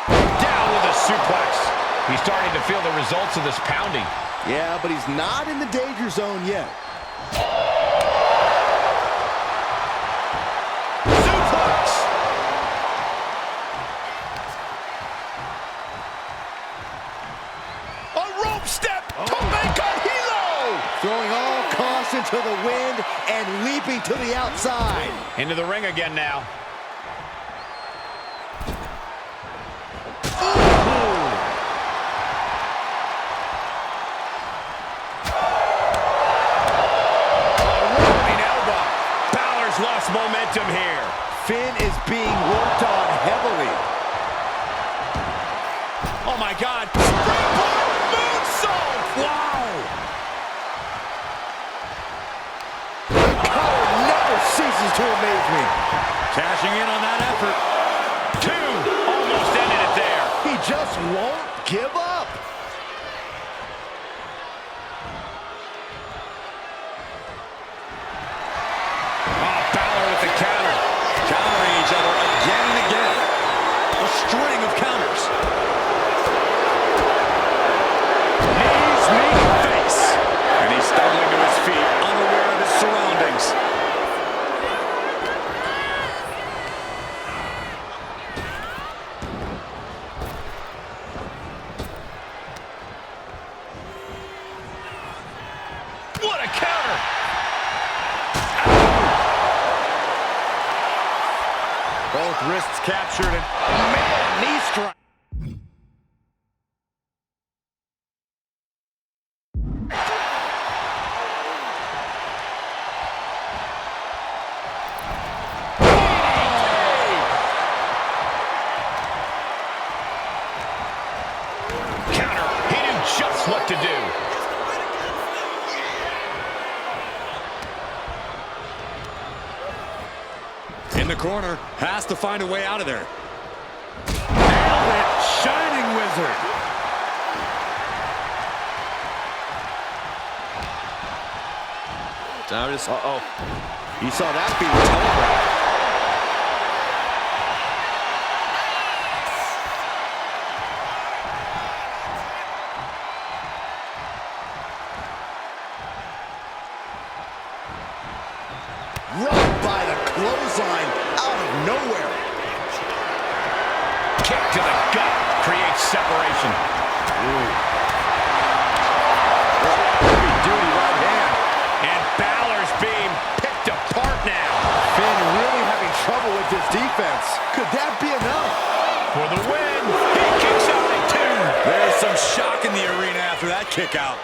Down with a suplex. He's starting to feel the results of this pounding. Yeah, but he's not in the danger zone yet. Suplex! A rope step to make a hero! Throwing all caution to the wind and leaping to the outside. Into the ring again now. Lost momentum here. Finn is being worked on heavily. Oh my God. Springboard moonsault. Wow. The cutter never ceases to amaze me. Cashing in on that effort. Two. Almost ended it there. He just won't give up. Countering each other again and again. A string of counters. Knees meet face. And he's stumbling to his feet, unaware of his surroundings. What a counter. Both wrists captured and, man, knee strike. Counter. He knew just what to do. In the corner, has to find a way out of there. Nailed it, Shining Wizard. Uh-oh. You saw that being telegraphed. Run by the clothesline out of nowhere. Kick to the gut creates separation. Heavy-duty right hand. And Balor's being picked apart now. Finn really having trouble with this defense. Could that be enough? For the win. He kicks out at two. There's some shock in the arena after that kick out.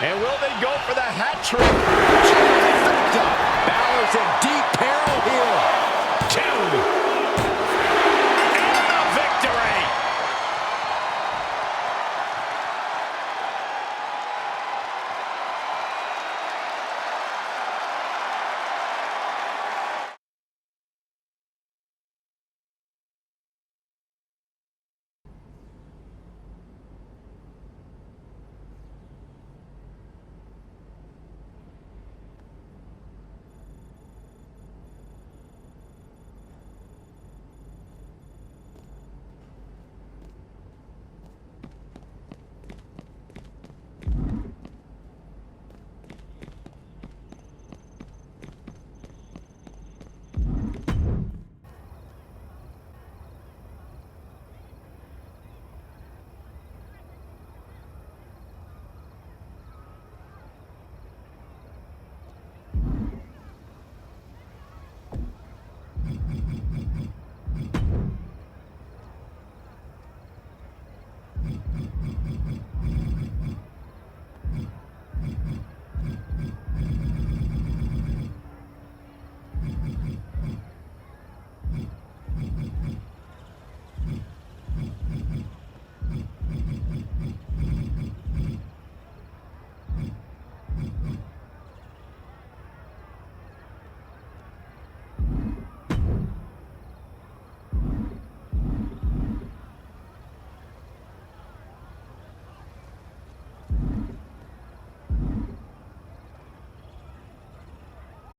And will they go for the hat trick? Balor's in deep peril here.